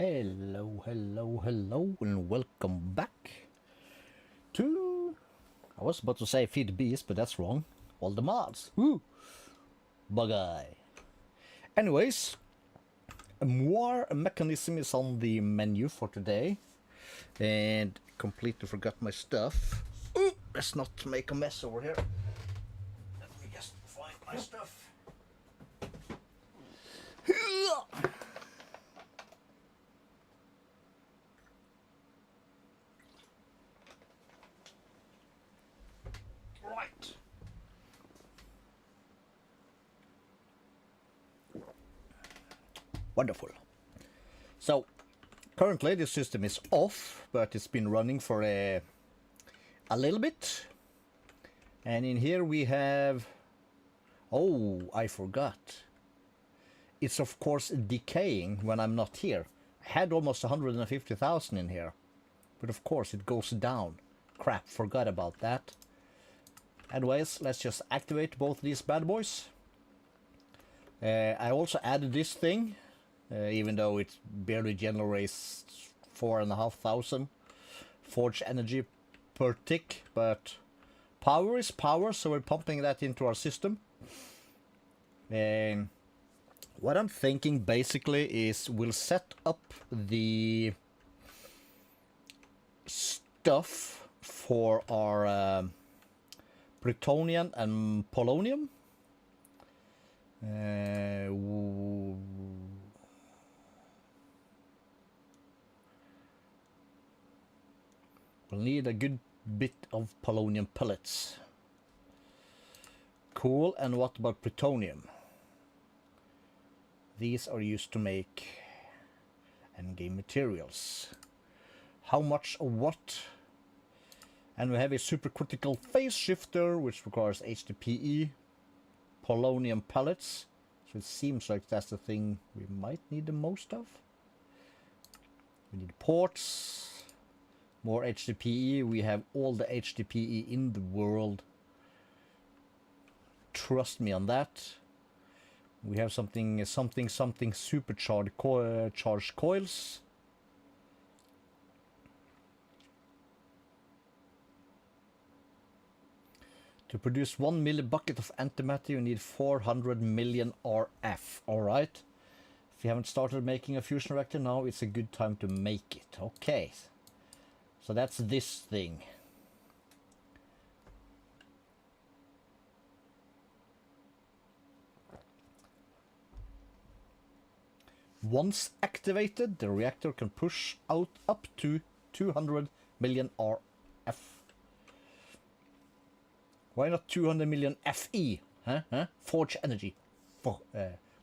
Hello, hello, hello, and welcome back to... I was about to say Feed the Beast, but that's wrong. All the mods. Woo! Bug-eye. Anyways, more Mechanism is on the menu for today. And completely forgot my stuff. Ooh, let's not make a mess over here. Let me just find my stuff. Right. Wonderful. So, currently the system is off, but it's been running for a little bit. And in here we have... Oh, I forgot. It's of course decaying when I'm not here. I had almost 150,000 in here. But of course it goes down. Crap, forgot about that. Anyways, let's just activate both these bad boys. I also added this thing, even though it barely generates 4,500 forge energy per tick, but power is power, so we're pumping that into our system. And what I'm thinking basically is we'll set up the stuff for our Plutonium and Polonium. We'll need a good bit of Polonium pellets. Cool, and what about Plutonium? These are used to make endgame materials. How much of what? And we have a supercritical phase shifter, which requires HDPE, Polonium pellets. So it seems like that's the thing we might need the most of. We need ports, more HDPE. We have all the HDPE in the world. Trust me on that. We have something supercharged charged coils. To produce 1 millibucket of antimatter, you need 400 million RF. Alright. If you haven't started making a fusion reactor now, it's a good time to make it. Okay. So that's this thing. Once activated, the reactor can push out up to 200 million RF. Why not 200 million FE? Forge energy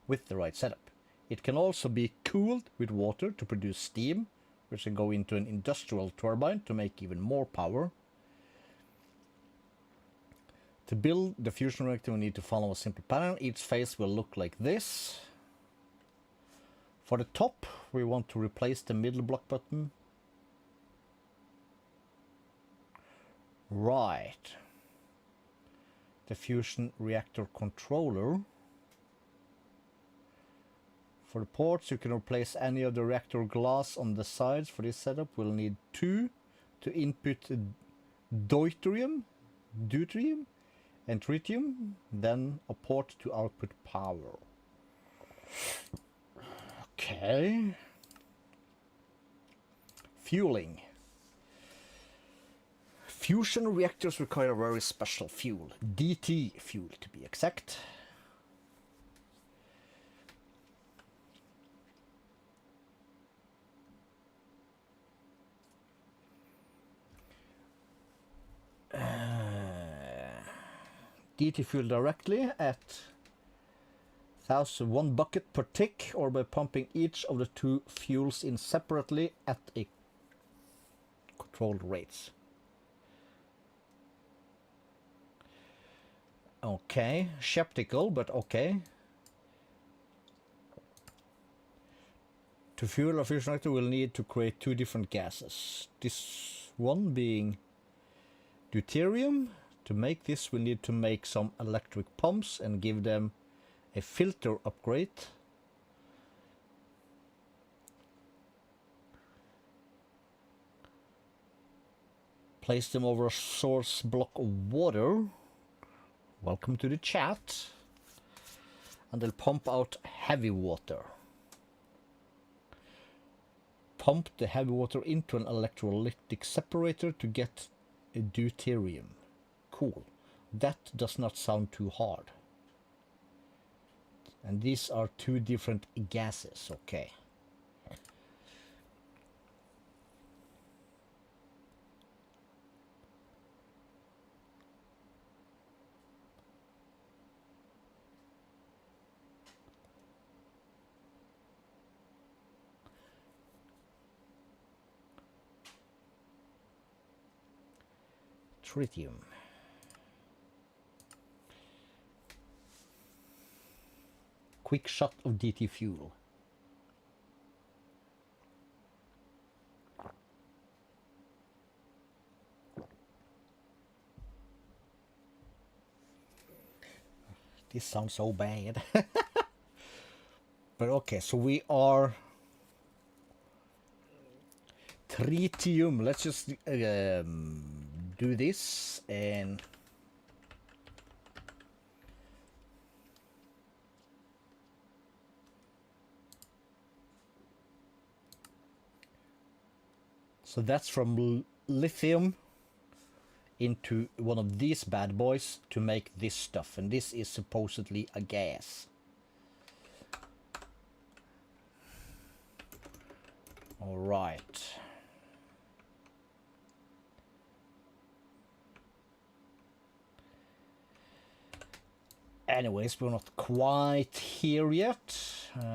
with the right setup. It can also be cooled with water to produce steam, which can go into an industrial turbine to make even more power. To build the fusion reactor, we need to follow a simple pattern. Each phase will look like this. For the top, we want to replace the middle block button. Right. The fusion reactor controller. For the ports, you can replace any of the reactor glass on the sides. For this setup, we'll need 2 to input deuterium, and tritium, then a port to output power. Okay. Fueling. Fusion reactors require a very special fuel, DT fuel to be exact. DT fuel directly at 1 bucket per tick, or by pumping each of the 2 fuels in separately at a controlled rates. Okay, skeptical, but okay. To fuel a fusion reactor, we'll need to create 2 different gases. This one being deuterium. To make this, we need to make some electric pumps and give them a filter upgrade. Place them over a source block of water. Welcome to the chat. And they'll pump out heavy water. Pump the heavy water into an electrolytic separator to get a deuterium. Cool. That does not sound too hard. And these are two different gases, okay. Tritium. Quick shot of DT fuel. This sounds so bad. But okay, so we are tritium. Let's just do this and so that's from lithium into one of these bad boys to make this stuff, and this is supposedly a gas. All right. Anyways, we're not quite here yet,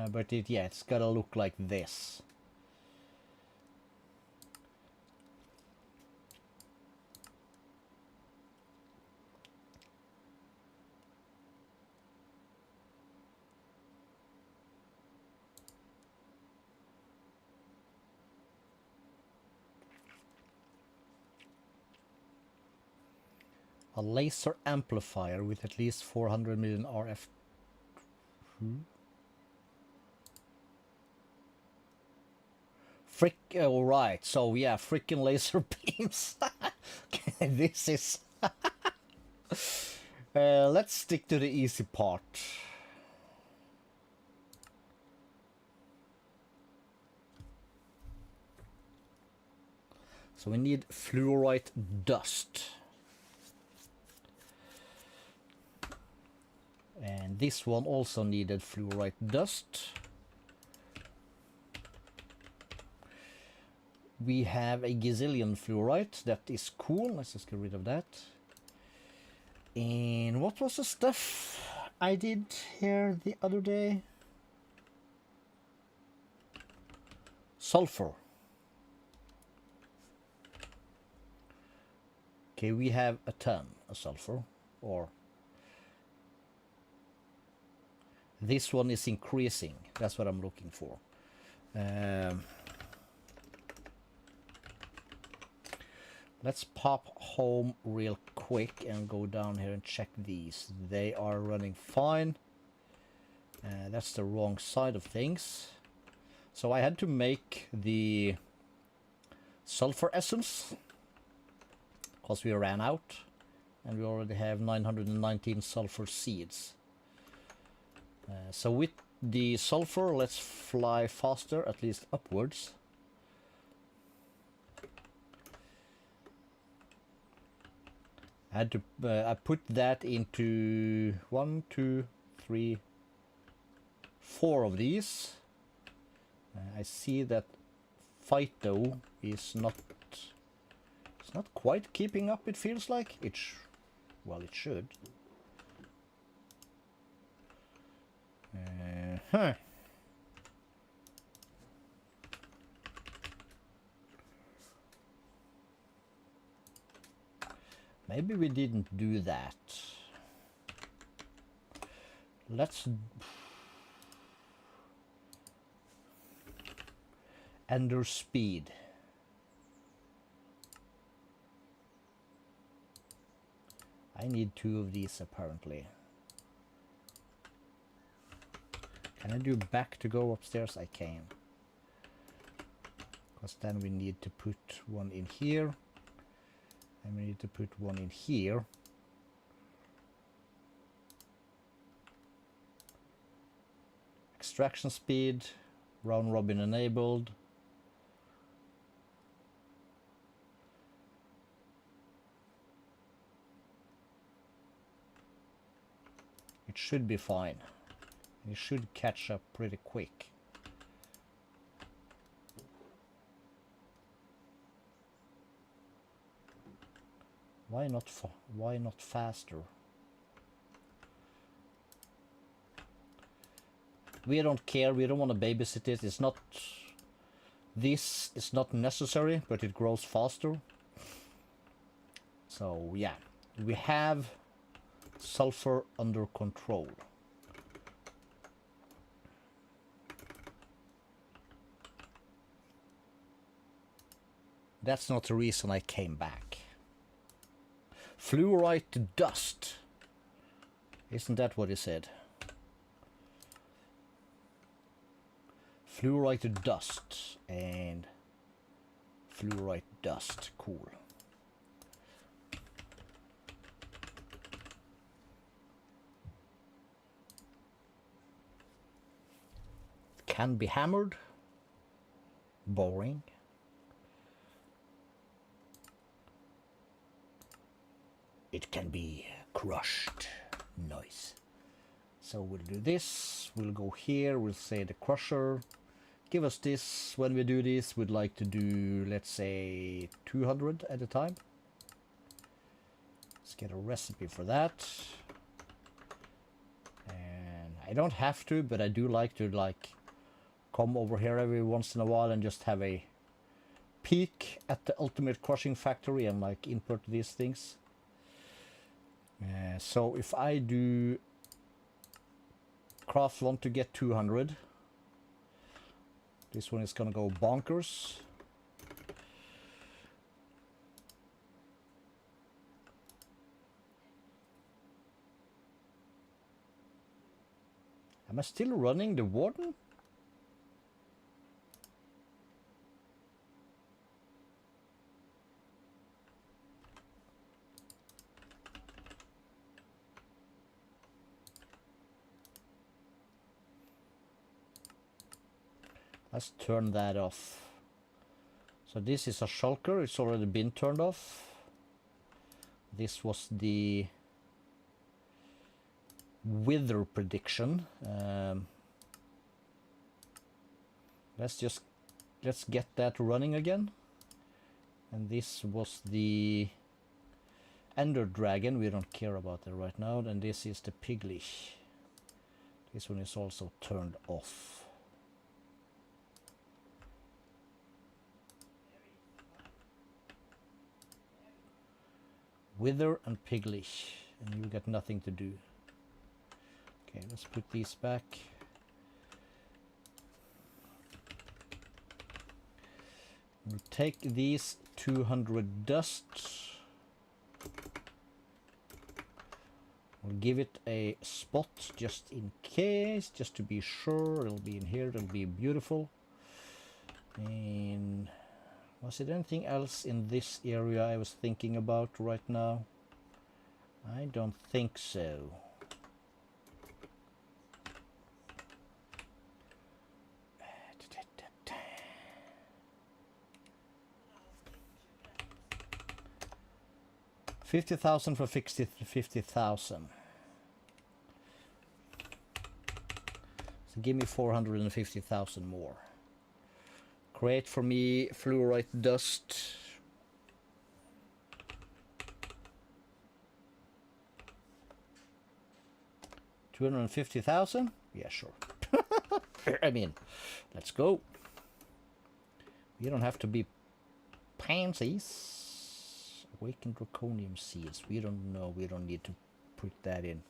but yeah, it's gotta look like this. A laser amplifier with at least 400 million RF. Frick, oh right, so yeah, freaking laser beams. Okay, this is... let's stick to the easy part. So we need fluorite dust. And this one also needed fluorite dust. We have a gazillion fluorite. That is cool. Let's just get rid of that. And what was the stuff I did here the other day? Sulfur. Okay, we have a ton of sulfur, or this one is increasing. That's what I'm looking for. Let's pop home real quick and go down here and check these. They are running fine. That's the wrong side of things. So I had to make the sulfur essence because we ran out, and we already have 919 sulfur seeds. So with the sulfur, let's fly faster, at least upwards. I had to I put that into 1, 2, 3, 4 of these. I see that Phyto is not, it's not quite keeping up, it feels like. Well, it should. Maybe we didn't do that. Let's ender speed. I need 2 of these apparently. Can I do back to go upstairs? I can. Because then we need to put one in here. And we need to put one in here. Extraction speed, round robin enabled. It should be fine. It should catch up pretty quick. Why not faster? We don't care, we don't want to babysit it. It's not, this is not necessary, but it grows faster. So yeah, we have sulfur under control. That's not the reason I came back. Fluorite dust. Isn't that what he said? Fluorite dust and fluorite dust. Cool. Can be hammered. Boring. It can be crushed. Nice. So we'll do this. We'll go here. We'll say the crusher. Give us this. When we do this, we'd like to do, let's say, 200 at a time. Let's get a recipe for that. And I don't have to, but I do like to come over here every once in a while and just have a peek at the ultimate crushing factory and input these things. So if I do craft one to get 200, this one is gonna go bonkers. Am I still running the warden? Let's turn that off. So this is a shulker, it's already been turned off. This was the wither prediction. Let's get that running again. And this was the Ender Dragon, we don't care about that right now. And this is the Piglish. This one is also turned off. Wither and Piglish, and you got nothing to do. Okay, let's put these back. We'll take these 200 dust. We'll give it a spot just in case, just to be sure. It'll be in here, it'll be beautiful. And was it anything else in this area I was thinking about right now? I don't think so. $50,000 for 50,000. So give me 450,000 more. Create for me fluorite dust. $250,000? Yeah, sure. I mean, let's go. You don't have to be pansies. Awakened draconium seeds. We don't know. We don't need to put that in.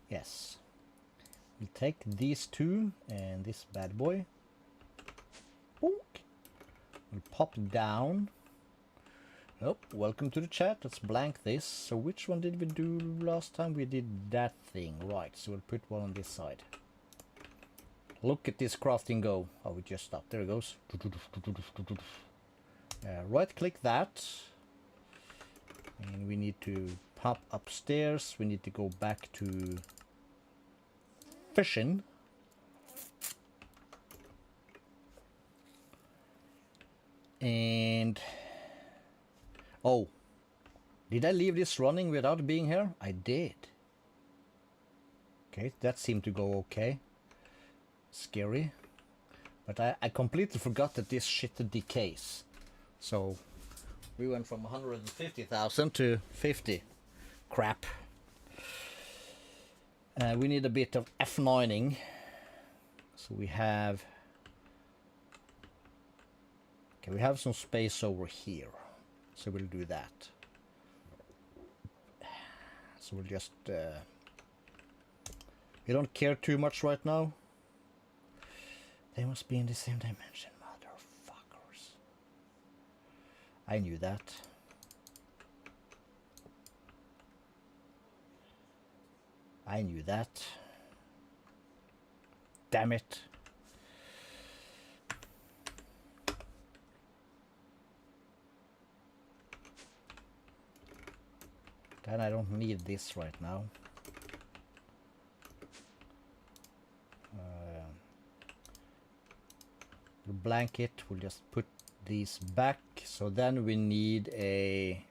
Yes. We'll take these two and this bad boy. Bonk. We'll pop down. Oh, welcome to the chat. Let's blank this. So which one did we do last time? We did that thing, right? So we'll put one on this side. Look at this crafting go. Oh, we just stopped. There it goes. Right click that. And we need to pop upstairs. We need to go back to fishing. And oh, did I leave this running without being here? I did. Okay, that seemed to go okay. Scary. But I completely forgot that this shit decays. So we went from 150,000 to 50. Crap. We need a bit of F9ing. So we have... Okay, we have some space over here. So we'll do that. So we'll just... we don't care too much right now. They must be in the same dimension, motherfuckers. I knew that. I knew that. Damn it. Then I don't need this right now. We'll blank it. We'll just put these back. So then we need a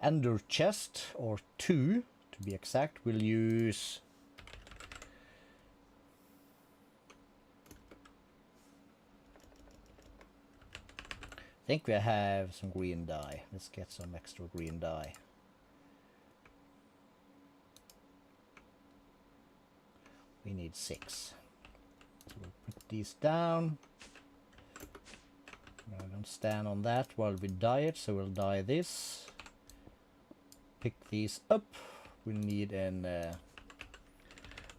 ender chest, or 2 to be exact. We'll use I think we have some green dye. Let's get some extra green dye. We need 6. So we'll put these down. No, don't stand on that while we dye it, so we'll dye this. Pick these up. We need an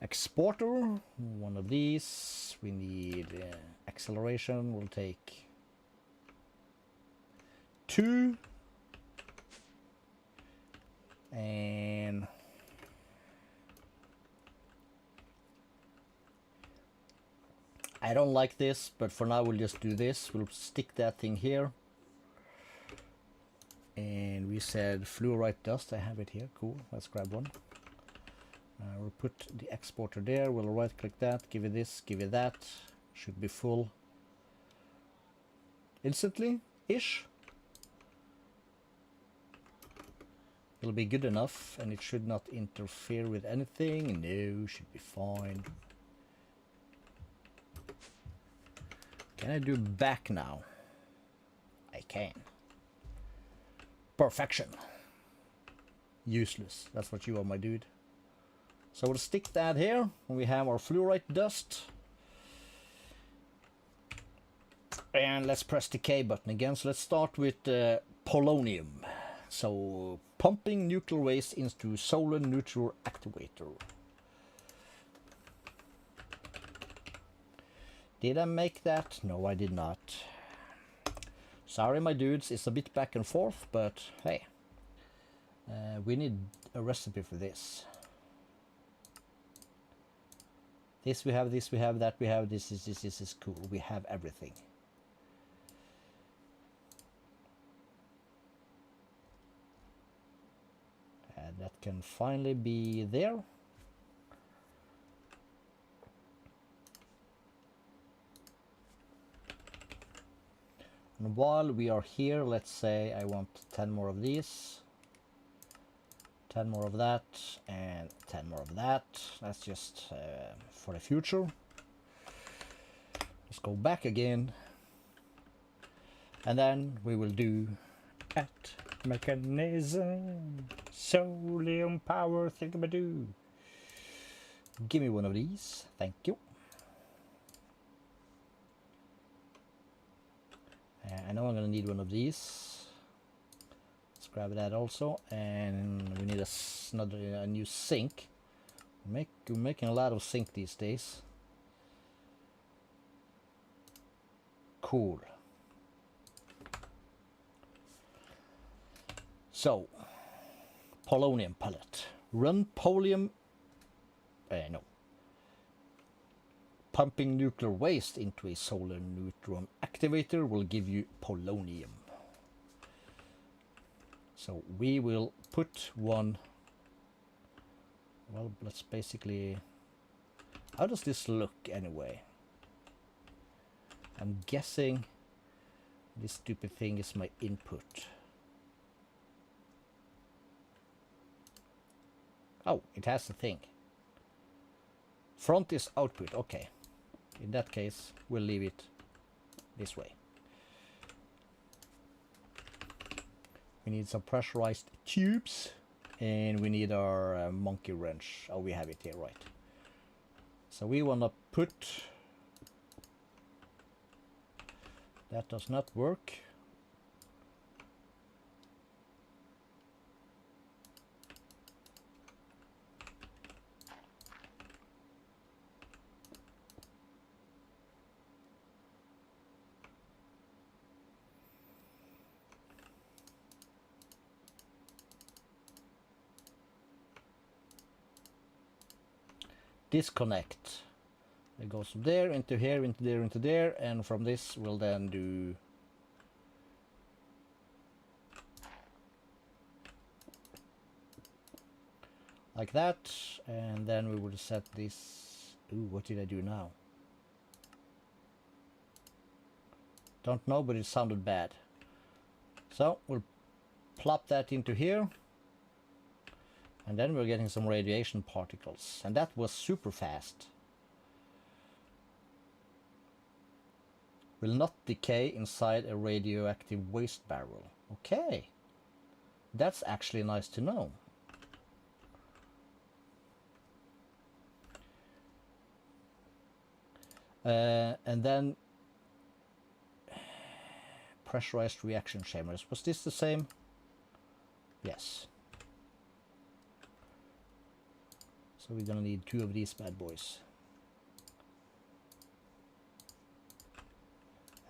exporter, one of these. We need acceleration. We'll take 2. And I don't like this, but for now we'll just do this. We'll stick that thing here. And we said fluorite dust. I have it here. Cool. Let's grab one. We'll put the exporter there. We'll right click that. Give it this. Give it that. Should be full instantly-ish. It'll be good enough, and it should not interfere with anything. No, should be fine. Can I do back now? I can. Perfection. Useless. That's what you are, my dude. So we'll stick that here. We have our fluorite dust. And let's press the K button again. So let's start with polonium. So pumping nuclear waste into solar neutral activator. Did I make that? No, I did not. Sorry, my dudes, it's a bit back and forth, but hey. We need a recipe for this. This we have, this we have, that we have, this is cool. We have everything. And that can finally be there. And while we are here, let's say I want 10 more of these, 10 more of that, and 10 more of that. That's just for the future. Let's go back again. And then we will do at Mekanism, Solium power thingamadoo. Give me one of these, thank you. I know I'm gonna need one of these. Let's grab that also, and we need a new sink. We're making a lot of sink these days. Cool. So, polonium pellet. Run polonium. No. Pumping nuclear waste into a solar neutron activator will give you polonium. So we will put one. Well, let's basically. How does this look anyway? I'm guessing this stupid thing is my input. Oh, it has the thing. Front is output, okay. In that case, we'll leave it this way. We need some pressurized tubes, and we need our monkey wrench. Oh, we have it here, right. So we want to put... That does not work. Disconnect. It goes from there into here, into there, into there, and from this we'll then do like that, and then we will set this. Ooh, what did I do now? Don't know, but it sounded bad. So we'll plop that into here. And then we're getting some radiation particles. And that was super fast. Will not decay inside a radioactive waste barrel. Okay. That's actually nice to know. And then pressurized reaction chambers. Was this the same? Yes. So we're gonna need 2 of these bad boys.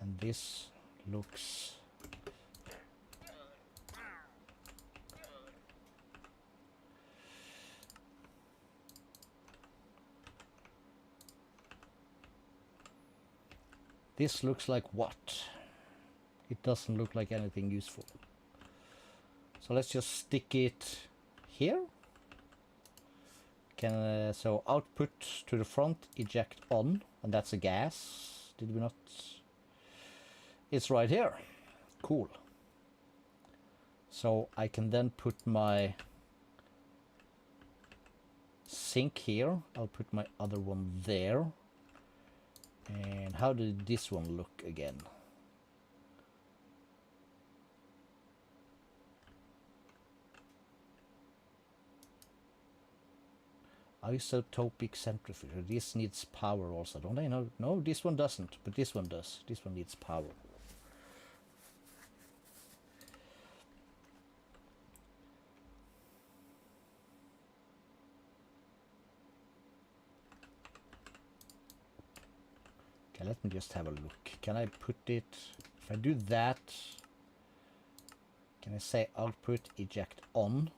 And this looks... This looks like what? It doesn't look like anything useful. So let's just stick it here. So output to the front, eject on, and that's a gas. Did we not? It's right here. Cool. So I can then put my sink here. I'll put my other one there. And how did this one look again? Isotopic centrifuge. This needs power also, don't I? know? No, this one doesn't, but this one does. This one needs power. Okay, let me just have a look. Can I put it... If I do that, can I say output eject on?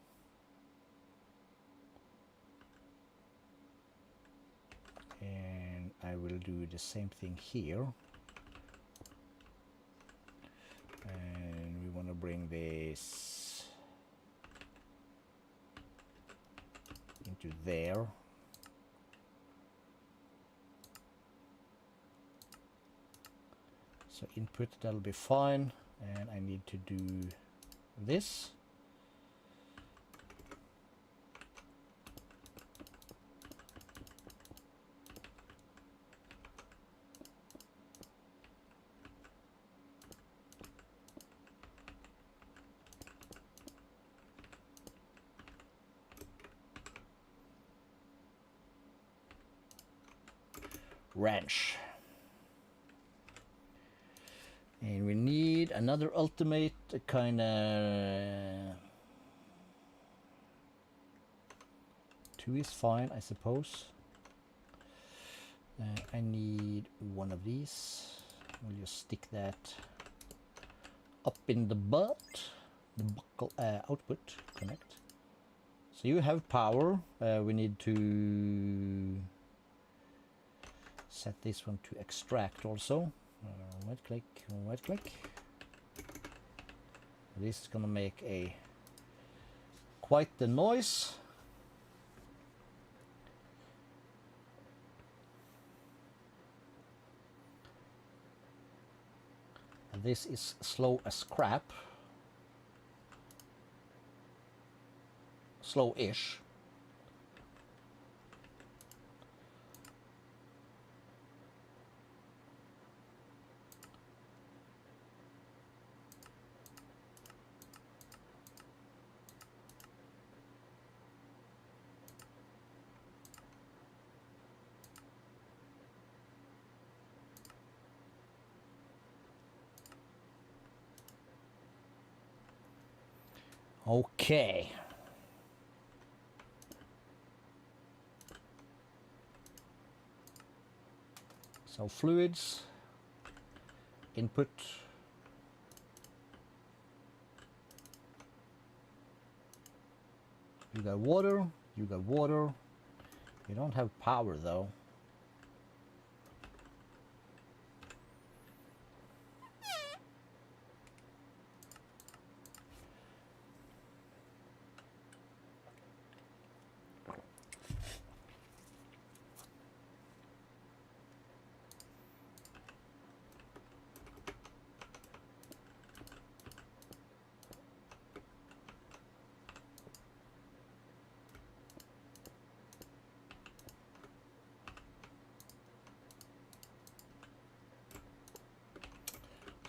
And I will do the same thing here. And we want to bring this into there. So input, that'll be fine. And I need to do this. Wrench. And we need another ultimate kind of... 2 is fine, I suppose. I need one of these. We'll just stick that up in the butt, the buckle output, connect. So you have power. We need to set this one to extract also. Right click, right click. This is gonna make quite the noise. And this is slow as crap. Slow-ish. Okay. So fluids, input, you got water, you got water. You don't have power though.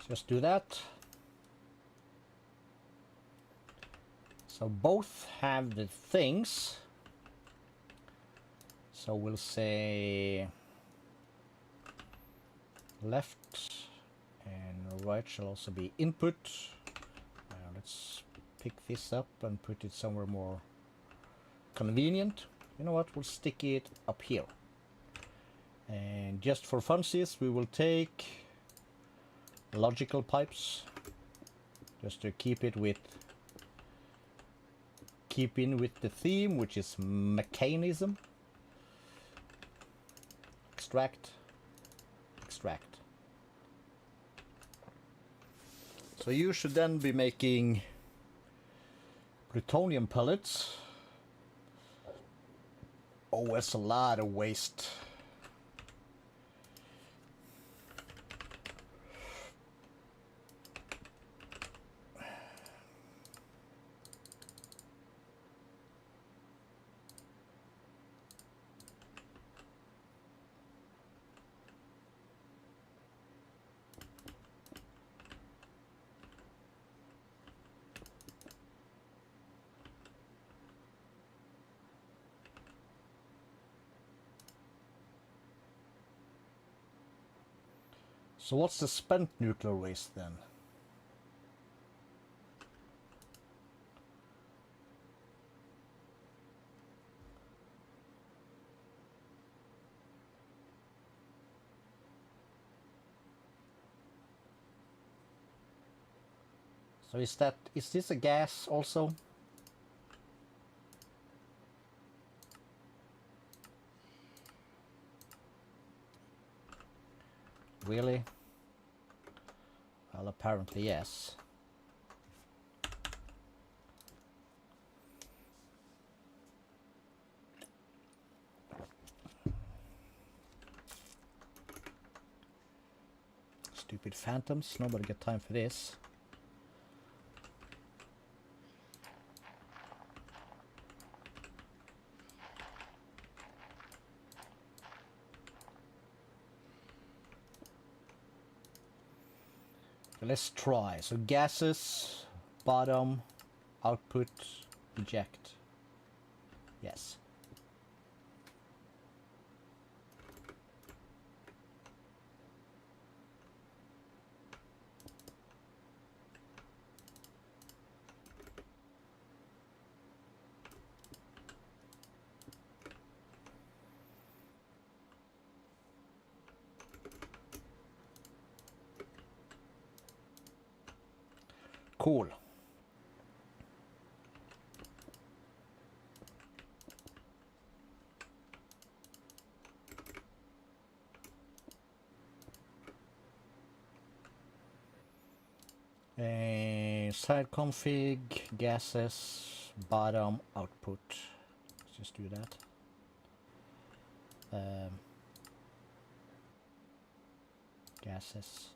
Just do that. So both have the things. So we'll say left and right shall also be input. Let's pick this up and put it somewhere more convenient. You know what? We'll stick it up here. And just for funsies, we will take logical pipes, just to keep in with the theme, which is mechanism. Extract, extract. So you should then be making plutonium pellets. Oh, that's a lot of waste. So what's the spent nuclear waste then? So is this a gas also? Really? Well, apparently yes. Stupid phantoms, nobody got time for this. Let's try. So gases, bottom, output, eject. Yes. cool. Side config, gases, bottom, output. Let's just do that. Gases.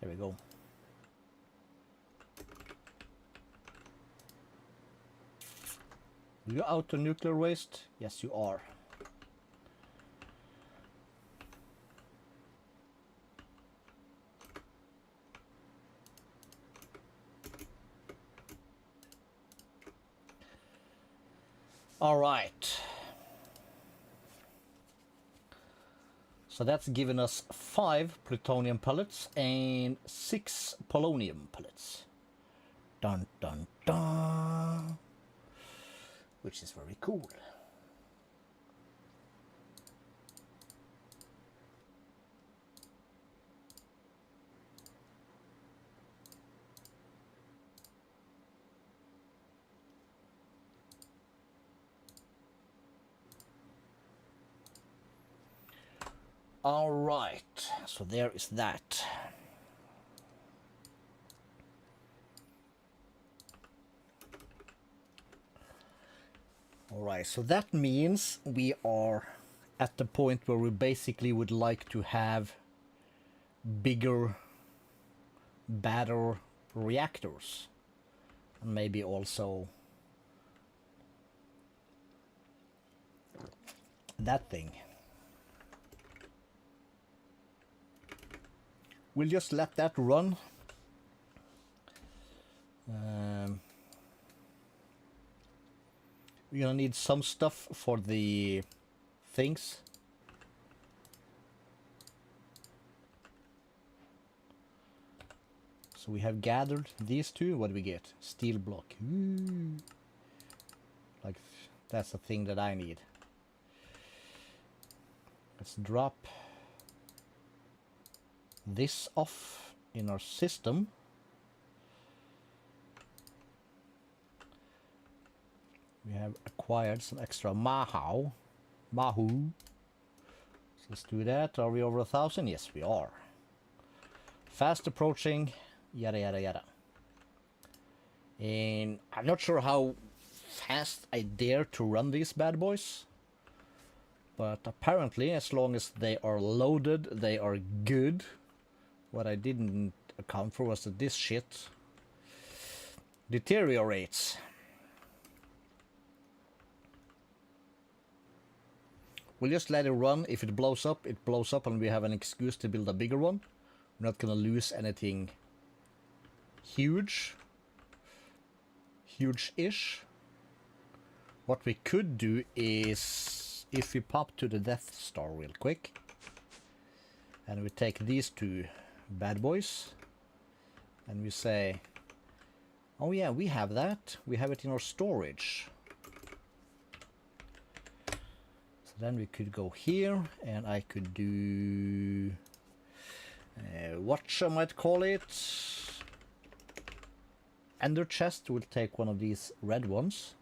There we go. Are you out of nuclear waste? Yes, you are. All right. So that's given us 5 plutonium pellets and 6 polonium pellets. Dun dun dun. Which is very cool. All right, so there is that. All right, so that means we are at the point where we basically would like to have bigger, better reactors. And maybe also that thing. We'll just let that run. We're gonna need some stuff for the things. So we have gathered these two. What do we get? Steel block. Ooh. Like, that's the thing that I need. Let's drop this off in our system. We have acquired some extra Mahu. So let's do that. Are we over 1,000? Yes, we are. Fast approaching. Yada yada yada. And I'm not sure how fast I dare to run these bad boys. But apparently, as long as they are loaded, they are good. What I didn't account for was that this shit deteriorates. We'll just let it run. If it blows up, it blows up and we have an excuse to build a bigger one. We're not gonna lose anything huge. Huge-ish. What we could do is, if we pop to the Death Star real quick, and we take these two bad boys, and we say, oh yeah, we have that. We have it in our storage. So then we could go here, and I could do... what I might call it? Ender chest. We'll take one of these red ones.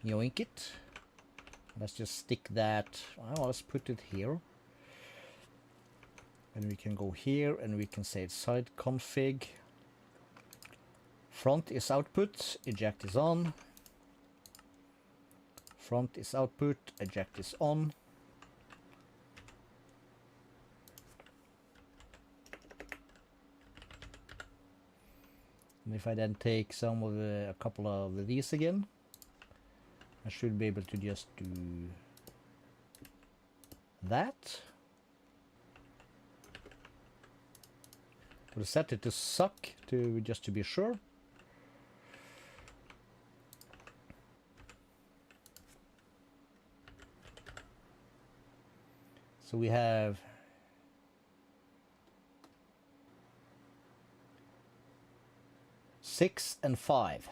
Yoink it. Let's just stick that. Oh, let's put it here. And we can go here and we can say side config. Front is output, eject is on. Front is output, eject is on. And if I then take some of a couple of these again, I should be able to just do that. We'll set it to suck just to be sure. So we have 6 and 5.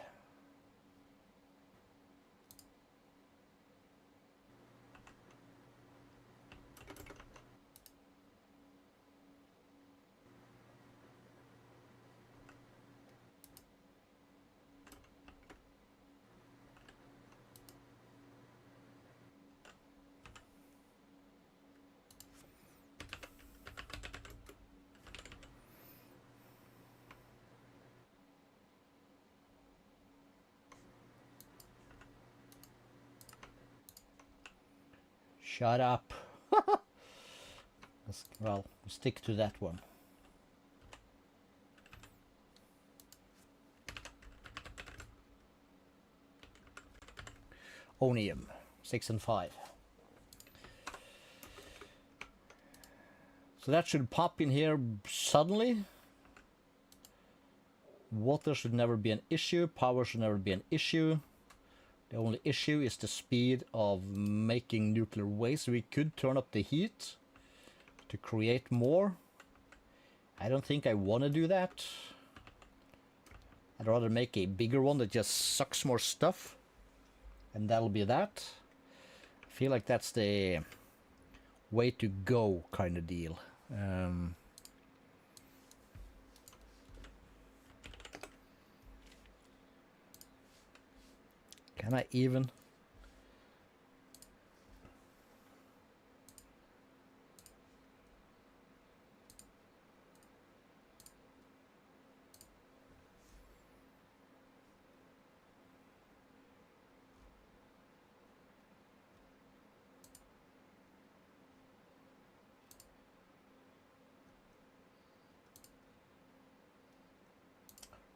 Shut up. Well, stick to that one. Polonium, 6 and 5. So that should pop in here suddenly. Water should never be an issue. Power should never be an issue. The only issue is the speed of making nuclear waste. We could turn up the heat to create more. I don't think I want to do that. I'd rather make a bigger one that just sucks more stuff. And that'll be that. I feel like that's the way to go kind of deal. Can I even?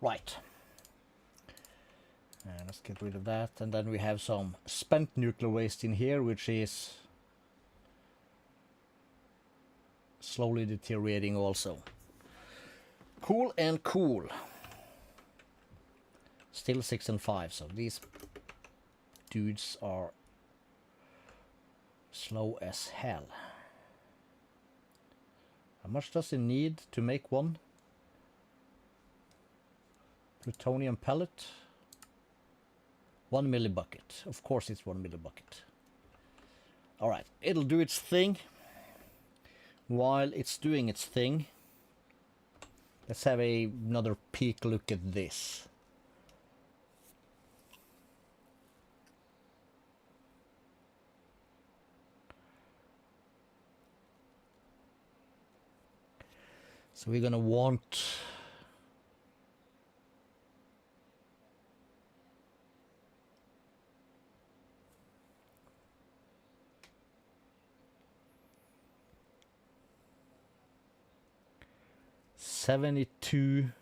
Right. Let's get rid of that. And then we have some spent nuclear waste in here, which is slowly deteriorating also. Cool and cool. Still 6 and 5, so these dudes are slow as hell. How much does it need to make one? Plutonium pellet. 1 millibucket. Of course it's 1 millibucket. Alright, it'll do its thing. While it's doing its thing, let's have another peek look at this. So we're gonna want $72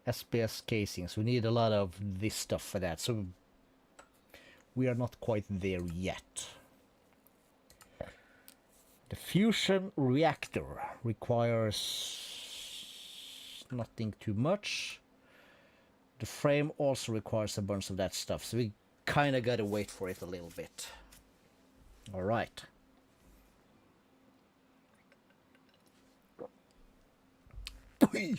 SPS casings. We need a lot of this stuff for that, so we are not quite there yet. The fusion reactor requires nothing too much. The frame also requires a bunch of that stuff, so we kind of gotta wait for it a little bit. All right. Okay,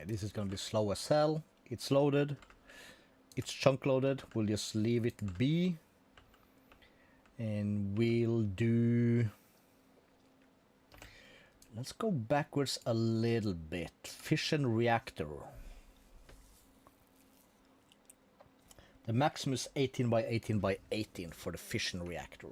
this is gonna be slow as hell. It's loaded. It's chunk loaded. We'll just leave it be. And we'll do... Let's go backwards a little bit. Fission reactor. The maximum is 18 by 18 by 18 for the fission reactor.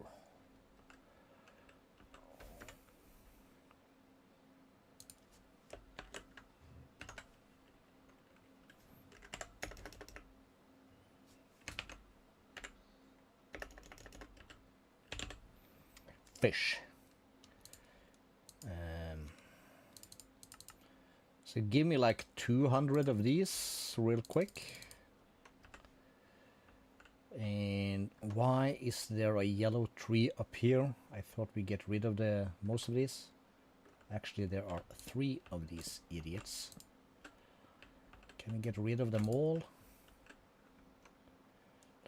Fish. So give me like 200 of these real quick. And why is there a yellow tree up here? I thought we get rid of most of these. Actually, there are 3 of these idiots. Can we get rid of them all?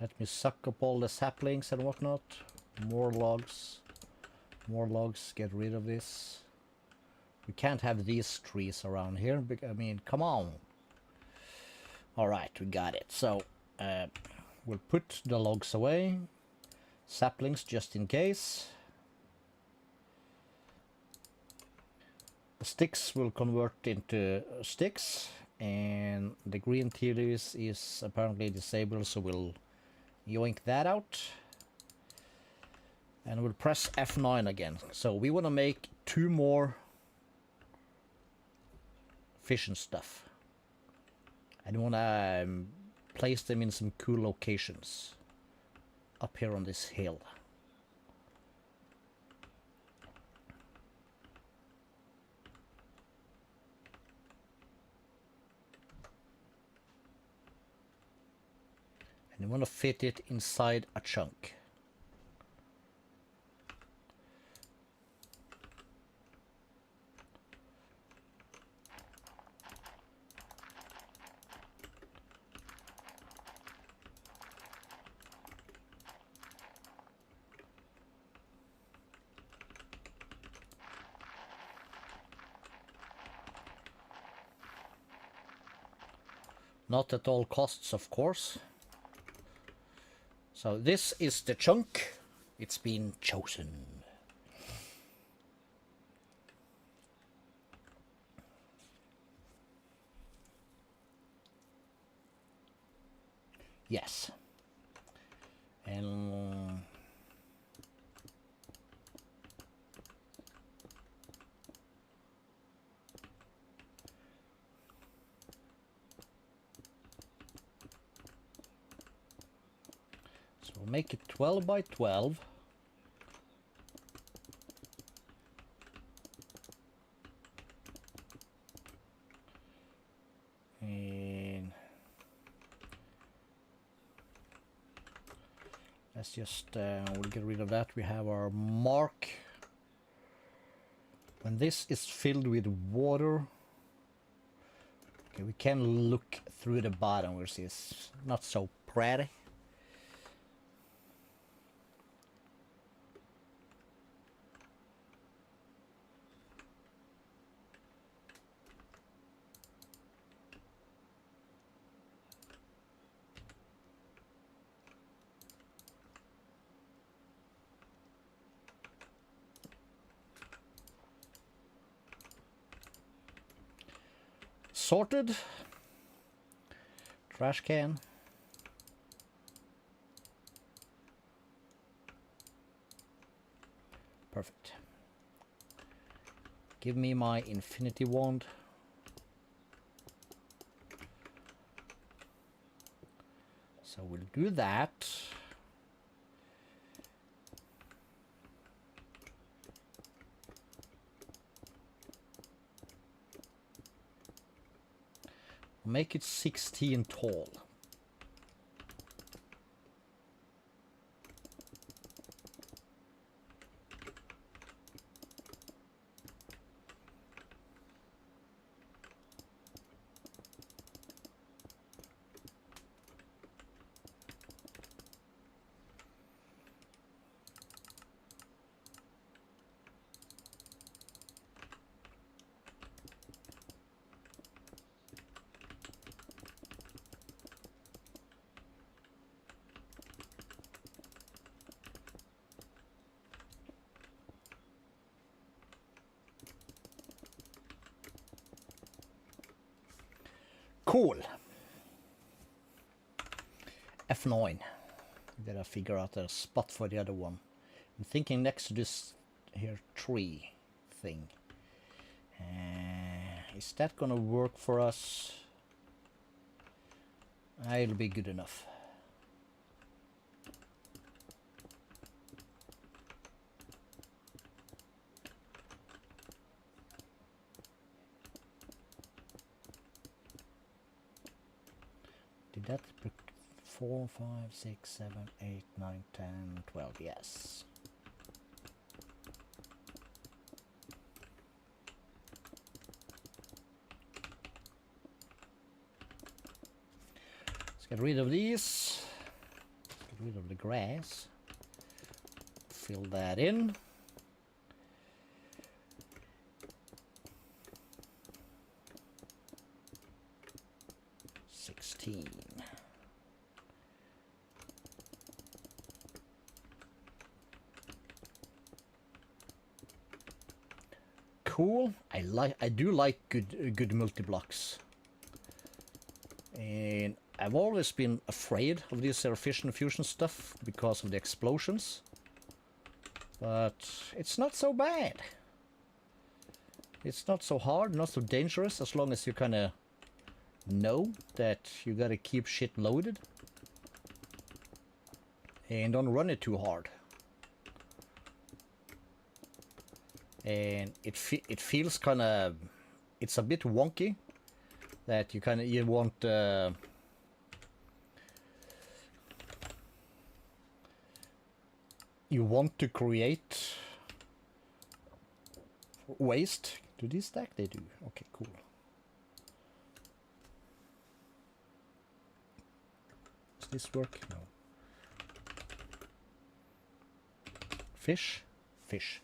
Let me suck up all the saplings and whatnot. More logs. More logs, get rid of this. We can't have these trees around here. I mean, come on. Alright, we got it. So, we'll put the logs away. Saplings just in case. The sticks will convert into sticks. And the green tea leaves is apparently disabled, so we'll yoink that out. And we'll press F9 again. So we want to make 2 more fission stuff. And we want to place them in some cool locations. Up here on this hill. And you want to fit it inside a chunk. Not at all costs, of course. So this is the chunk. It's been chosen. Yes. And we'll make it 12 by 12. And let's just, we'll get rid of that. We have our mark. When this is filled with water, okay, we can look through the bottom, which is not so pretty. Sorted. Trash can. Perfect. Give me my infinity wand. So we'll do that. Make it 16 tall. Cool. F9. Gotta figure out a spot for the other one. I'm thinking next to this here tree thing. Is that gonna work for us? It'll be good enough. Did that 4, 5, 6, 7, 8, 9, 10, 12, yes. Let's get rid of these. rid of the grass. Fill that in. Cool. I do like good multi-blocks. And I've always been afraid of this fission fusion stuff because of the explosions. But it's not so bad. It's not so hard, not so dangerous, as long as you kind of know that you gotta keep shit loaded. And don't run it too hard. And it feels kind of, it's a bit wonky that you want you want to create waste. Do these stack? They do. Okay, cool. Does this work? No. Fish? Fish.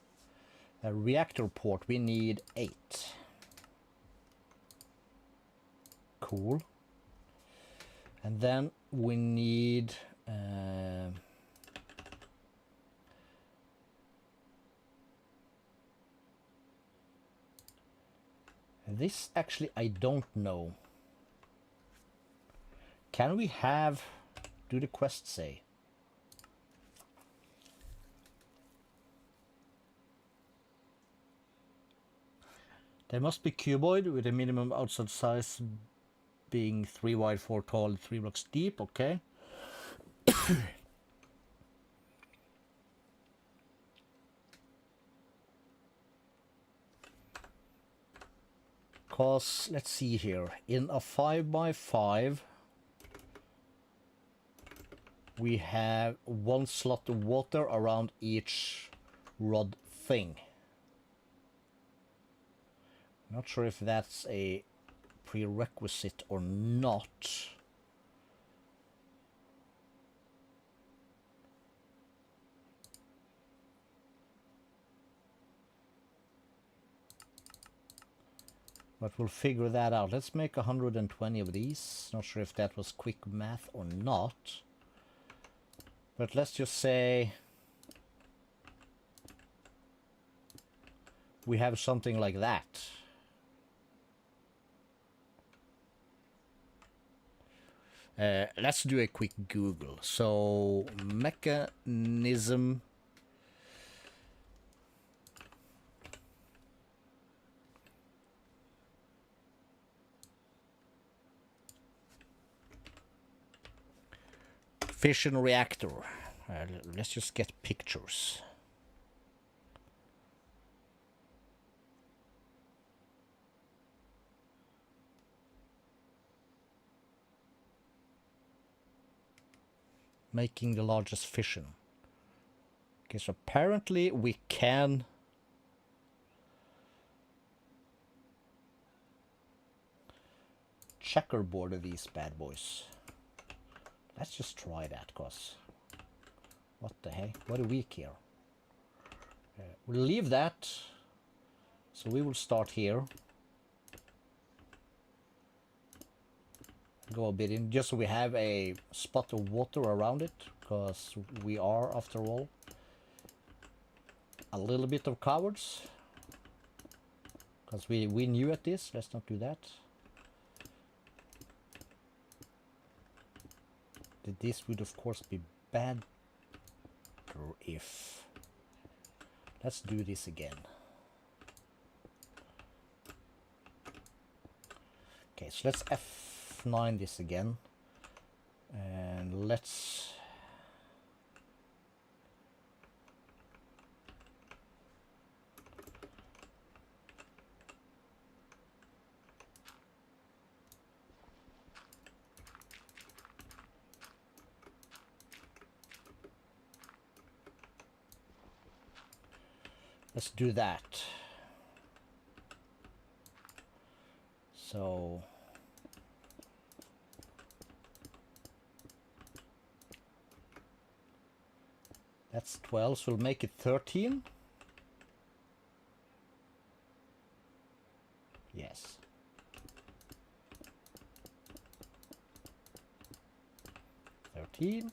A reactor port, we need 8. Cool. And then we need this actually I don't know. Can we have, do the quest say? They must be cuboid with a minimum outside size being 3 wide, 4 tall, 3 blocks deep. Okay. Cause let's see here. In a 5x5, we have 1 slot of water around each rod thing. Not sure if that's a prerequisite or not. But we'll figure that out. Let's make 120 of these. Not sure if that was quick math or not. But let's just say we have something like that. Let's do a quick Google. So, Mekanism. Fission reactor. Let's just get pictures. Making the largest fission. Okay, so apparently we can checkerboard these bad boys. Let's just try that, cause what the heck? What a week here. We'll leave that. So we will start here. Go a bit in, just so we have a spot of water around it, because we are, after all, a little bit of cowards. Because we new at this, let's not do that. This would of course be bad if... Let's do this again. Okay, so let's F9 this again. And let's... Let's do that. So That's 12, so we'll make it 13. Yes. $13.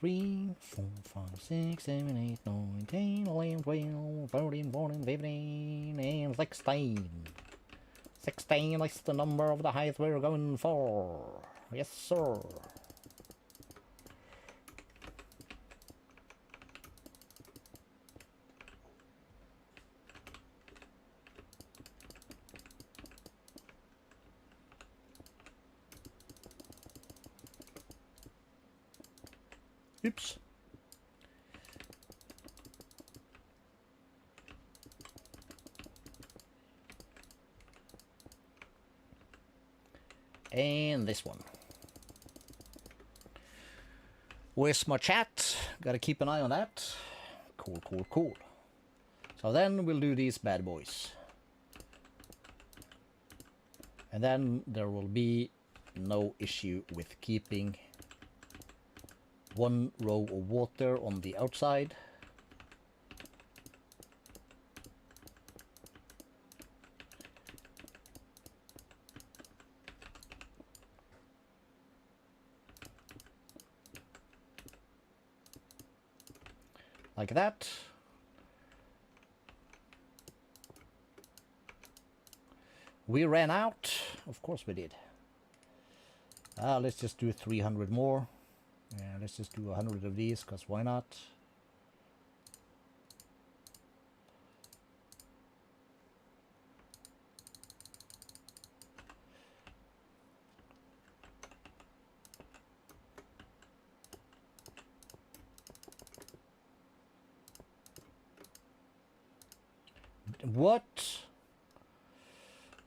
Three, 4, 5, 6, 7, 8, 9, 10, 11, 12, 13, 14, 15, and 16. 16 is the number of the height we're going for. Yes, sir. Oops. And this one. Where's my chat? Gotta keep an eye on that. Cool, cool, cool. So then we'll do these bad boys. And then there will be no issue with keeping one row of water on the outside. Like that. We ran out. Of course we did. Let's just do 300 more. Yeah, let's just do 100 of these, because why not? What?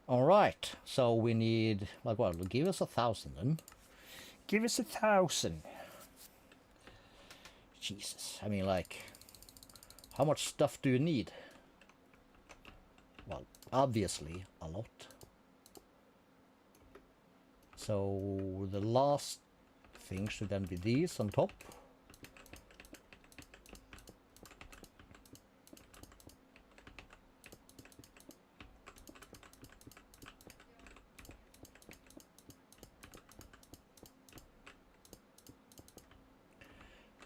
All right, so we need, like, what? Give us 1,000 then. Give us 1,000. Jesus, I mean, like, how much stuff do you need? Well, obviously a lot. So the last thing should then be these on top.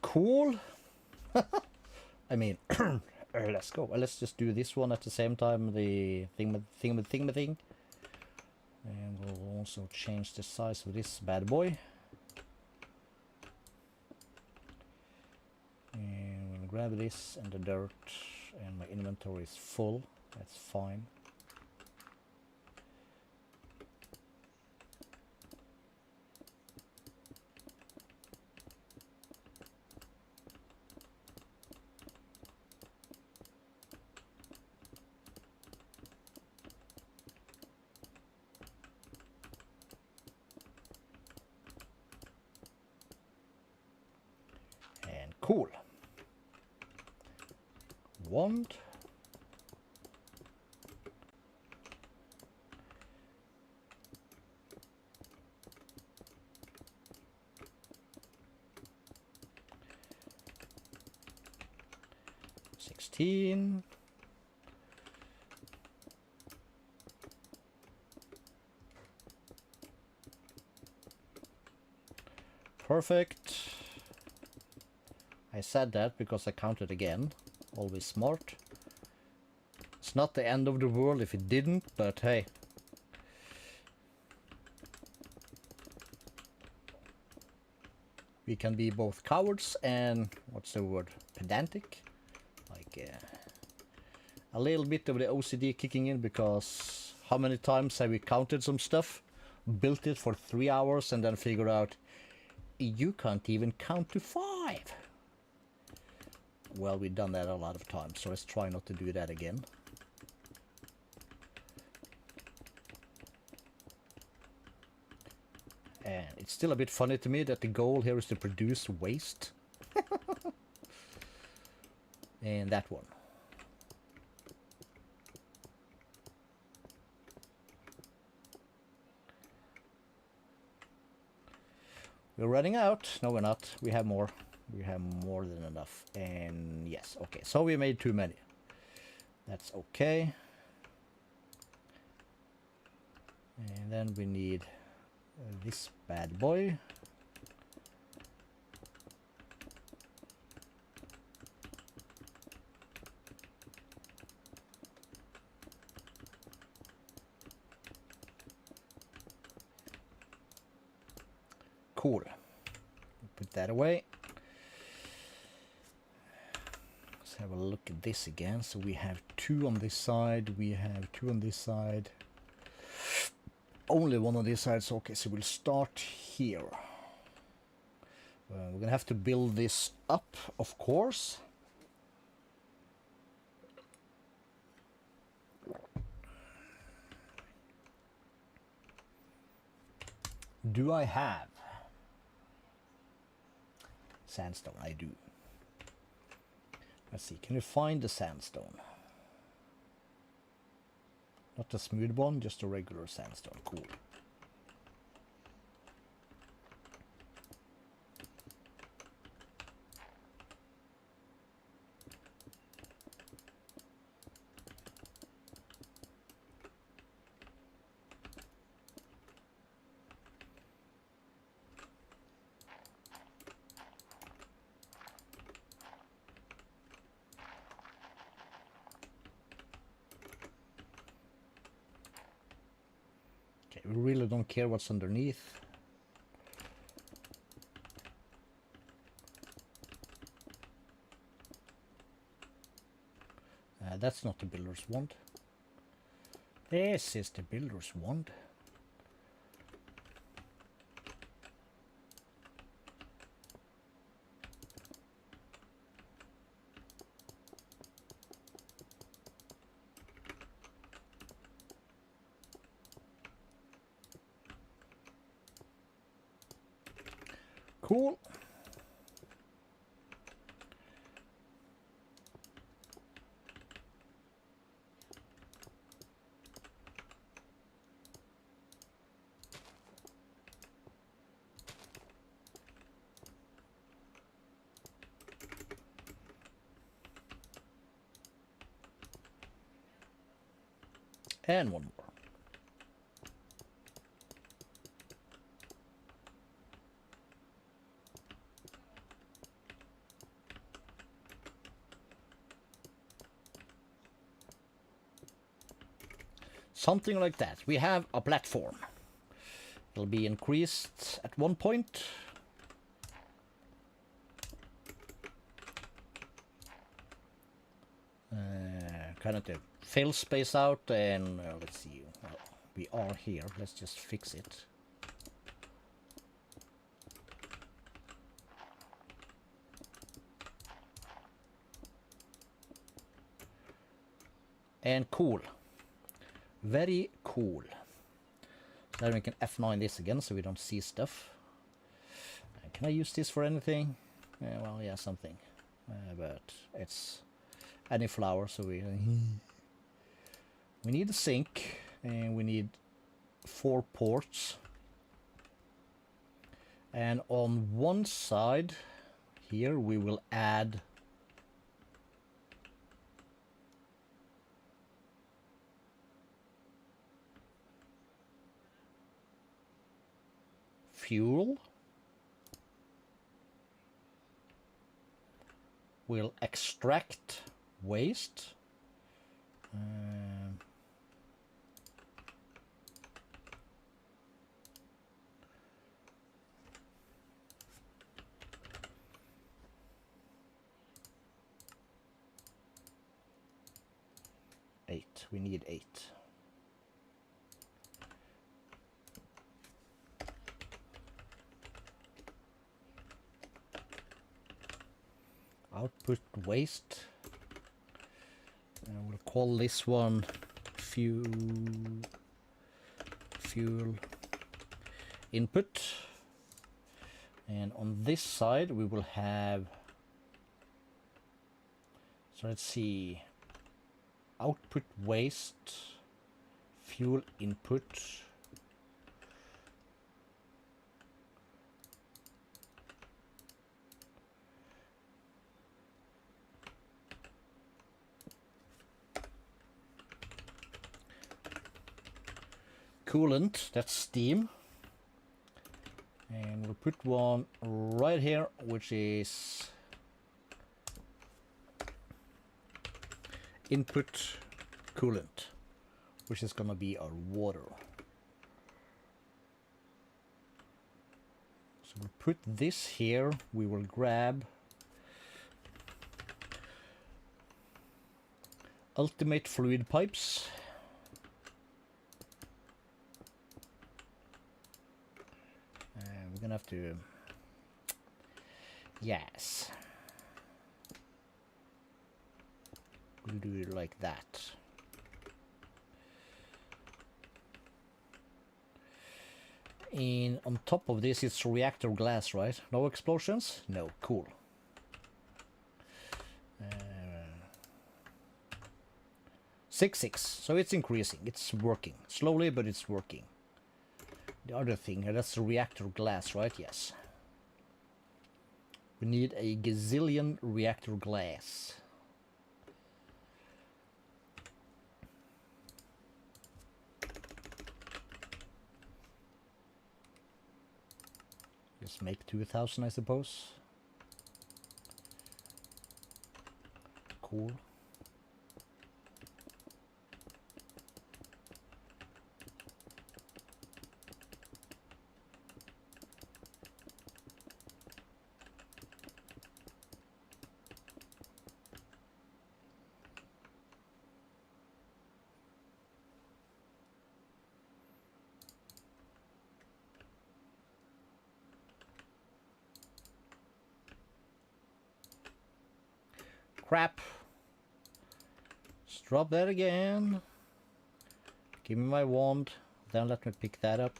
Cool. I mean, let's go. Let's just do this one at the same time. The thing. And we'll also change the size of this bad boy. And we'll grab this and the dirt. And my inventory is full. That's fine. Cool. Wand. $16. Perfect. I said that because I counted again. Always smart. It's not the end of the world if it didn't, but hey. We can be both cowards and, what's the word, pedantic? Like, a little bit of the OCD kicking in, because how many times have we counted some stuff, built it for 3 hours, and then figured out you can't even count to 5? Well, we've done that a lot of times, so let's try not to do that again. And it's still a bit funny to me that the goal here is to produce waste. and that one. We're running out. No, we're not. We have more. We have more than enough. And yes, okay. So we made too many. That's okay. And then we need this bad boy. Cool. Put that away. Let's have a look at this again. So we have 2 on this side. We have 2 on this side. Only 1 on this side. So okay, so we'll start here. We're gonna have to build this up, of course. Do I have sandstone? I do. Let's see, can you find the sandstone? Not the smooth one, just a regular sandstone. Cool. We really don't care what's underneath. That's not the builder's wand. This is the builder's wand. Cool. And 1 more. Something like that. We have a platform. It'll be increased at 1 point. Kind of to fill space out, and let's see. Well, we are here. Let's just fix it. And cool. Very cool. So then we can F9 this again so we don't see stuff. Can I use this for anything? Well, yeah, something. But it's any flower, so we need a sink, and we need 4 ports. And on one side here we will add fuel. We'll extract waste. 8. We need 8. Output waste. We'll call this one fuel input. And on this side we will have, So let's see. Output waste, fuel input. Coolant, that's steam. And we'll put one right here, which is input coolant, which is gonna be our water. So we'll put this here. We will grab ultimate fluid pipes. We're gonna have to, yes, we'll do it like that. And on top of this it's reactor glass, right? No explosions? No, cool. 6-6, so it's increasing, it's working. Slowly, but it's working. The other thing, that's the reactor glass, right? Yes. We need a gazillion reactor glass. Just make 2,000, I suppose. Cool. Crap. Just drop that again. Give me my wand. Then let me pick that up.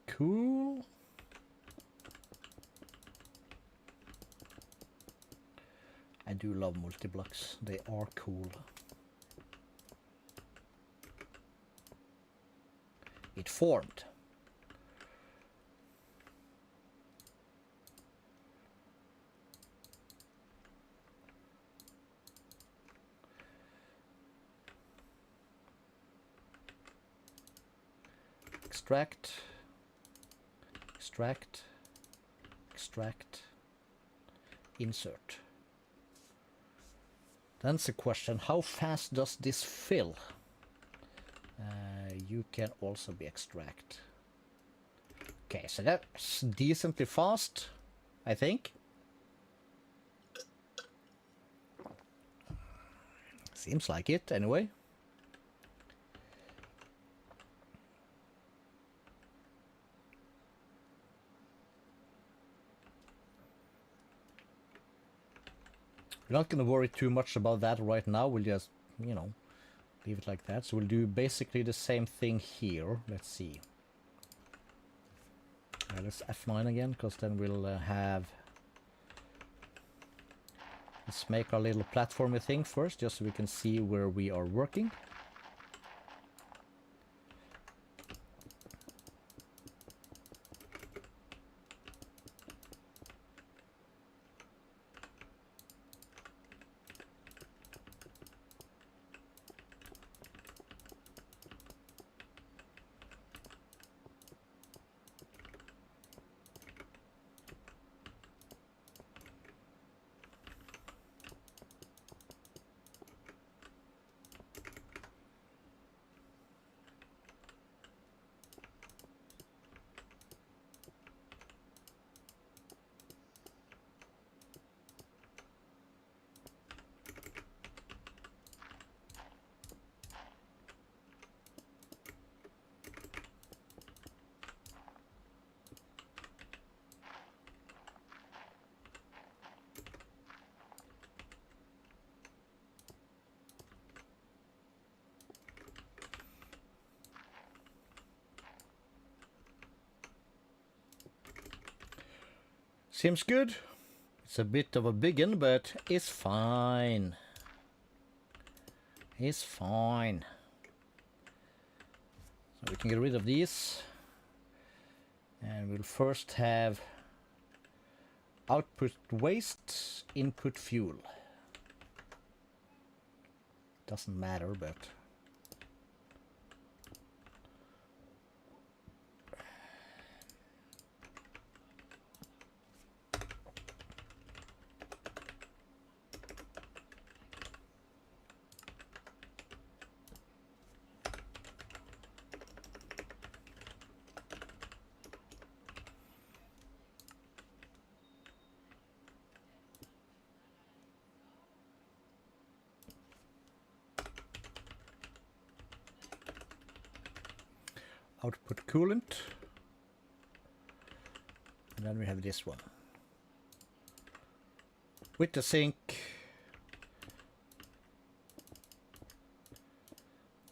Cool. I do love multi-blocks. They are cool. It formed. Extract. Extract. Extract. Insert. Then the question, how fast does this fill? You can also be extract. Okay, so that's decently fast, I think. Seems like it, anyway. We're not going to worry too much about that right now. We'll just, you know, leave it like that. So we'll do basically the same thing here. Let's see. Let's F9 again, because then we'll have... Let's make our little platformy thing first, just so we can see where we are working. Seems good. It's a bit of a big one, but it's fine. It's fine. So we can get rid of these. And we'll first have output waste, input fuel. Doesn't matter, but... output coolant, and then we have this one with the sink.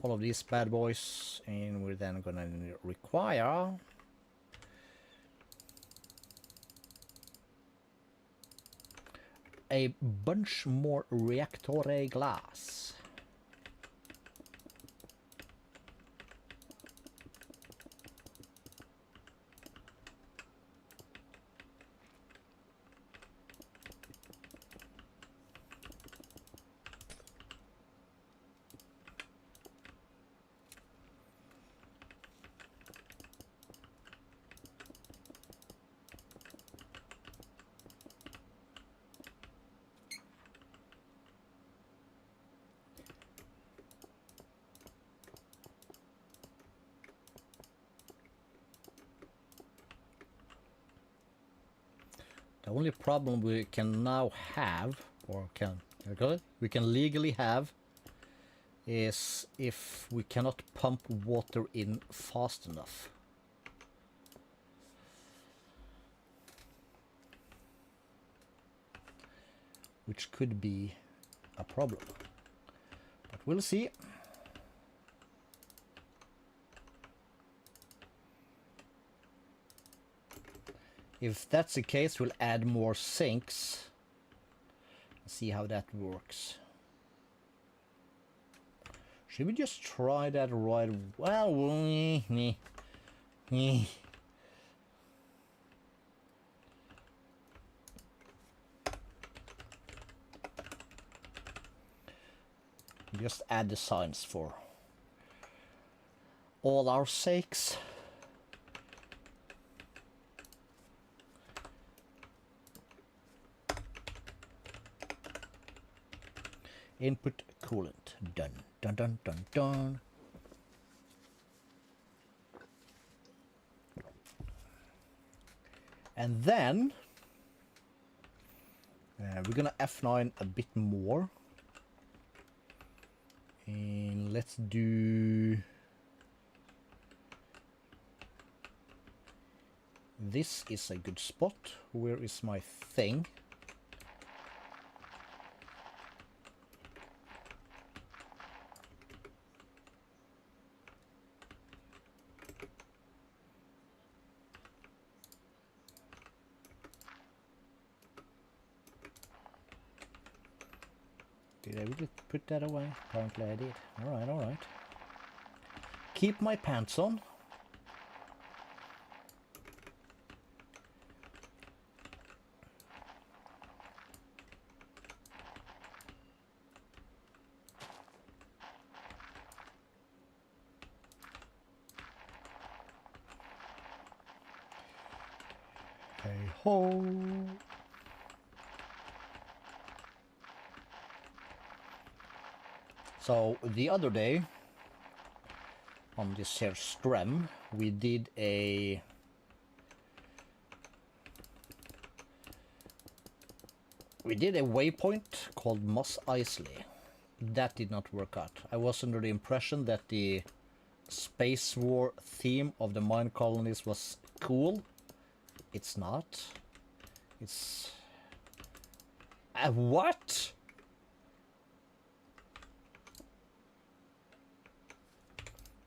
All of these bad boys, and we're then gonna require a bunch more reactor glass. The only problem we can now have, or we can legally have, is if we cannot pump water in fast enough. Which could be a problem. But we'll see. If that's the case, we'll add more sinks. See how that works. Should we just try that right? Well, just add the signs for all our sakes. Input coolant. Done. Dun dun dun dun. And then we're gonna F9 a bit more. And let's do this. Is a good spot. Where is my thing? Did I really put that away? Apparently I did. Alright, alright. Keep my pants on. Hey ho! So the other day on this here stream we did a waypoint called Mos Eisley. That did not work out. I was under the impression that the space war theme of the mine colonies was cool. It's not. It's what?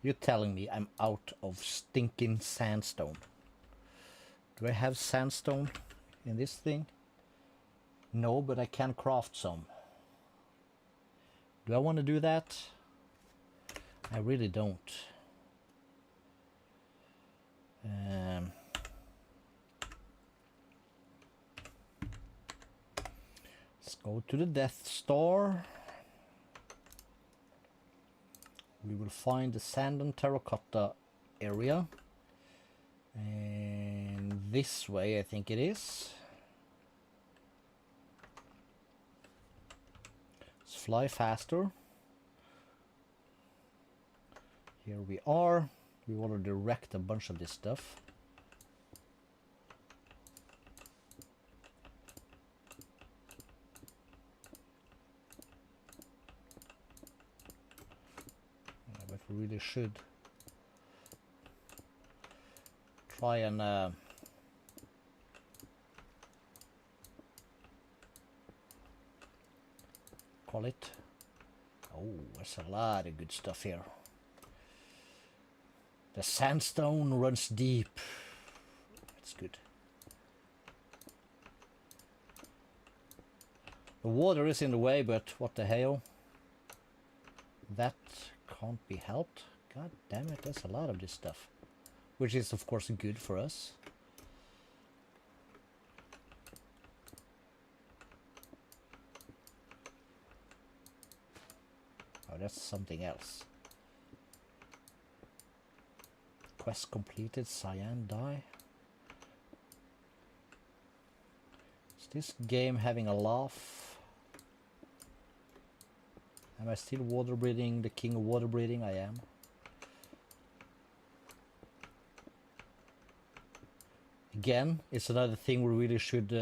You're telling me I'm out of stinking sandstone. Do I have sandstone in this thing? No, but I can craft some. Do I want to do that? I really don't. Let's go to the Death Star. We will find the sand and terracotta area. And this way I think it is. Let's fly faster. Here we are. We already wrecked a bunch of this stuff. Yeah, but we really should try and call it. Oh, there's a lot of good stuff here. The sandstone runs deep. That's good. The water is in the way, but what the hell? That can't be helped. God damn it, there's a lot of this stuff. Which is of course good for us. Oh, that's something else. Quest completed, cyan dye. Is this game having a laugh? Am I still water breathing, the king of water breathing? I am. Again, it's another thing we really should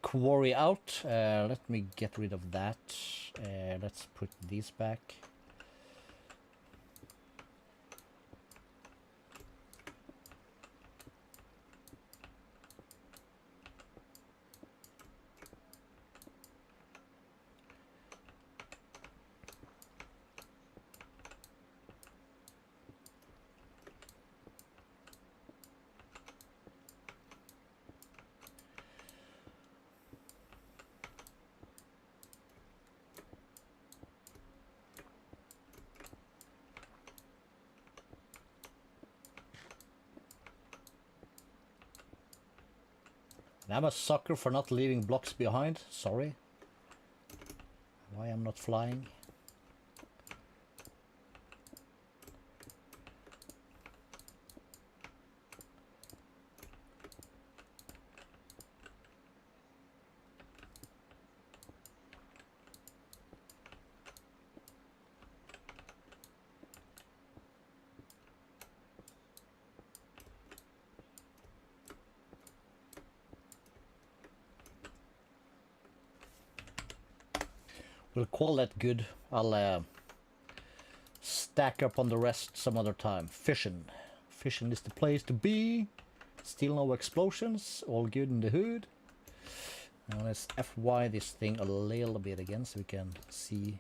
quarry out. Let me get rid of that. Let's put these back. And I'm a sucker for not leaving blocks behind. Sorry. Why I'm not flying? We'll call that good. I'll stack up on the rest some other time. Fishing. Fishing is the place to be. Still no explosions. All good in the hood. Now let's FY this thing a little bit again so we can see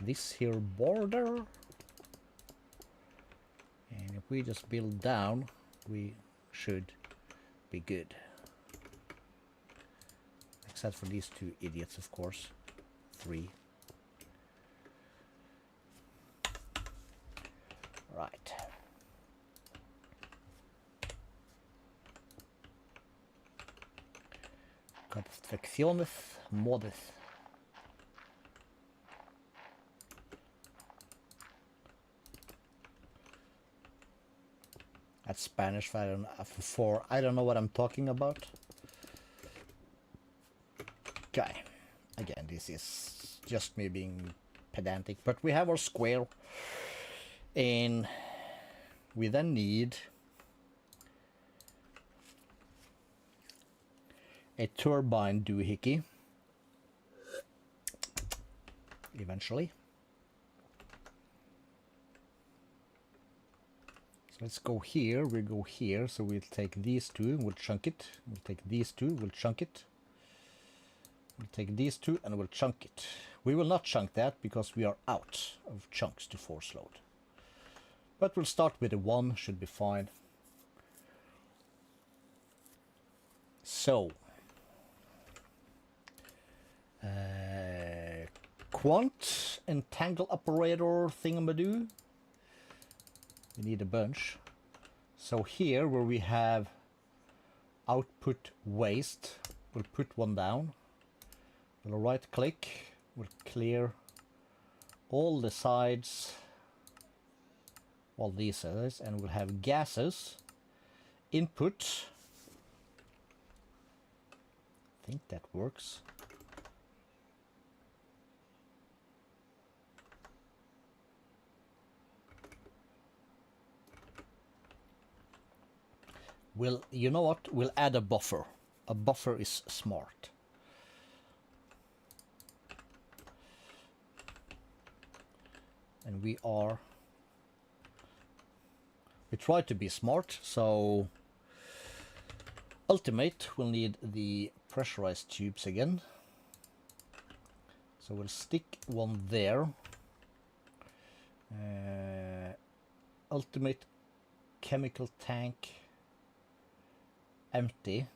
this here border. And if we just build down, we should be good. Except for these two idiots, of course. 3. Right. Construcciones modes. That's Spanish for I don't know what I'm talking about. Okay. Again, this is just me being pedantic, but we have our square, and we then need a turbine doohickey eventually. So let's go here, we go here, so we'll take these two, we'll chunk it, we'll take these two, we'll chunk it. We'll take these two and we'll chunk it. We will not chunk that because we are out of chunks to force load. But we'll start with the 1, should be fine. So, quant entangle operator thingamadoo. We need a bunch. So here where we have output waste, we'll put one down. We'll right click, we'll clear all the sides, all these sides, and we'll have gases, input. I think that works. Well, you know what? We'll add a buffer. A buffer is smart. And we try to be smart, so ultimate will need the pressurized tubes again. So we'll stick one there. Ultimate chemical tank empty.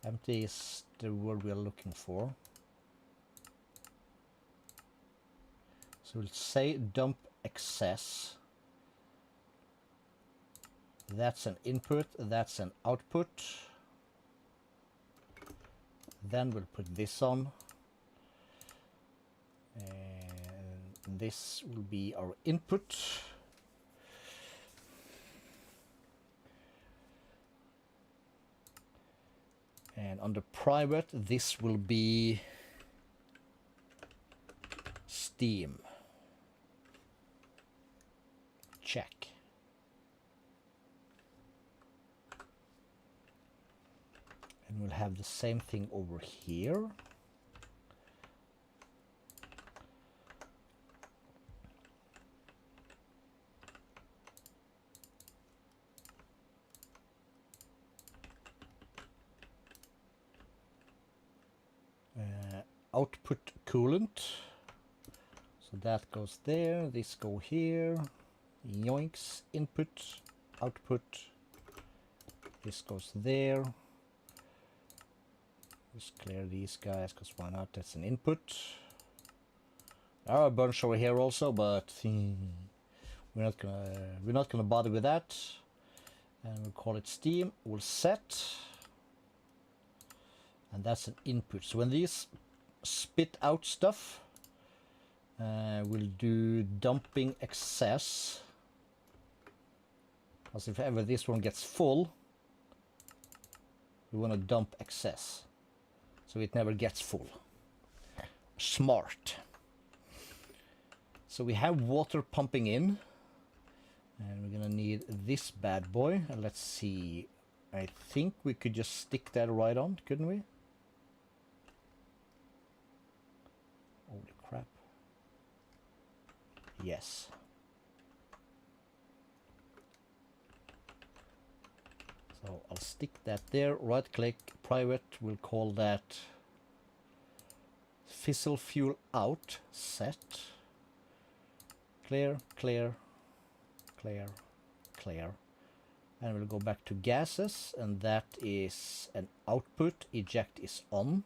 Empty is the word we are looking for. So we'll say dump excess. That's an input, that's an output. Then we'll put this on. And this will be our input. And under private, this will be steam. Check. And we'll have the same thing over here. Output coolant. So that goes there, this go here. Yoinks, input, output. This goes there. Just clear these guys, because why not? That's an input. There are a bunch over here also, but we're not gonna bother with that. And we'll call it steam. We'll set. And that's an input. So when these spit out stuff, we'll do dumping excess. Because if ever this one gets full, we want to dump excess. So it never gets full. Smart. So we have water pumping in. And we're gonna need this bad boy. And let's see. I think we could just stick that right on, couldn't we? Holy crap. Yes. So I'll stick that there, right click, private, we'll call that fissile fuel out, set, clear, clear, clear, clear. And we'll go back to gases, and that is an output, eject is on.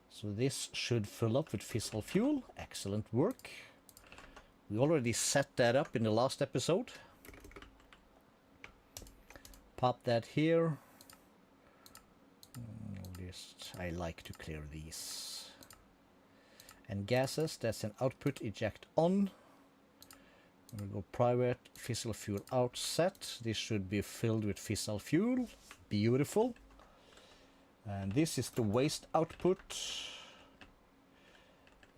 So this should fill up with fissile fuel. Excellent work. We already set that up in the last episode. Pop that here. I like to clear these. And gases, that's an output, eject on. We'll go private, fissile fuel out, set. This should be filled with fissile fuel. Beautiful. And this is the waste output.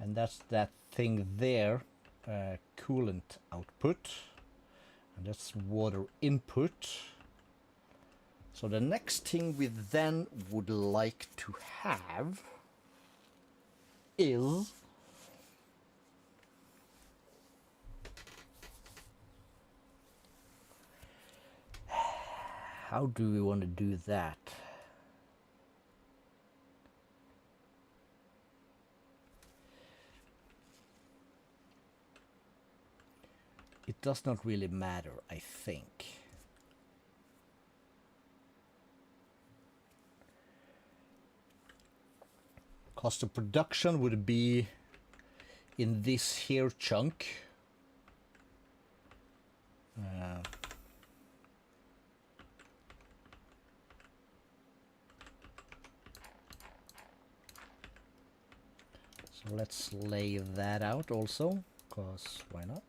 And that's that thing there, coolant output. And that's water input. So the next thing we then would like to have is how do we want to do that? It does not really matter, I think. Cost of production would be in this here chunk. So let's lay that out also, because why not?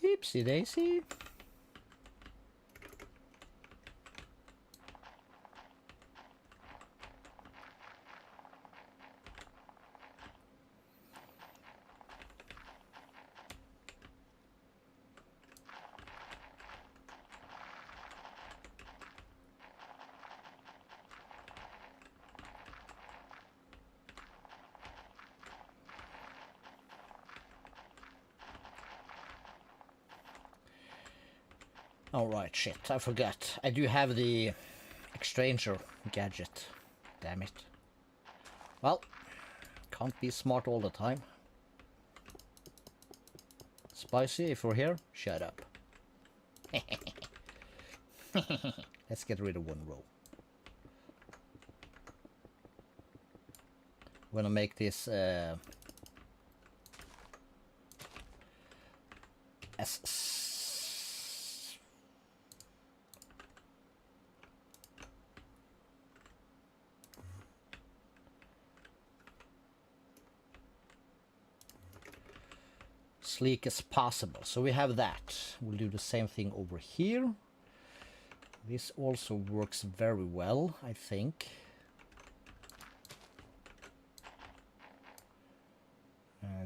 Oopsie daisy. Alright, shit, I forgot. I do have the exchanger gadget. Damn it. Well, can't be smart all the time. Spicy, if we're here, shut up. Let's get rid of one row. I'm gonna make this as sleek as possible. So we have that. We'll do the same thing over here. This also works very well, I think.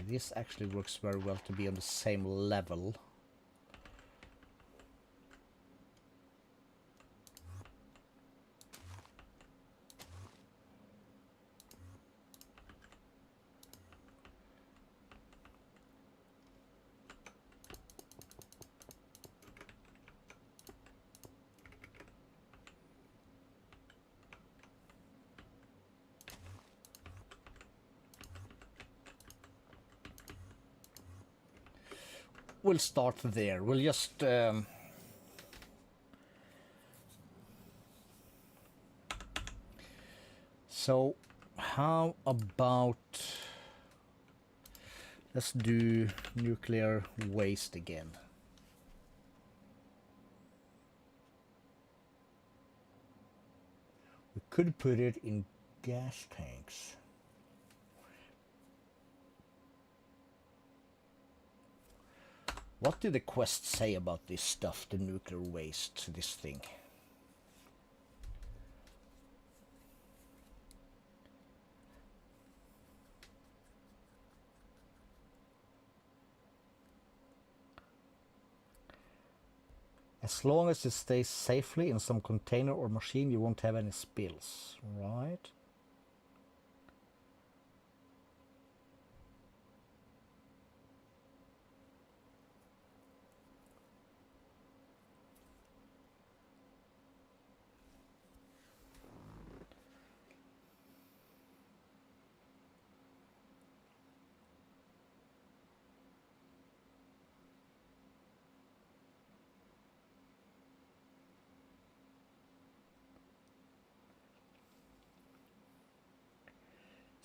This actually works very well to be on the same level. We'll start there. We'll just so how about let's do nuclear waste again. We could put it in gas tanks. What did the quest say about this stuff, the nuclear waste, this thing? As long as it stays safely in some container or machine, you won't have any spills, right?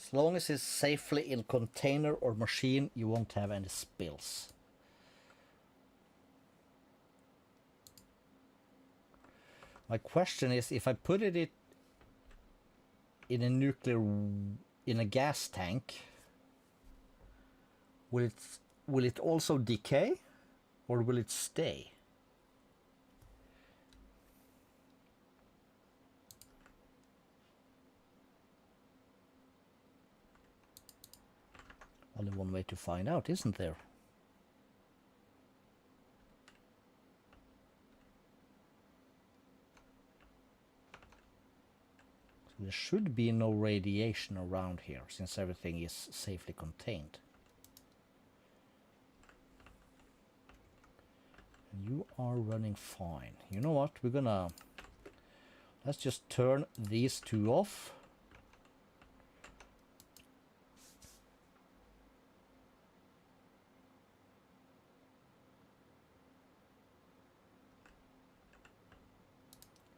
As long as it's safely in container or machine, you won't have any spills. My question is, if I put it in a nuclear, in a gas tank, will it also decay, or will it stay? Only one way to find out, isn't there? There should be no radiation around here, since everything is safely contained. You are running fine. You know what? Let's just turn these two off.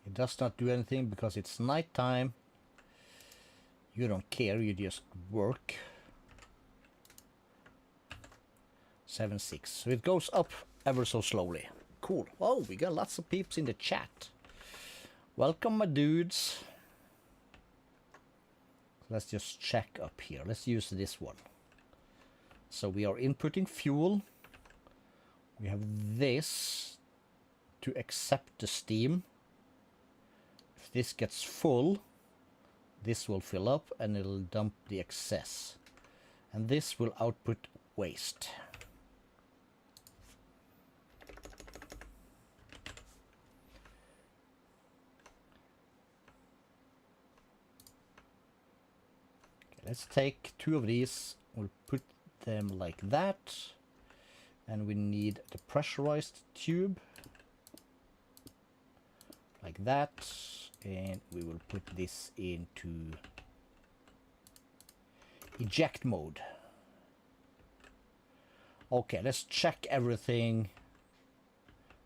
It does not do anything because it's nighttime. You don't care, you just work. 7.6. So it goes up ever so slowly. Cool. Oh, we got lots of peeps in the chat. Welcome, my dudes. Let's just check up here. Let's use this one. So we are inputting fuel. We have this to accept the steam. If this gets full, this will fill up and it'll dump the excess. And this will output waste. Let's take two of these, we'll put them like that, and we need the pressurized tube, like that, and we will put this into eject mode. Okay, let's check everything.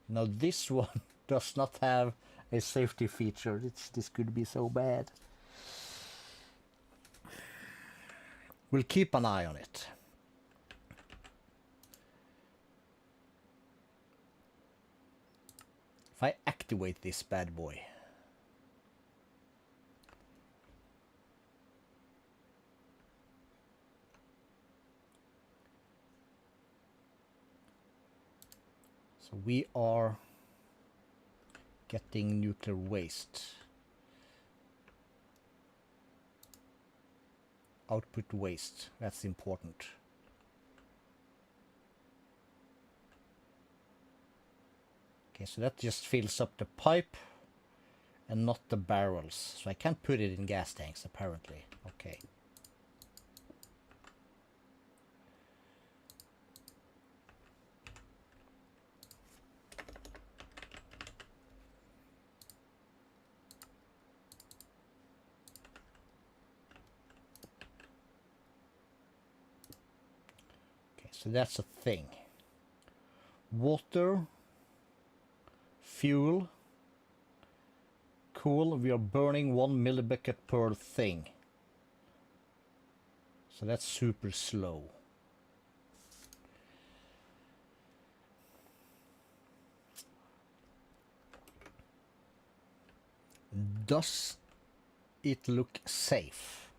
Now this one does not have a safety feature. This could be so bad. We'll keep an eye on it. If I activate this bad boy. So we are getting nuclear waste. Output waste, that's important. Okay, so that just fills up the pipe and not the barrels. So I can't put it in gas tanks apparently. Okay. So that's a thing. Water, fuel, cool. We are burning 1 millibucket per thing. So that's super slow. Does it look safe?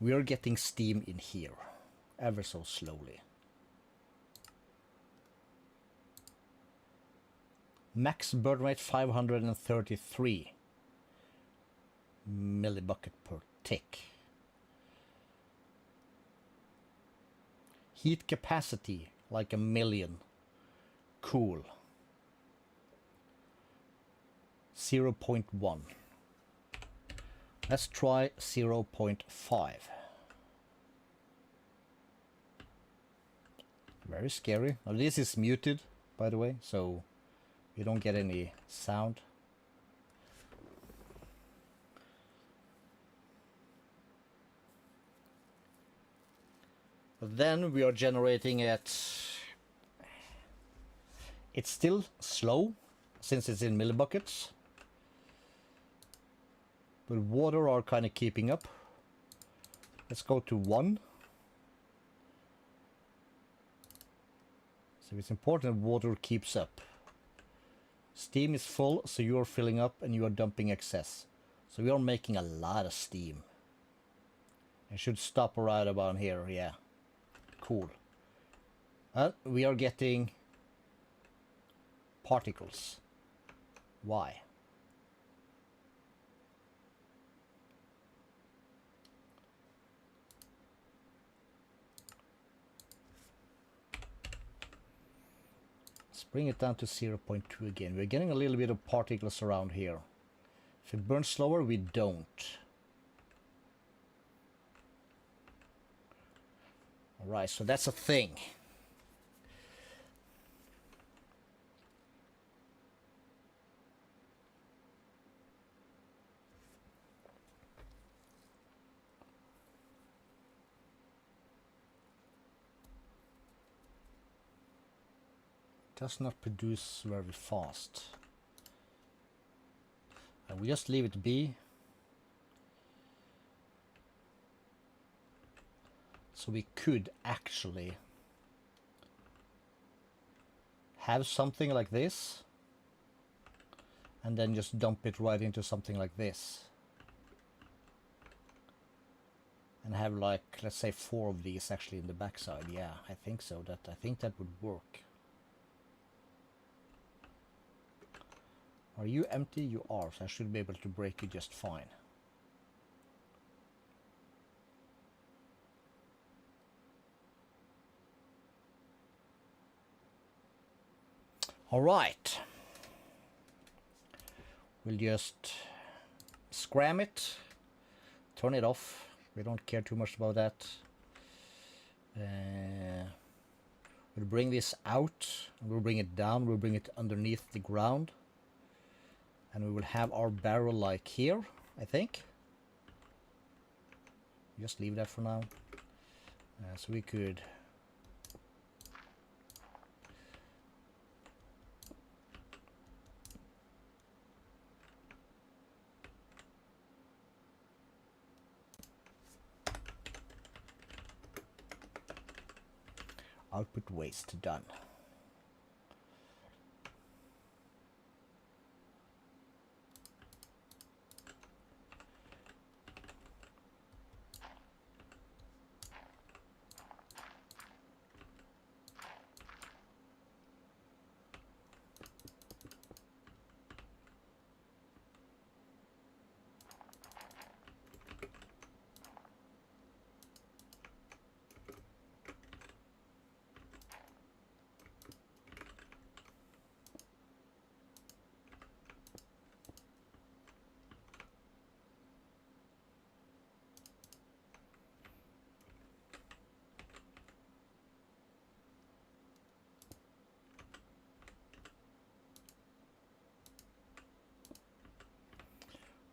We are getting steam in here, ever so slowly. Max burn rate 533 millibucket per tick. Heat capacity like 1,000,000. Cool. 0.1. Let's try 0.5. Very scary. Now this is muted, by the way, so you don't get any sound. But then we are generating it. It's still slow since it's in millibuckets. But water are kind of keeping up. Let's go to 1. So it's important water keeps up. Steam is full, so you are filling up and you are dumping excess. So we are making a lot of steam. It should stop right about here, yeah. Cool. And we are getting particles. Why? Bring it down to 0.2 again. We're getting a little bit of particles around here. If it burns slower, we don't. All right, so that's a thing. Does not produce very fast. We just leave it be. So we could actually have something like this and then just dump it right into something like this. And have like, let's say 4 of these actually in the backside. Yeah, I think so. I think that would work. Are you empty? You are, so I should be able to break you just fine. All right. We'll just scram it, turn it off. We don't care too much about that. We'll bring this out, and we'll bring it down, we'll bring it underneath the ground. And we will have our barrel like here, I think. Just leave that for now. So we could output waste done.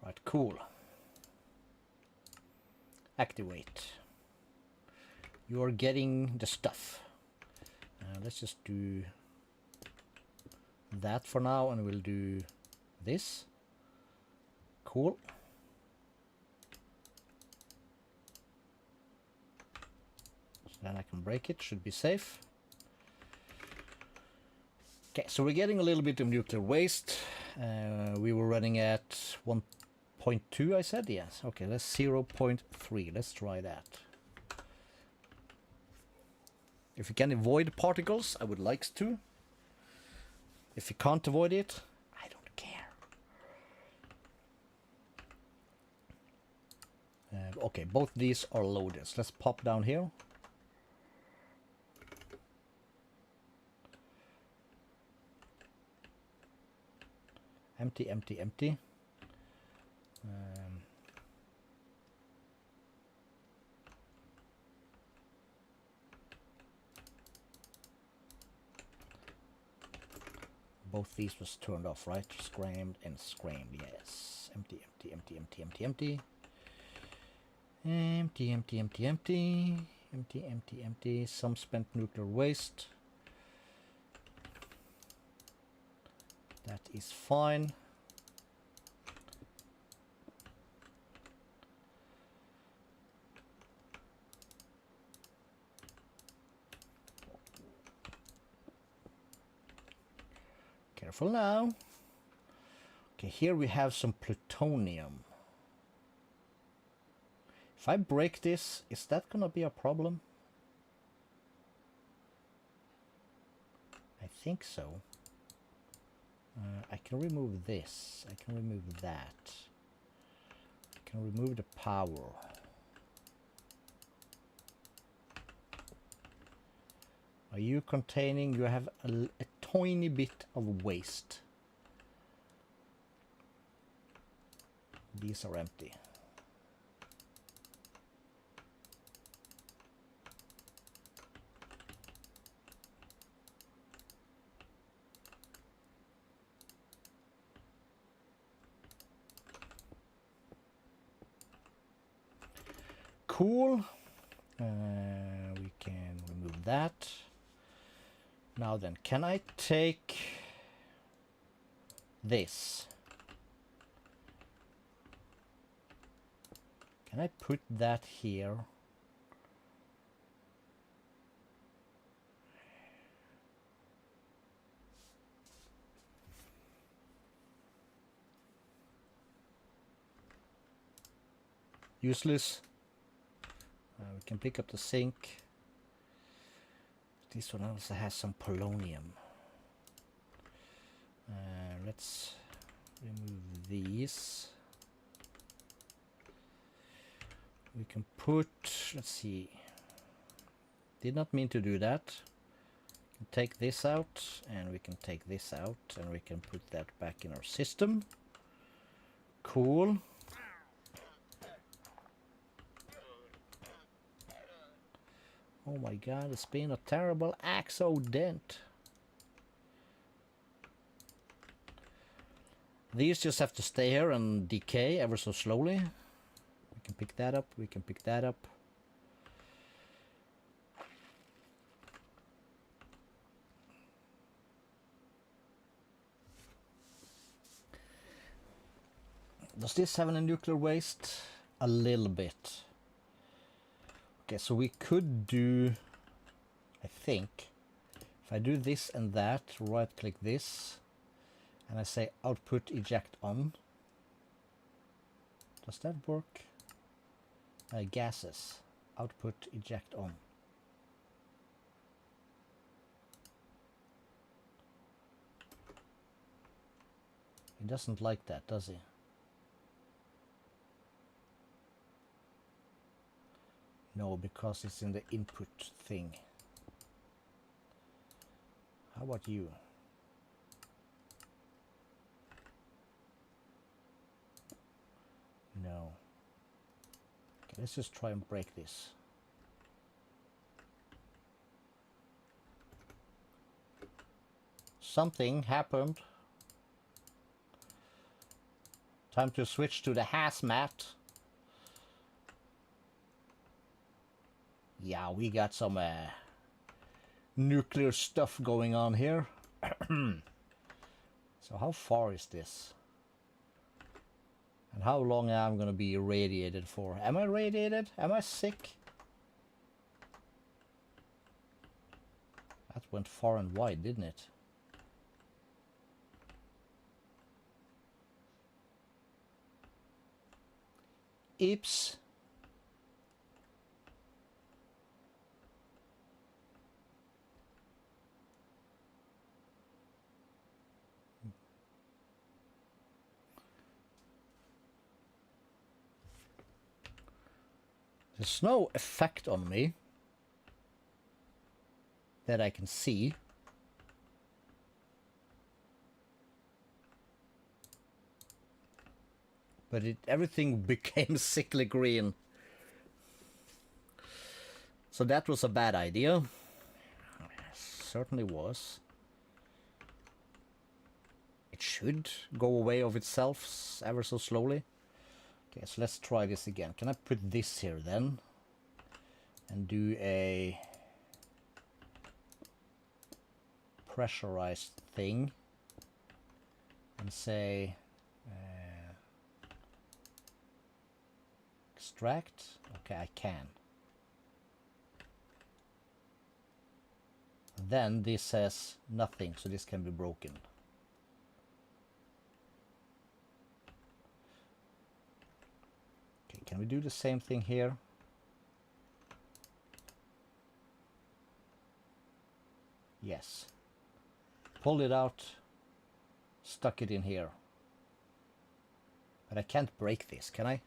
Right, cool. Activate. You are getting the stuff. Let's just do that for now, and we'll do this. Cool. So then I can break it, should be safe. Okay, so we're getting a little bit of nuclear waste. We were running at 1.2, I said, yes. Okay, let's 0.3. Let's try that. If you can avoid particles, I would like to. If you can't avoid it, I don't care. Okay, both these are loaded. So let's pop down here. Empty, empty, empty. Both these was turned off, right? Scrammed and scrammed, yes. Empty, empty, empty, empty, empty, empty. Empty, empty, empty, empty. Empty, empty, empty. Some spent nuclear waste. That is fine. Careful now. Okay, here we have some plutonium. If I break this, is that gonna be a problem? I think so. I can remove this. I can remove that. I can remove the power. Are you containing? You have a tiny bit of waste. These are empty. cool. We can remove that. Now then, can I take this? Can I put that here? Useless. We can pick up the zinc. This one also has some polonium. Let's remove these. We can put, let's see, did not mean to do that. We can take this out, and we can take this out, and we can put that back in our system. Cool. Oh my god, it's been a terrible accident. These just have to stay here and decay ever so slowly. We can pick that up, we can pick that up. Does this have any nuclear waste? A little bit. Okay, so we could do, I think, if I do this and that, right click this, and I say output eject on. Does that work? Gases, output eject on. He doesn't like that, does he? No, because it's in the input thing. How about you? No. Okay, let's just try and break this. Something happened. Time to switch to the hazmat. Yeah, we got some nuclear stuff going on here. So how far is this? And how long am I going to be irradiated for? Am I radiated? Am I sick? That went far and wide, didn't it? Oops. There's no effect on me that I can see. But everything became sickly green. So that was a bad idea. Certainly was. It should go away of itself ever so slowly. Okay, so let's try this again. Can I put this here then? And do a pressurized thing. And say extract. Okay, I can. Then this says nothing, so this can be broken. Okay, can we do the same thing here? Yes. Pulled it out, stuck it in here. But I can't break this, can I?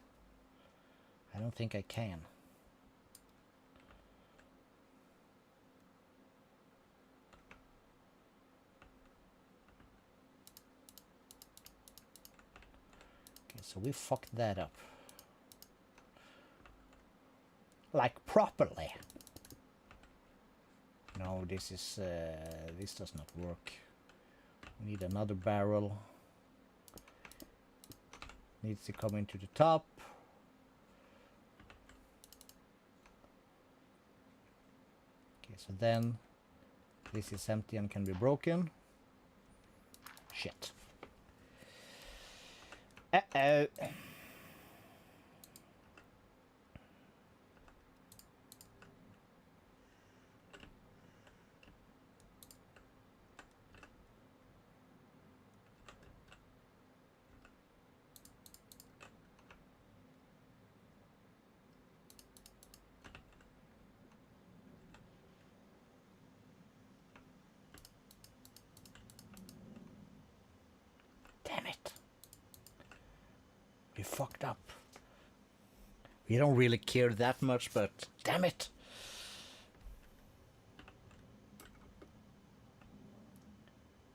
I don't think I can. Okay, so we fucked that up. Like properly. No, this is this does not work. We need another barrel. Needs to come into the top. so then this is empty and can be broken. Shit. Uh-oh. Damn it. We fucked up. We don't really care that much, but damn it.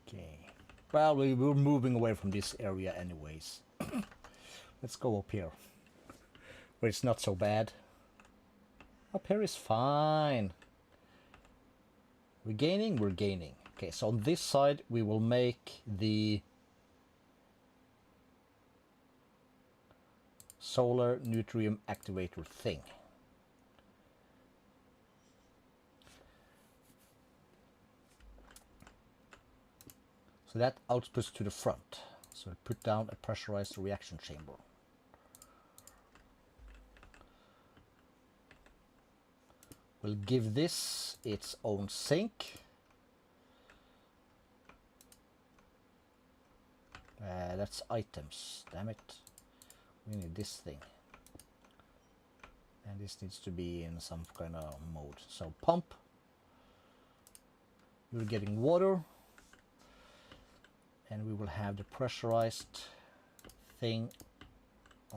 Okay. Well, we were moving away from this area anyways. Let's go up here, where it's not so bad. Up here is fine. We're gaining, we're gaining. Okay, so on this side we will make the solar neutrium activator thing. So that outputs to the front. So we put down a pressurized reaction chamber. We'll give this its own sink. That's items, damn it. We need this thing. And this needs to be in some kind of mode. So pump. You're getting water. And we will have the pressurized thing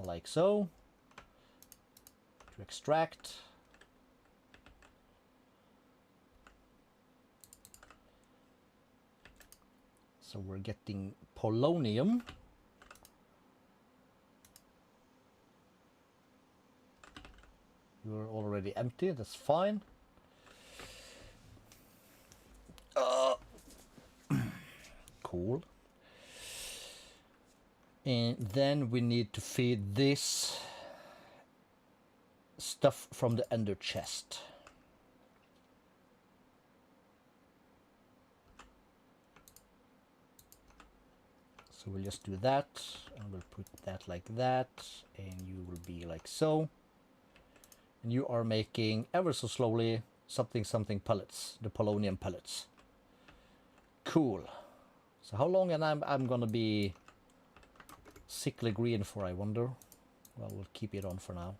like so. To extract. So we're getting polonium. You're already empty, that's fine. Cool. And then we need to feed this stuff from the ender chest. So we'll just do that, and we'll put that like that, and you will be like so. And you are making ever so slowly something pellets, the polonium pellets. Cool. So how long and I'm gonna be sickly green for, I wonder. Well, we'll keep it on for now.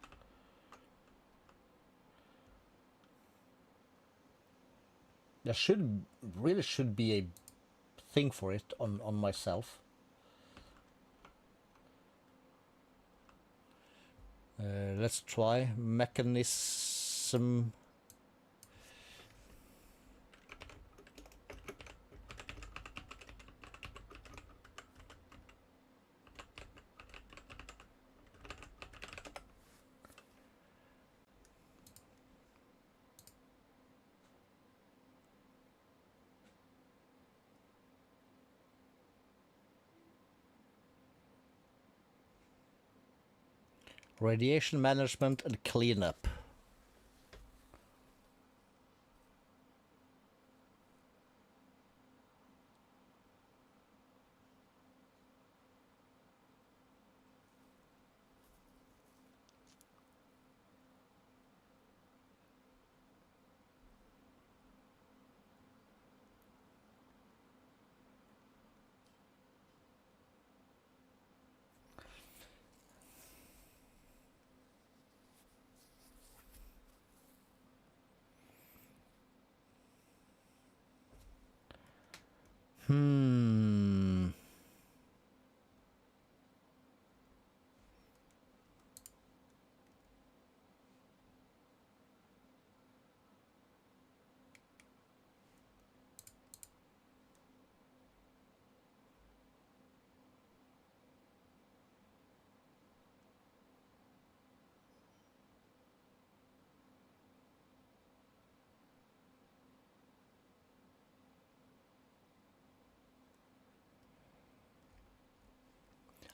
There really should be a thing for it on myself. Let's try Mechanism. Radiation management and cleanup.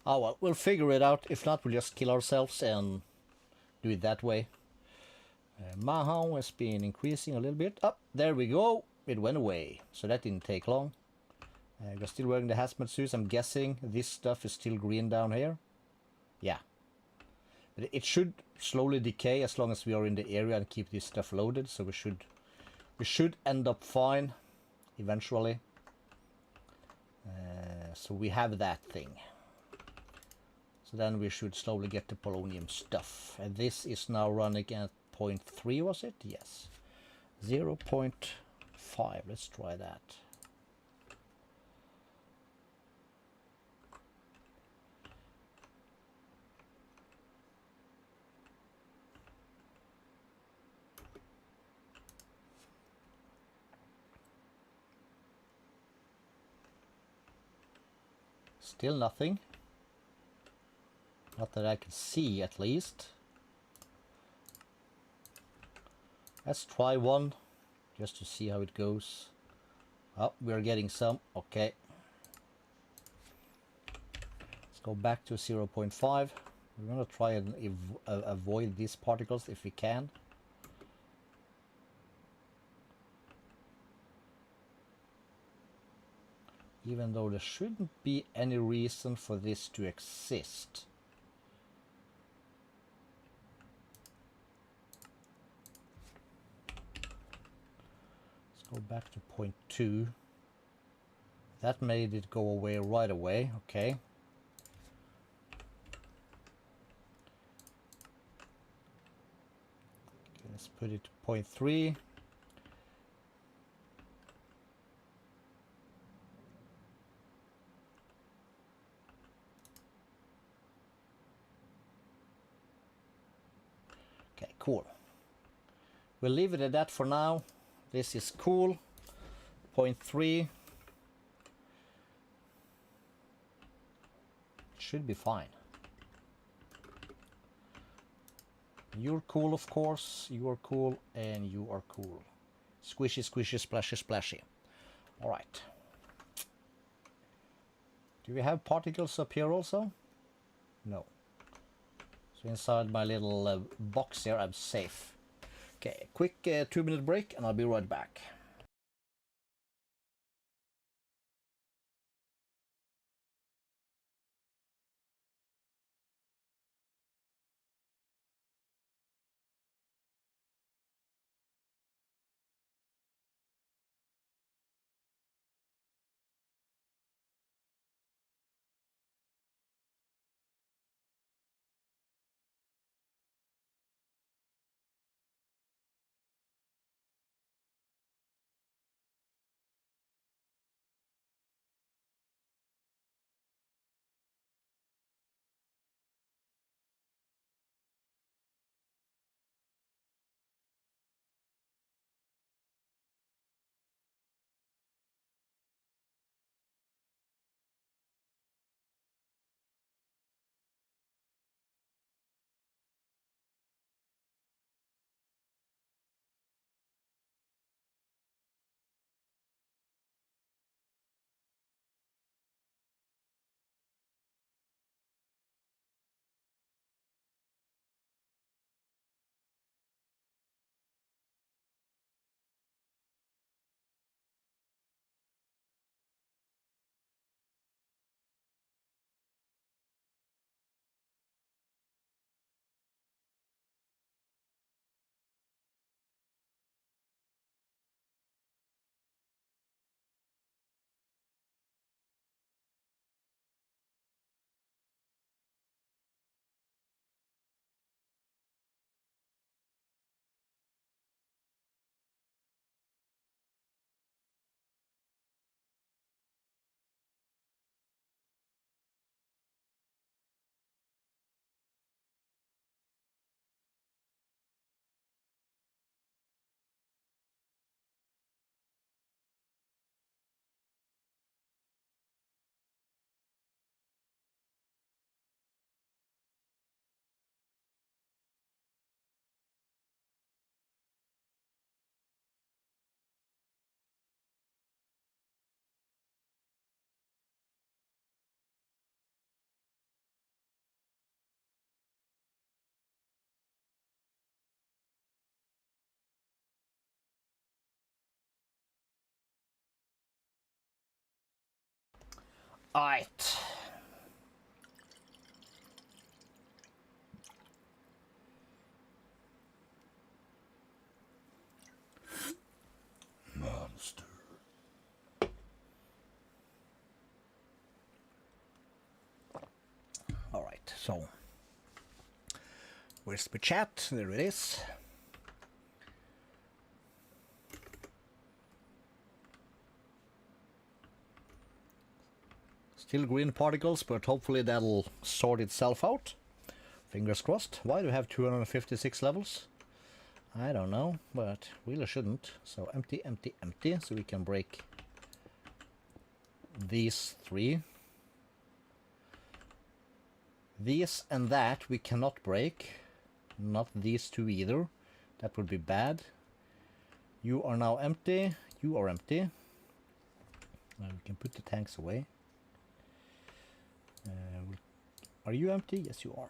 Oh well, we'll figure it out. If not, we'll just kill ourselves and do it that way. Mahon has been increasing a little bit. Up, there we go. It went away, so that didn't take long. We're still wearing the hazmat suits. I'm guessing this stuff is still green down here. Yeah. But it should slowly decay as long as we are in the area and keep this stuff loaded. So we should end up fine eventually. So we have that thing. So then we should slowly get the polonium stuff. And this is now running at 0.3, was it? Yes. 0.5. Let's try that. Still nothing. Not that I can see, at least. Let's try one, just to see how it goes. Oh, we're getting some. Okay. Let's go back to 0.5. We're going to try and avoid these particles if we can. Even though there shouldn't be any reason for this to exist. Let's go back to 0.2. That made it go away right away. Okay. Okay, let's put it to 0.3. Okay, cool. We'll leave it at that for now. This is cool. 0.3. Should be fine. You're cool, of course. You are cool, and you are cool. Squishy, squishy, splashy, splashy. All right. Do we have particles up here also? No. So inside my little box here, I'm safe. Okay, quick 2-minute break, and I'll be right back. Alright. Monster. Alright, so where's the chat? There it is. Still green particles, but hopefully that'll sort itself out. Fingers crossed. Why do we have 256 levels? I don't know, but really shouldn't. So empty, empty, empty, so we can break these three. These and that we cannot break. Not these two either. That would be bad. You are now empty. You are empty. We can put the tanks away. Are you empty? Yes, you are.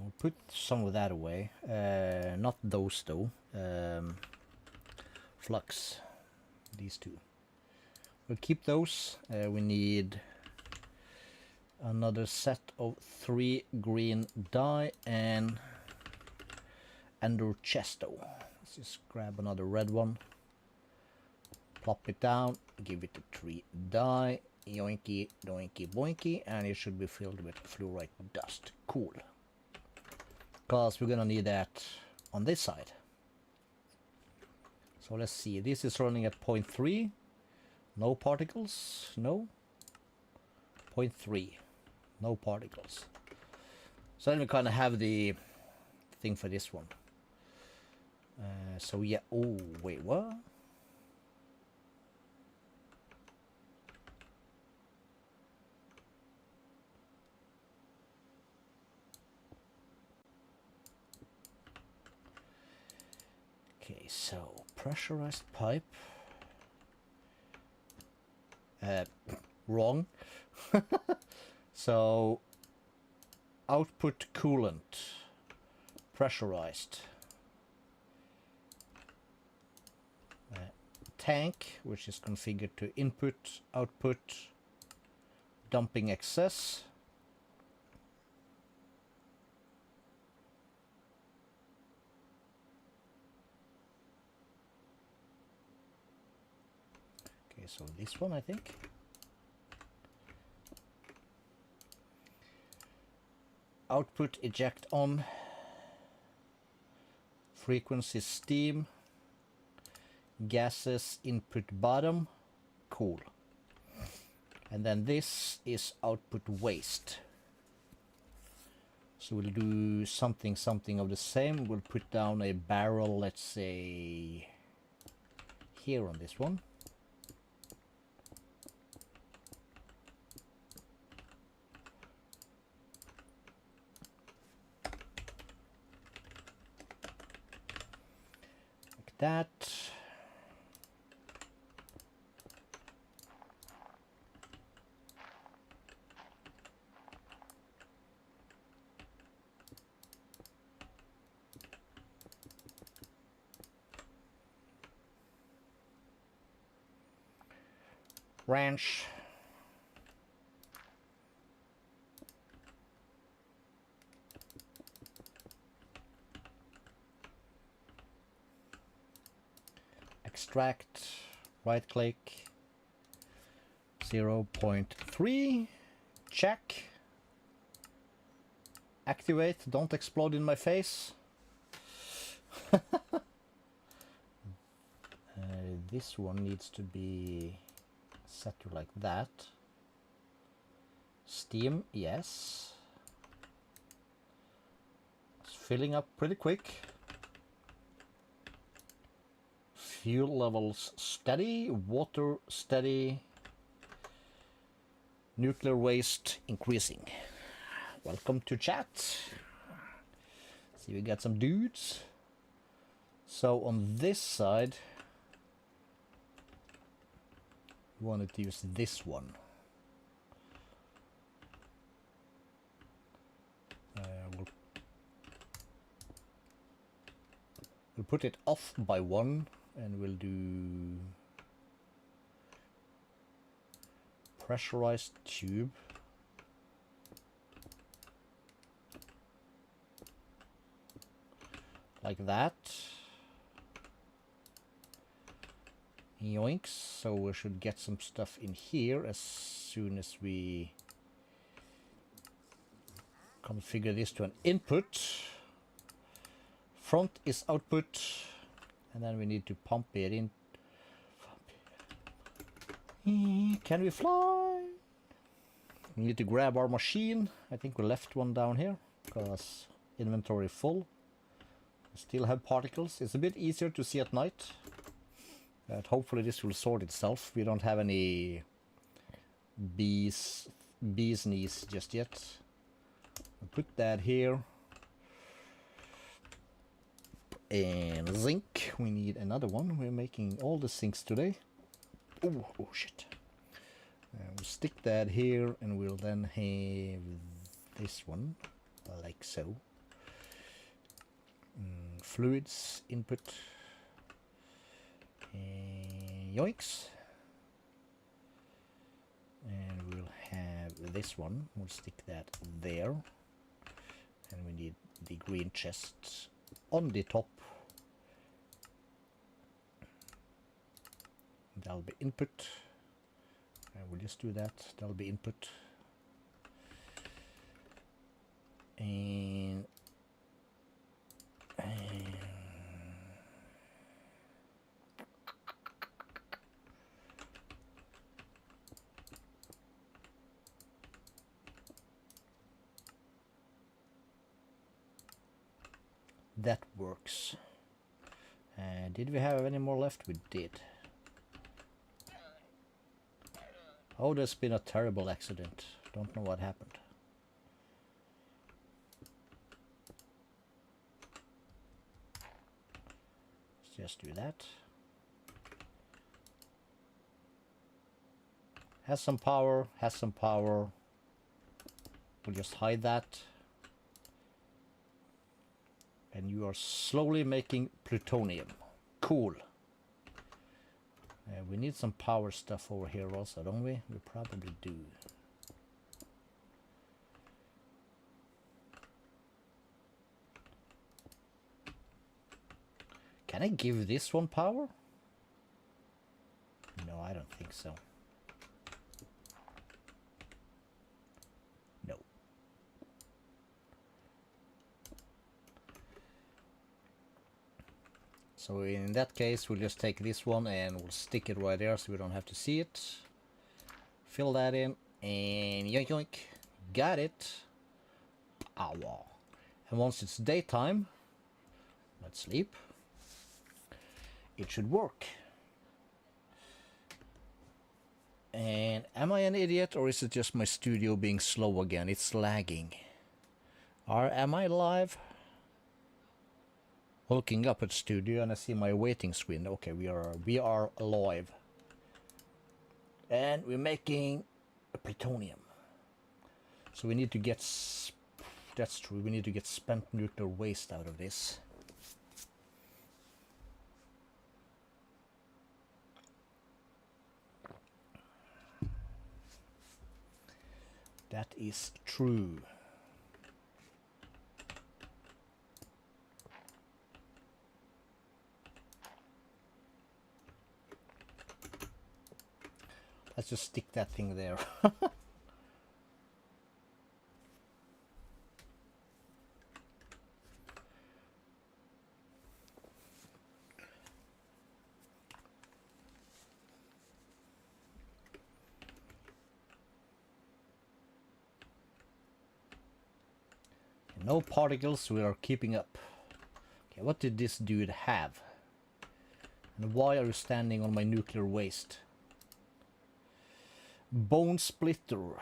We'll put some of that away. Not those though. Flux. These two. We'll keep those. We need another set of 3 green dye and Ender Chesto. Let's just grab another red one. Plop it down. Give it a 3 dye. Yoinky, doinky, boinky. And it should be filled with fluorite dust. Cool. Because we're gonna need that on this side. So let's see. This is running at 0.3. No particles. No. 0.3. No particles. So then we kind of have the thing for this one. So yeah. Oh, wait, what? Okay, so pressurized pipe. Wrong. So output coolant, pressurized. Tank, which is configured to input, output, dumping excess. Okay, so this one, I think. Output eject on, frequency steam, gases input bottom, cool. And then this is output waste. So we'll do something of the same. We'll put down a barrel, let's say here on this one. That. Ranch. Extract, right click, 0.3, check, activate, don't explode in my face. This one needs to be set to like that. Steam, yes. It's filling up pretty quick. Fuel levels steady, water steady, nuclear waste increasing. Welcome to chat. See, we got some dudes. So on this side, we wanted to use this one. We'll put it off by 1. And we'll do pressurized tube. Like that. Yoinks. So we should get some stuff in here as soon as we configure this to an input. Front is output. And then we need to pump it in. Can we fly? We need to grab our machine. I think we left one down here because inventory full. We still have particles. It's a bit easier to see at night. But hopefully this will sort itself. We don't have any bees knees just yet. I'll put that here. And zinc. We need another one. We're making all the zincs today. Oh shit. We'll stick that here and we'll then have this one like so. Fluids input. Yoinks. And we'll have this one. We'll stick that there. And we need the green chest on the top. That'll be input. We'll just do that. That'll be input. And that works. Did we have any more left? We did. Oh, there's been a terrible accident. Don't know what happened. Let's just do that. Has some power, has some power. We'll just hide that. And you are slowly making plutonium. Cool. We need some power stuff over here also, don't we? We probably do. Can I give this one power? No, I don't think so. No. So in that case, we'll just take this one and we'll stick it right there so we don't have to see it. Fill that in and yoink yoink. Got it. Ow. And once it's daytime, let's sleep. It should work. And am I an idiot or is it just my studio being slow again? It's lagging. Or am I live? Looking up at studio and I see my waiting screen. Okay, we are live. And we're making a plutonium. So we need to get, that's true, we need to get spent nuclear waste out of this. That is true. Let's just stick that thing there. No particles, we are keeping up. Okay, what did this dude have? And why are you standing on my nuclear waste? Bone splitter.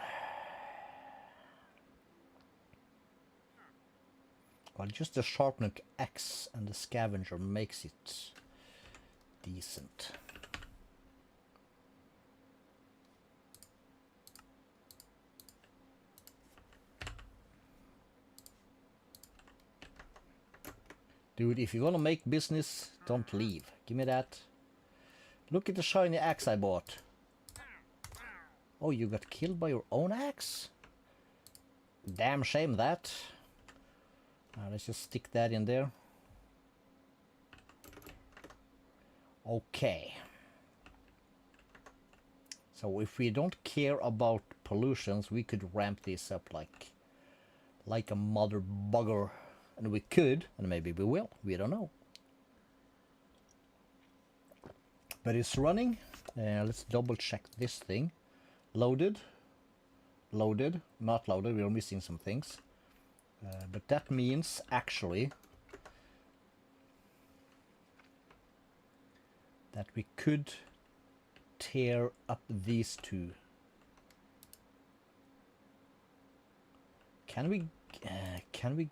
Well, just the sharpening axe and the scavenger makes it decent. Dude, if you want to make business, don't leave. Give me that. Look at the shiny axe I bought. Oh, you got killed by your own axe? Damn shame that. Let's just stick that in there. Okay. So if we don't care about pollutions, we could ramp this up like a mother bugger. And we could, and maybe we will. We don't know. But it's running. Let's double check this thing. Loaded. Loaded. Not loaded. We are missing some things. But that means actually that we could tear up these two. Can we okay,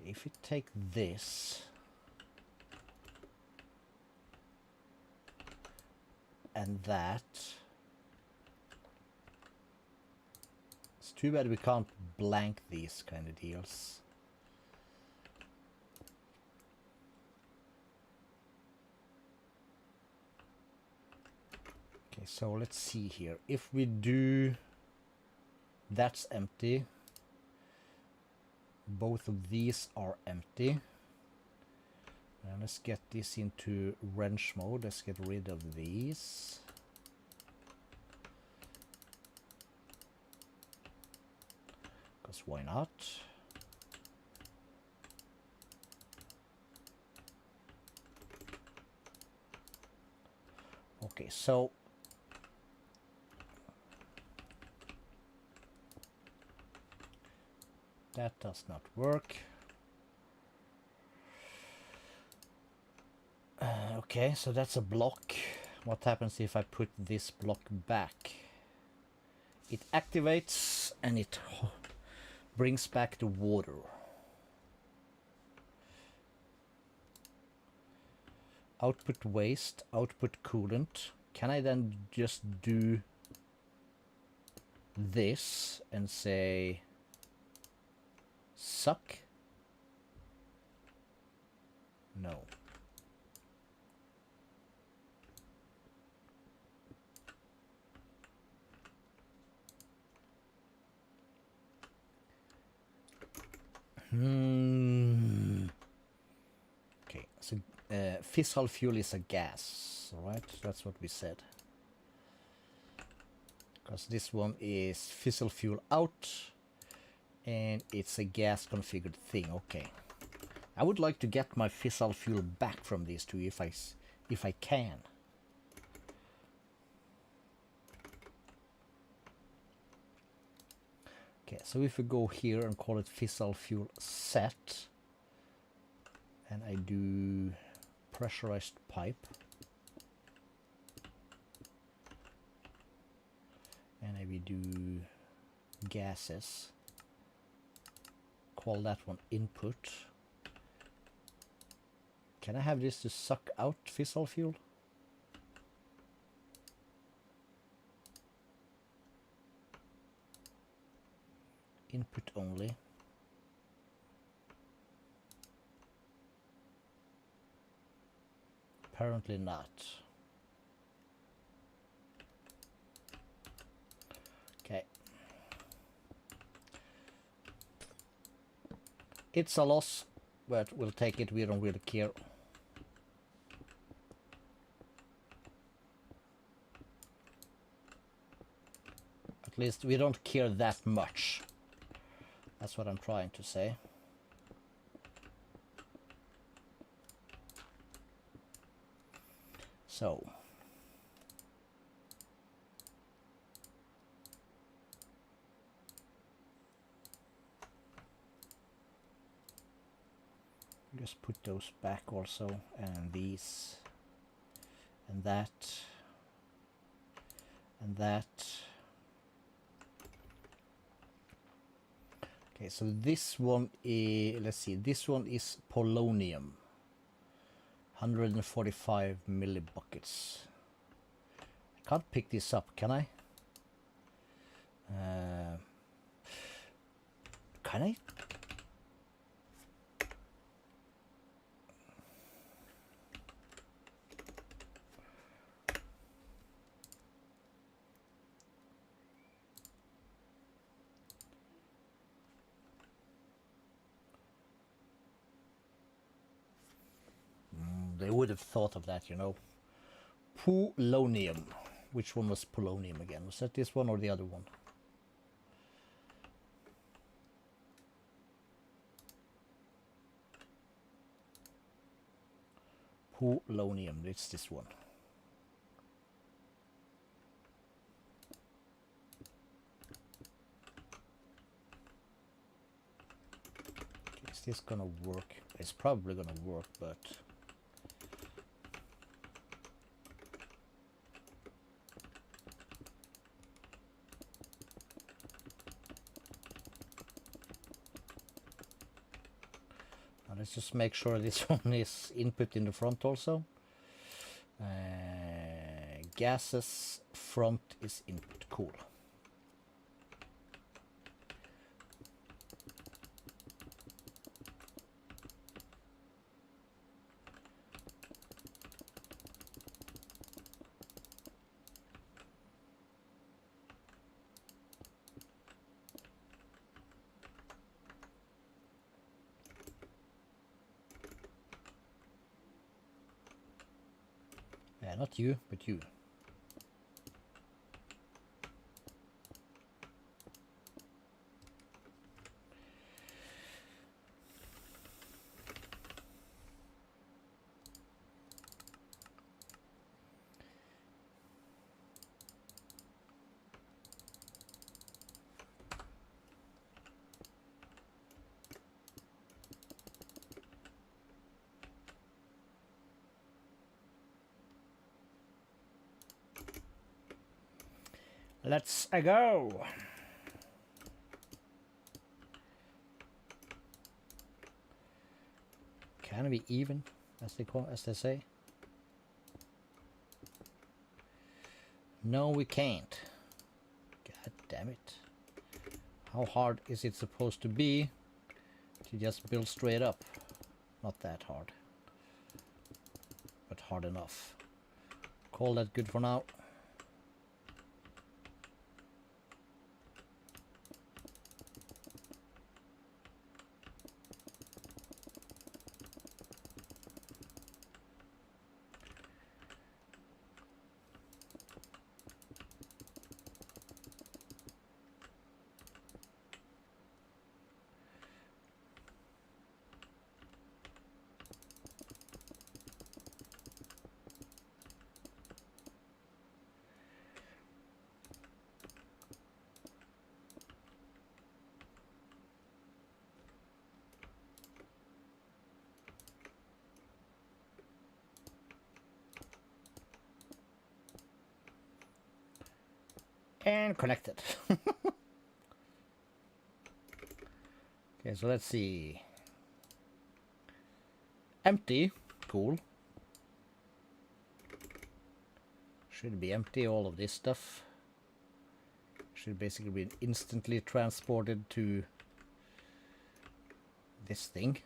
if we take this and that, it's too bad we can't blank these kind of deals. Okay, so let's see here. If we do, that's empty. Both of these are empty. And let's get this into wrench mode. Let's get rid of these. Because why not? Okay, so that does not work. Okay, so that's a block. What happens if I put this block back? It activates and it brings back the water. Output waste, output coolant. Can I then just do this and say suck? No. Okay, so fissile fuel is a gas, right? That's what we said. Because this one is fissile fuel out, and it's a gas configured thing. Okay, I would like to get my fissile fuel back from these two if I can. Okay, so if we go here and call it fissile fuel set, and I do pressurized pipe, and I will do gases, call that one input. Can I have this to suck out fissile fuel? Input only. Apparently not. Okay. It's a loss, but we'll take it. We don't really care. At least we don't care that much. That's what I'm trying to say. So just put those back also, and these, and that, and that. Okay, so this one is, let's see, this one is polonium, 145 millibuckets. I can't pick this up, can I? Can I? They would have thought of that, you know. Polonium. Which one was polonium again? Was that this one or the other one? Polonium, it's this one. Is this gonna work? It's probably gonna work, but let's just make sure this one is input in the front also. Gases front is input. Cool. Not you, but you. Let's go. Can we even, as they say? No, we can't. God damn it! How hard is it supposed to be to just build straight up? Not that hard, but hard enough. Call that good for now. And connected. Okay, so let's see. Empty. Cool. Should be empty, all of this stuff. Should basically be instantly transported to this thing.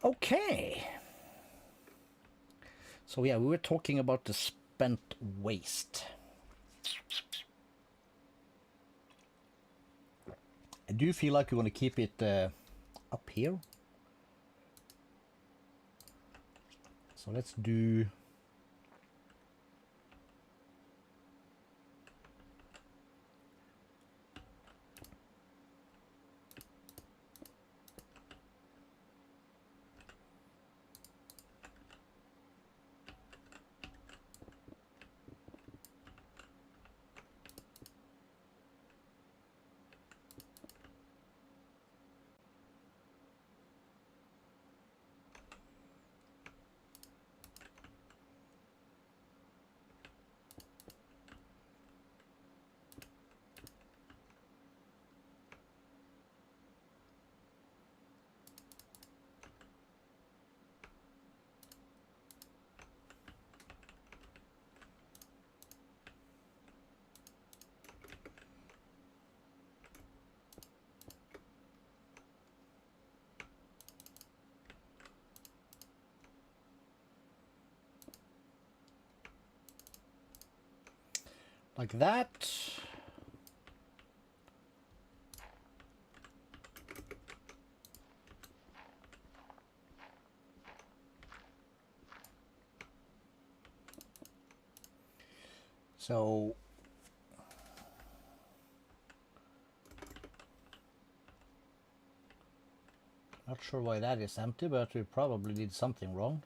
Okay. So yeah, we were talking about the spent waste. I do feel like we want to keep it up here. So let's do... like that. So not sure why that is empty, but we probably did something wrong.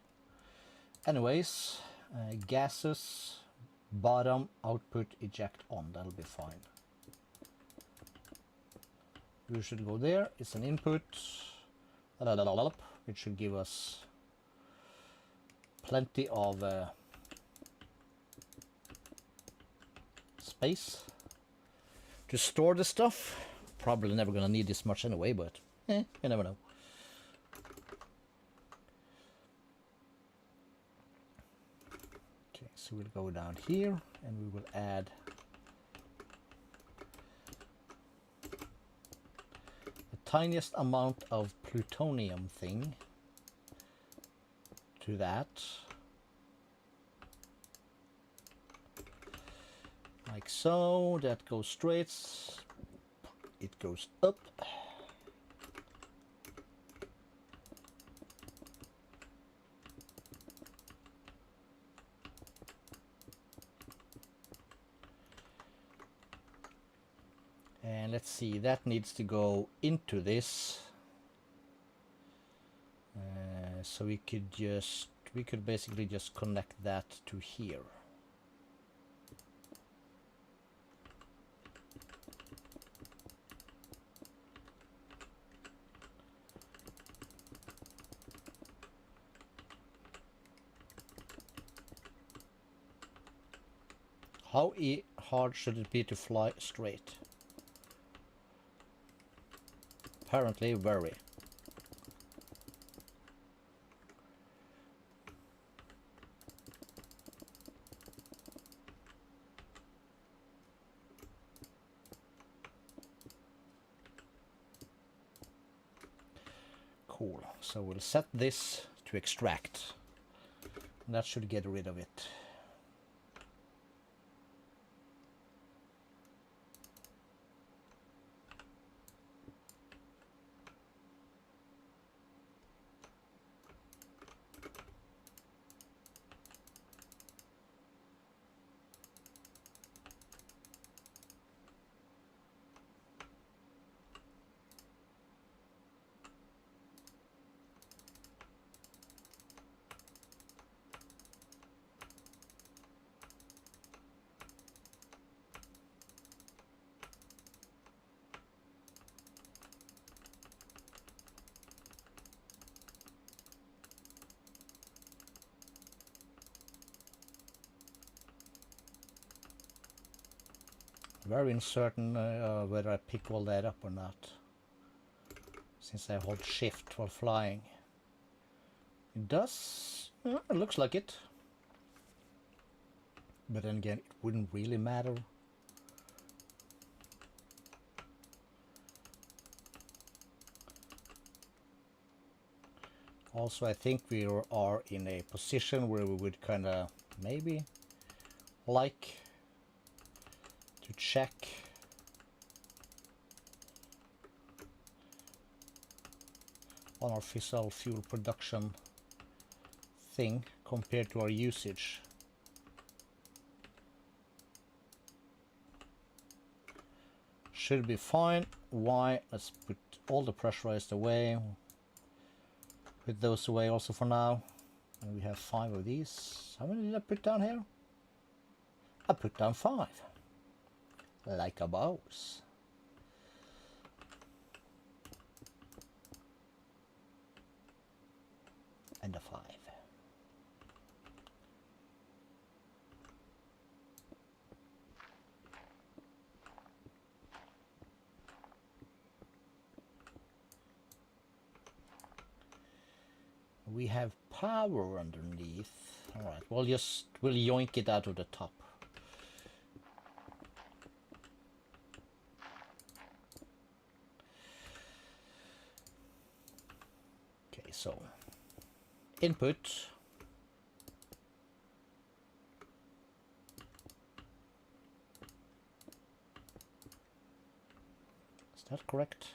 Anyways, gases, bottom, output, eject on, that'll be fine. We should go there, it's an input. It should give us plenty of space to store the stuff. Probably never gonna need this much anyway, but you never know. Okay, so we'll go down here and we will add the tiniest amount of plutonium thing to that. Like so, that goes straight, it goes up. And let's see, that needs to go into this. So we could basically just connect that to here. How hard should it be to fly straight? Apparently very. Cool. So we'll set this to extract. And that should get rid of it. Very uncertain whether I pick all that up or not, since I hold shift while flying. It does, it looks like it, but then again it wouldn't really matter. Also, I think we are in a position where we would kind of maybe like to check on our fissile fuel production thing compared to our usage. Should be fine. Why? Let's put all the pressurized away. Put those away also for now. And we have 5 of these. How many did I put down here? I put down 5. Like a boss. And a 5. We have power underneath. Alright, we'll yoink it out of the top. Okay, so input. that correct?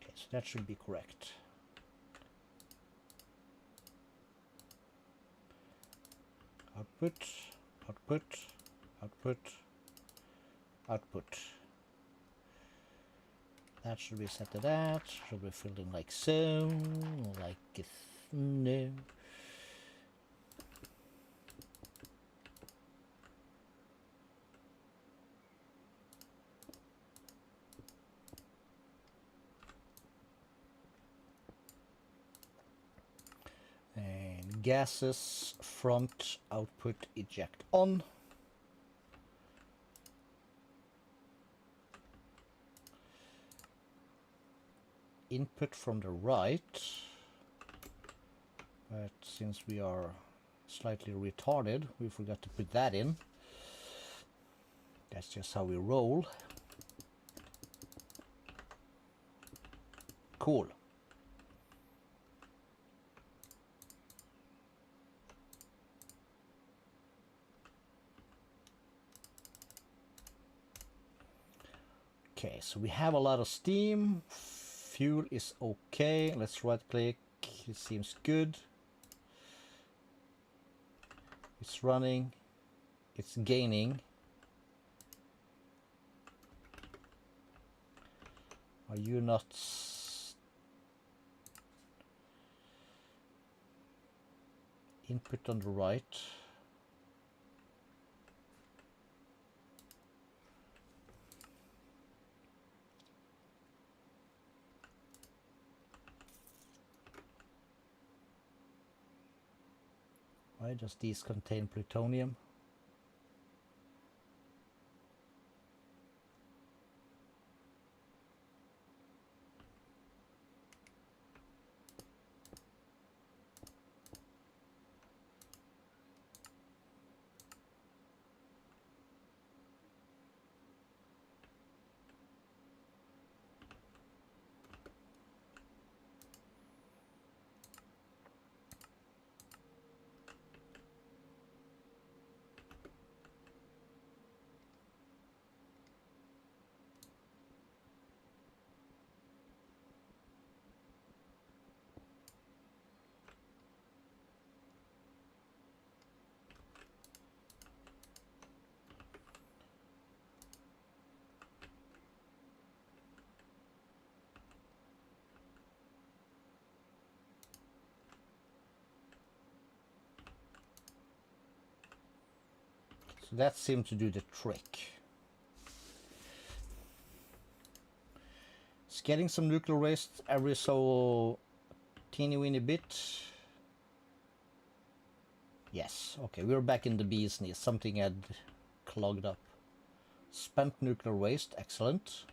Okay, so that should be correct. Output, output, output, output. That should be set to that. Should be filled in like so, like if no. And gases front output eject on. Input from the right, but since we are slightly retarded, we forgot to put that in. That's just how we roll. Cool. Okay, so we have a lot of steam. Fuel is okay. Let's right click. It seems good. It's running. It's gaining. Are you not? Input on the right. Why does these contain plutonium? So that seemed to do the trick. It's getting some nuclear waste every so teeny weeny bit. Yes, okay, we're back in the bee's knees. Something had clogged up. Spent nuclear waste, excellent.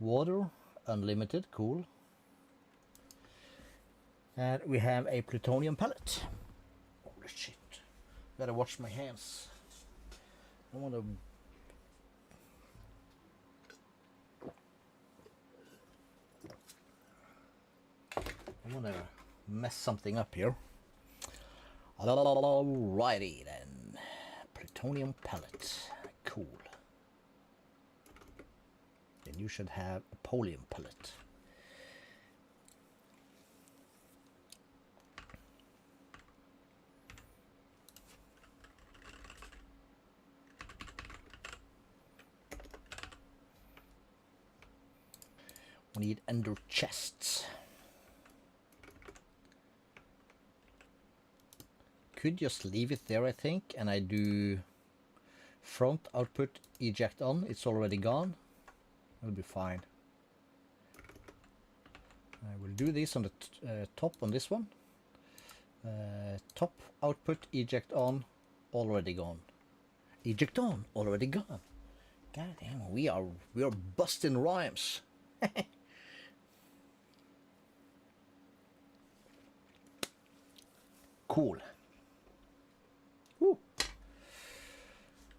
Water, unlimited, cool. And we have a plutonium pellet. Holy shit. Gotta watch my hands. I want to... mess something up here. Alrighty then. Plutonium pellet. Cool. Then you should have a polonium pellet. We need ender chests. Could just leave it there, I think, and I do front output eject on. It's already gone. It'll be fine. I will do this on the top on this one. Top output eject on, already gone. Eject on, already gone. God damn, we are busting rhymes. Cool. Woo.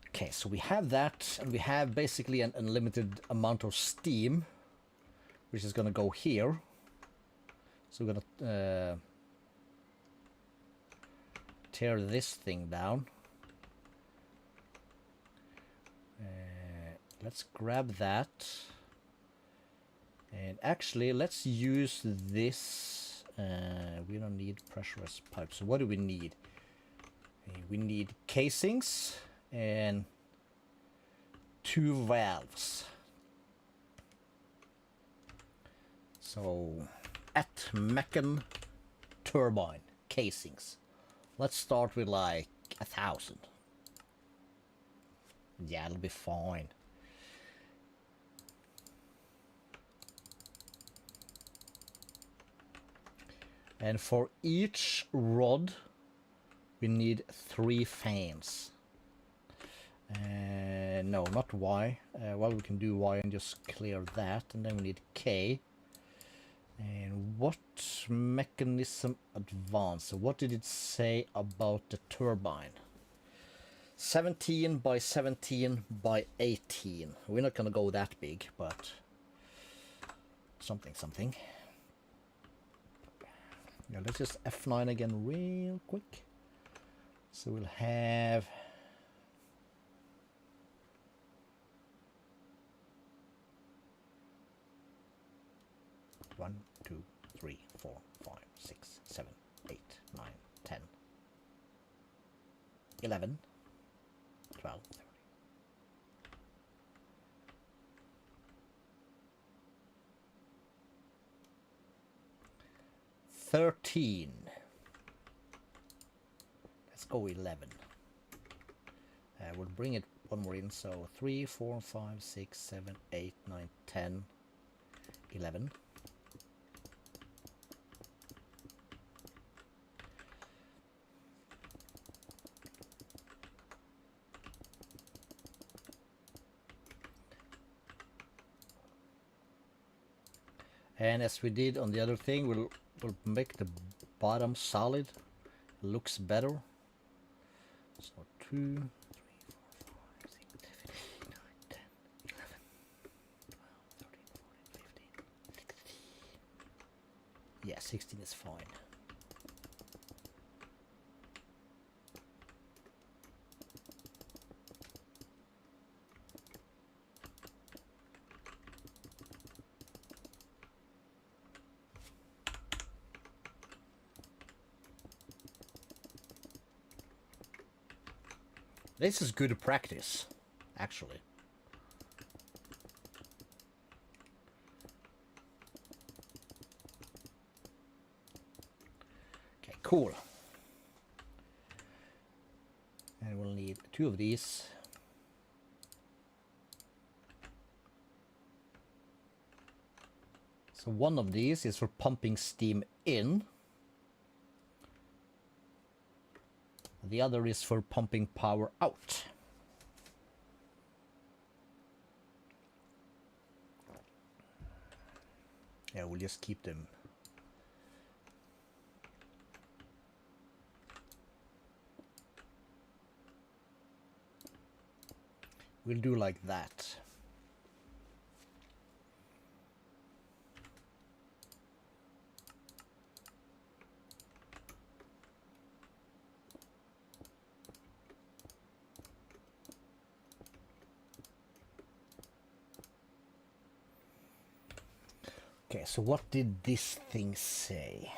Okay, so we have that, and we have basically an unlimited amount of steam. which is gonna go here. So we're gonna tear this thing down. Let's grab that. And actually, let's use this. We don't need pressurized pipes. So what do we need? We need casings and 2 valves. So, at Mechan turbine casings. Let's start with like 1,000. Yeah, it'll be fine. And for each rod, we need 3 fans. No, not Y. Well, we can do Y and just clear that. And then we need K. And what mechanism advanced? So what did it say about the turbine? 17 by 17 by 18. We're not gonna go that big, but something. Yeah, let's just F9 again real quick. So we'll have 1, 2, 3, 4, 5, 6, 7, 8, 9, 10, 11, 12, 13. Let's go 11. We'll bring it one more in, so 3, 4, 5, 6, 7, 8, 9, 10, 11. And as we did on the other thing, we'll make the bottom solid. It looks better. So 2, 3, 4, 5, 6, 7, 8, 9, 10, 11, 12, 13, 14, 15, 16. Yeah, 16 is fine. This is good practice, actually. Okay, cool. And we'll need 2 of these. So one of these is for pumping steam in. The other is for pumping power out. Yeah, we'll just keep them. We'll do like that. Okay, so what did this thing say?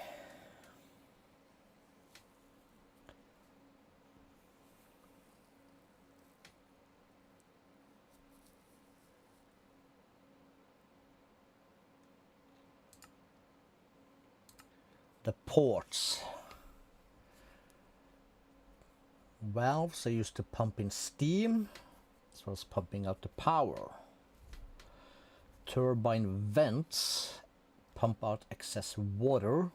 The ports. Valves are used to pump in steam, as well as pumping out the power. Turbine vents pump out excess water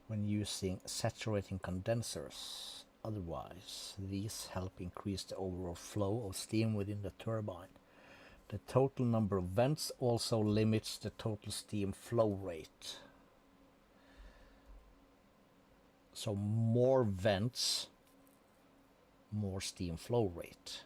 when using saturating condensers. Otherwise, these help increase the overall flow of steam within the turbine. The total number of vents also limits the total steam flow rate. So more vents, more steam flow rate.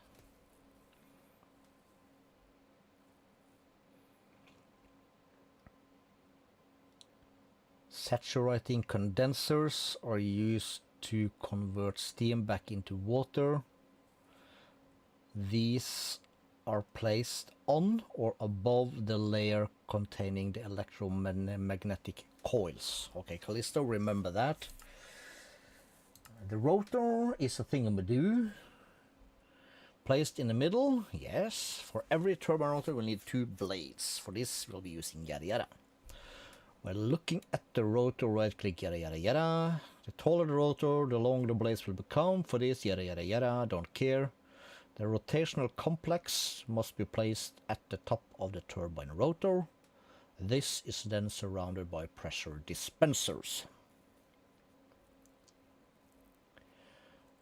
Saturating condensers are used to convert steam back into water. These are placed on or above the layer containing the electromagnetic coils. Okay, Calisto, remember that. The rotor is a thingamadoo. Placed in the middle, yes. For every turbine rotor we'll need 2 blades. For this we'll be using yada yada. While looking at the rotor, right click yada yada yada. The taller the rotor, the longer the blades will become. For this yada yada yada, don't care. The rotational complex must be placed at the top of the turbine rotor. This is then surrounded by pressure dispensers.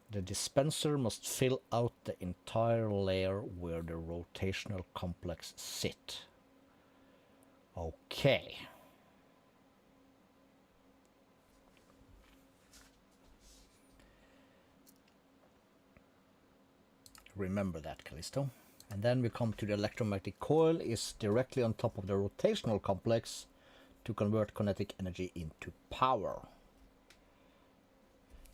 The dispenser must fill out the entire layer where the rotational complex sit. Okay. Remember that, Calisto. And then we come to the electromagnetic coil is directly on top of the rotational complex to convert kinetic energy into power.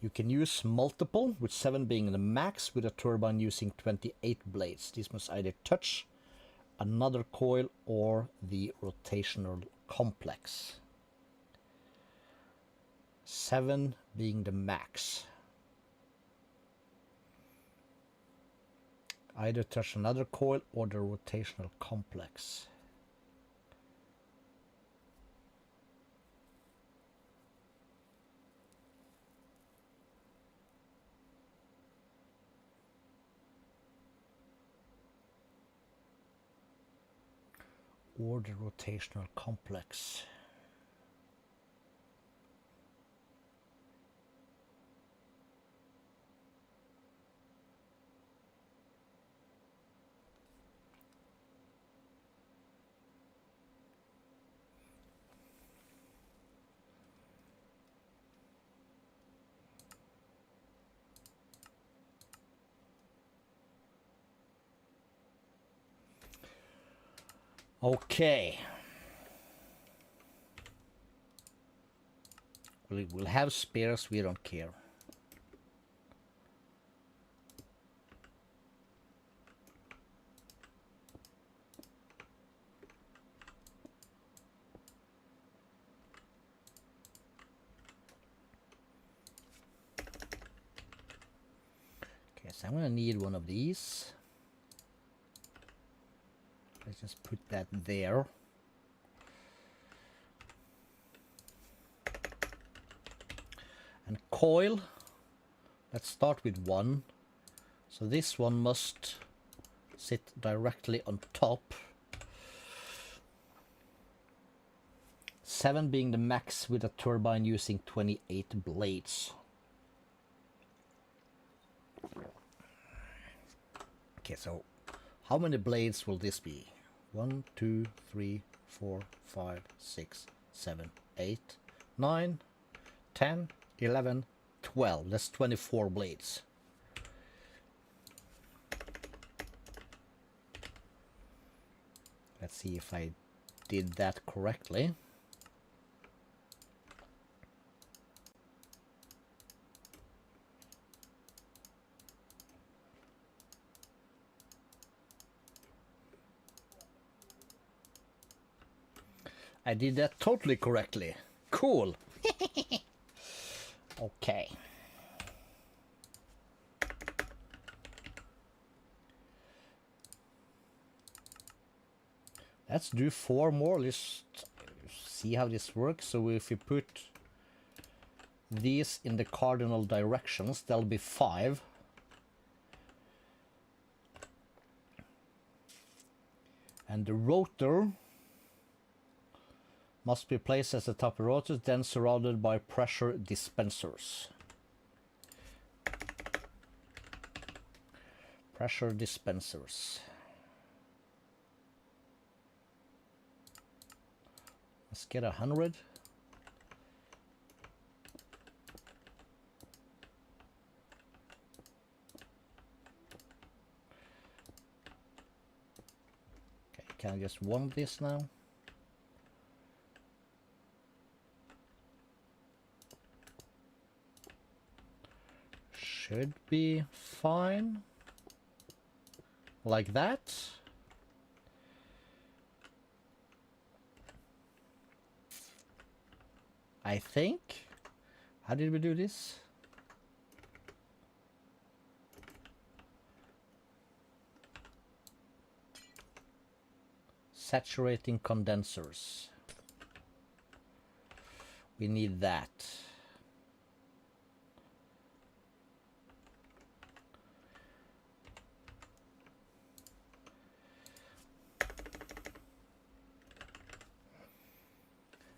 You can use multiple, with 7 being the max, with a turbine using 28 blades. These must either touch another coil or the rotational complex. 7 being the max. Either touch another coil or the rotational complex. Or the rotational complex. Okay. We'll have spares, we don't care. Okay, so I'm gonna need one of these. Let's just put that there. And coil, let's start with 1. So this one must sit directly on top. 7 being the max with a turbine using 28 blades. Okay, so how many blades will this be? 1, 2, 3, 4, 5, 6, 7, 8, 9, 10, 11, 12. That's 24 blades. Let's see if I did that correctly. I did that totally correctly. Cool. Okay. Let's do 4 more. Let's see how this works. So if we put these in the cardinal directions, there'll be 5. And the rotor must be placed at the top of the rotor, then surrounded by pressure dispensers. Pressure dispensers. Let's get 100. Okay, can I just want this now? should be fine. Like that. I think. How did we do this? Saturating condensers. We need that.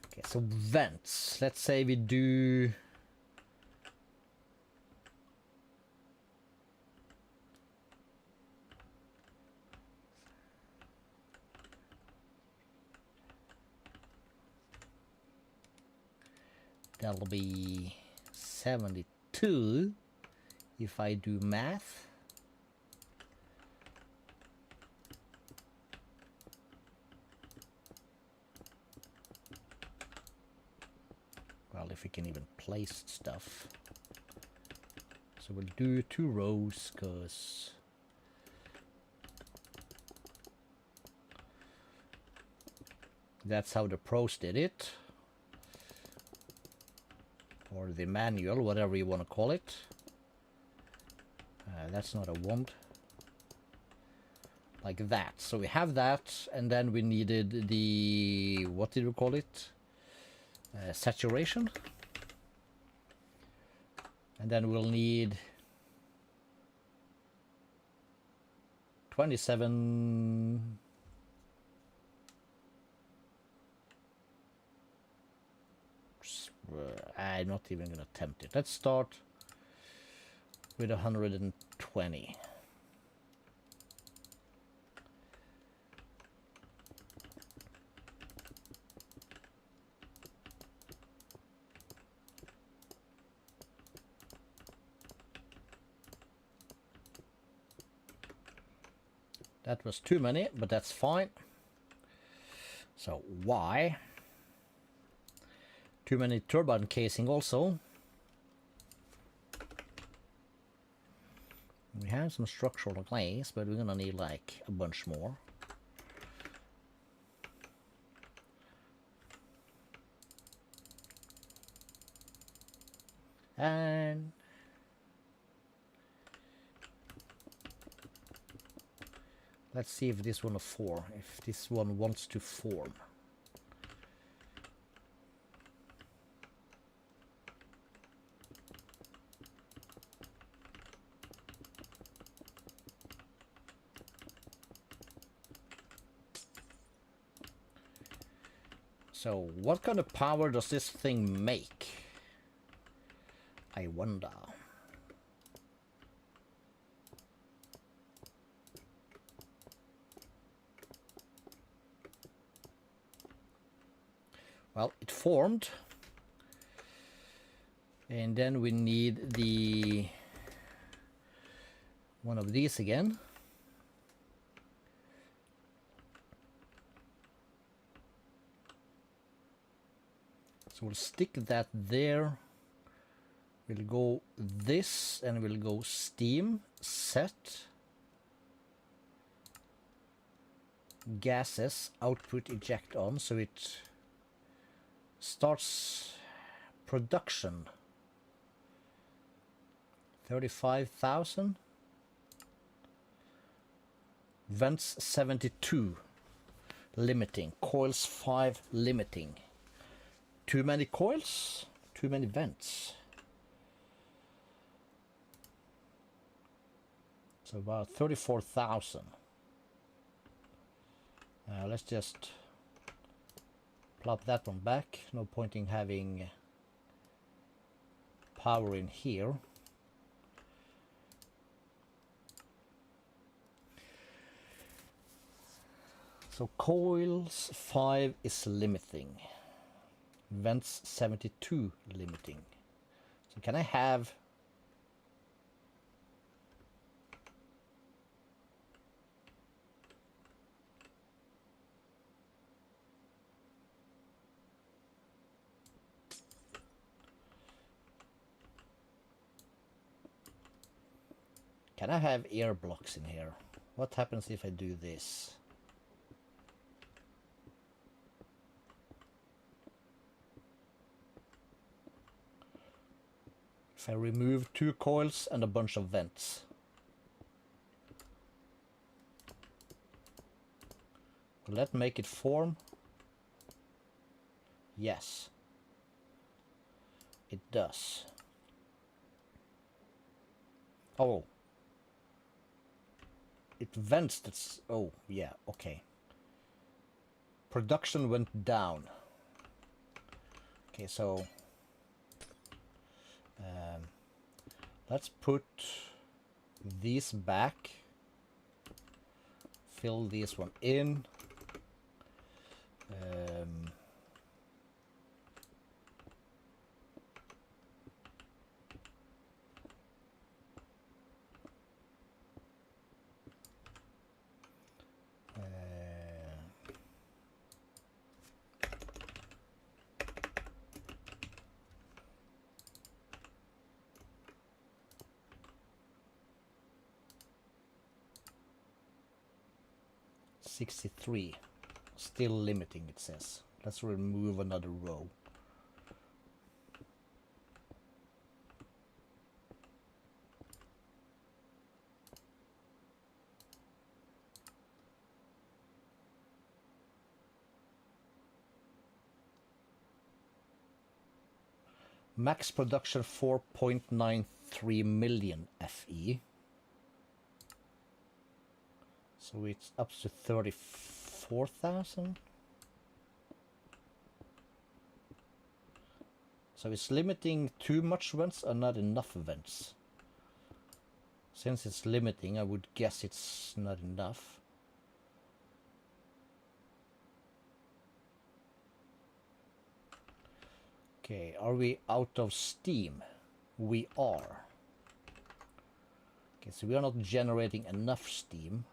Okay, so vents. Let's say we do that'll be 72 if I do math. Well, if we can even place stuff. So we'll do 2 rows, because that's how the pros did it. Or the manual, whatever you want to call it. That's not a wand. Like that. So we have that, and then we needed the, what did we call it? Saturation. And then we'll need 27. I'm not even gonna attempt it. Let's start with 120. That was too many, but that's fine. So why? Too many turbine casing also. We have some structural glaze, but we're gonna need like a bunch more. And let's see if this one will form, if this one wants to form. So what kind of power does this thing make? I wonder. Well, it formed. And then we need the one of these again. So we'll stick that there. We'll go this and we'll go steam, set, gases, output, eject on, so it starts production. 35,000. Vents 72 limiting. Coils 5 limiting. Too many coils, too many vents. So about 34,000. Let's just plop that one back. No point in having power in here. So coils 5 is limiting. Vents 72 limiting. So can I have Can I have air blocks in here? What happens if I do this? If I remove 2 coils and a bunch of vents. Will that make it form? Yes. It does. Oh. It vents, that's... Oh, yeah, okay. Production went down. Okay, so... let's put these back. Fill this one in. $63. Still limiting, it says. Let's remove another row. Max production 4.93 million FE. So it's up to 34,000. So it's limiting too much vents or not enough vents. Since it's limiting, I would guess it's not enough. Okay, are we out of steam? We are. Okay, so we are not generating enough steam.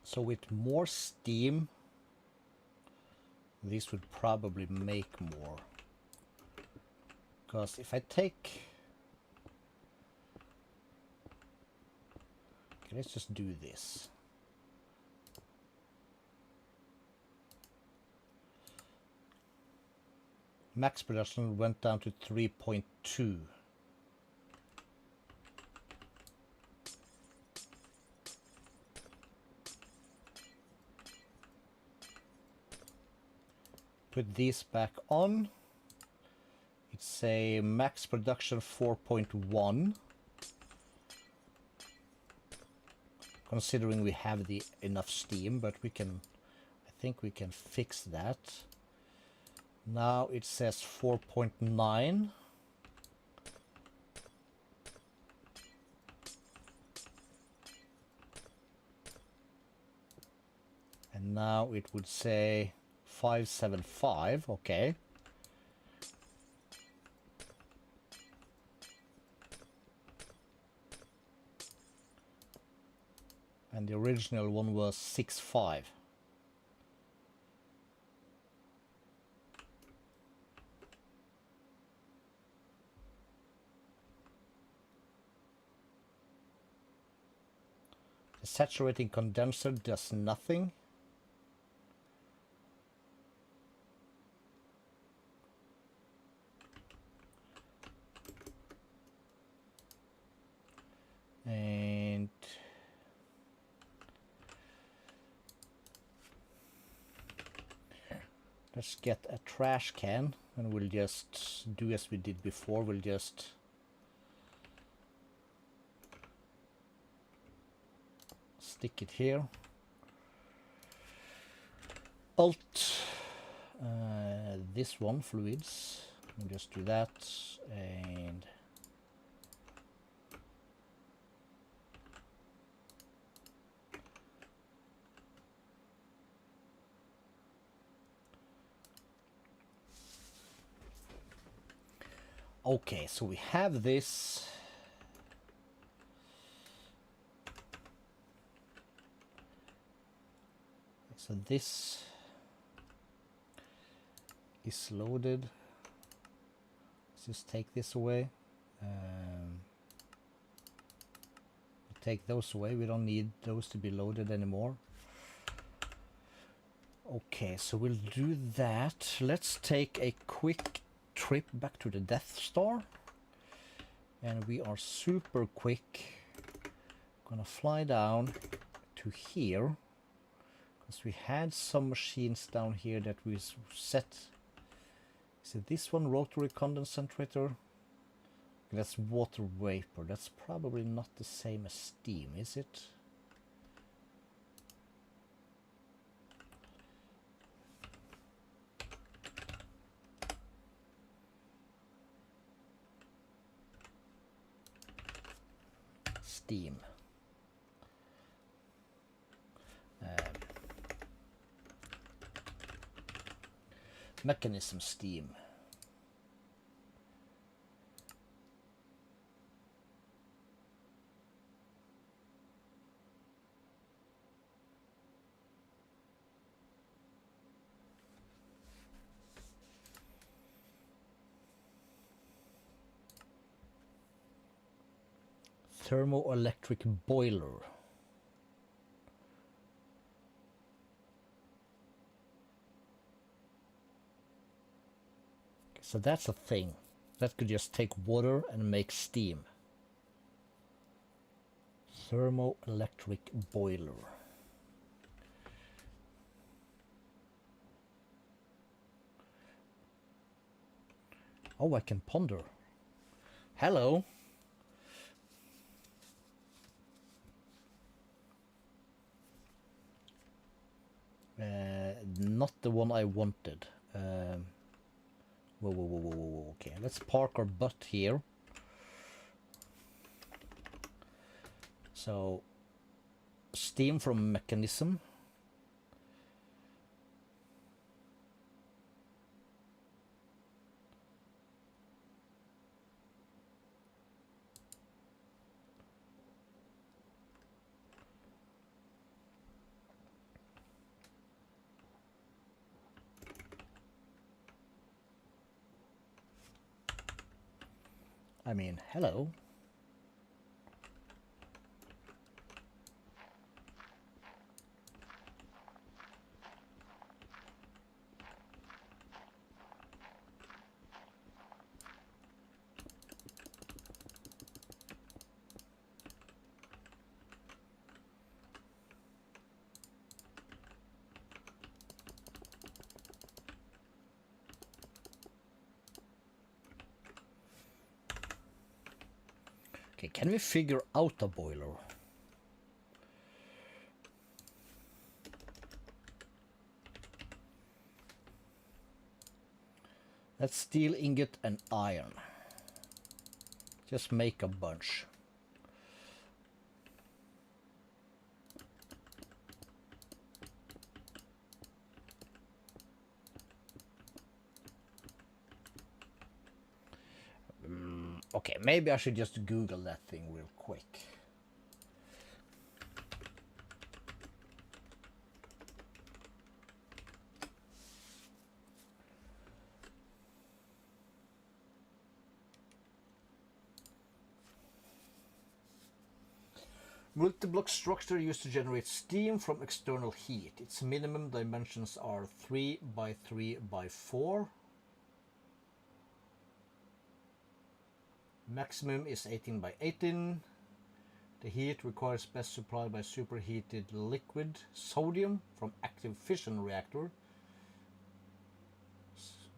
So with more steam, this would probably make more. Because if I take... Okay, let's just do this. Max production went down to 3.2. Put these back on. It's a max production 4.1. Considering we have the enough steam, but we can, I think we can fix that. Now it says 4.9. And now it would say 575, okay. And the original one was 6.5. The saturating condenser does nothing. And let's get a trash can and we'll just do as we did before. We'll just stick it here. Alt this one, fluids. We'll just do that. and okay, so we have this. So this is loaded. Let's just take this away. Take those away. We don't need those to be loaded anymore. Okay, so we'll do that. Let's take a quick trip back to the Death Star. And we are super quick. Gonna fly down to here. Because we had some machines down here that we set. Is it this one, rotary condensator? That's water vapor. That's probably not the same as steam, is it? Steam. Mechanism steam. Thermoelectric boiler. Okay, so that's a thing. That could just take water and make steam. Thermoelectric boiler. Oh, I can ponder. Hello. Not the one I wanted. Whoa. Okay, let's park our butt here. So, steam from Mekanism. I mean, hello. Okay, can we figure out a boiler? That's steel ingot and iron. Just make a bunch. Okay, maybe I should just Google that thing real quick. Multi-block structure used to generate steam from external heat. Its minimum dimensions are 3 by 3 by 4. Maximum is 18 by 18. The heat requires best supplied by superheated liquid sodium from active fission reactor.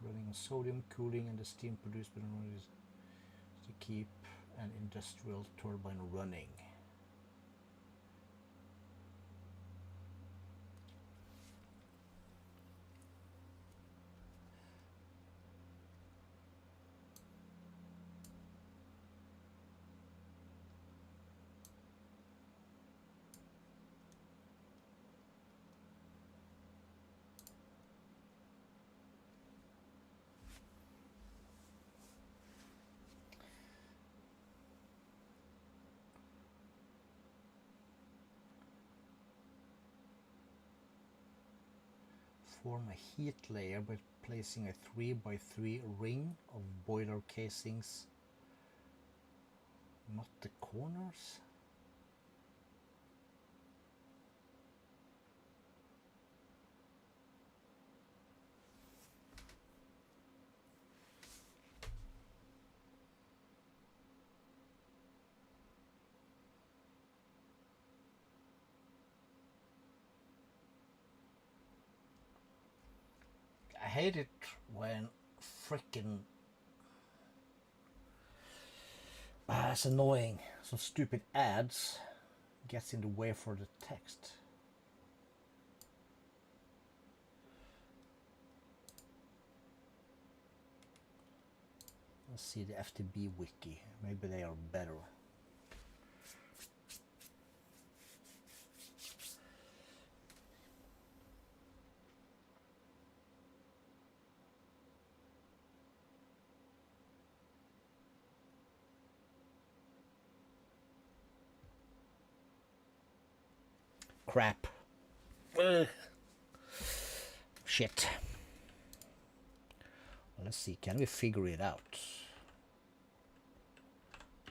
Running on sodium cooling and the steam produced by the is to keep an industrial turbine running. Form a heat layer by placing a 3x3 ring of boiler casings, not the corners. I hate it when frickin' it's annoying. Some stupid ads gets in the way for the text. Let's see the FTB wiki. Maybe they are better. Crap. Ugh. Shit. Well, let's see, can we figure it out?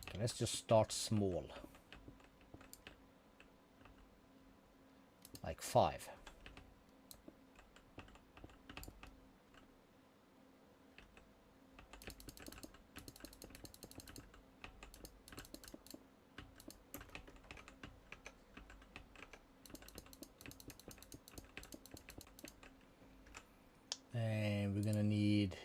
Okay, let's just start small. Like 5. And we're gonna need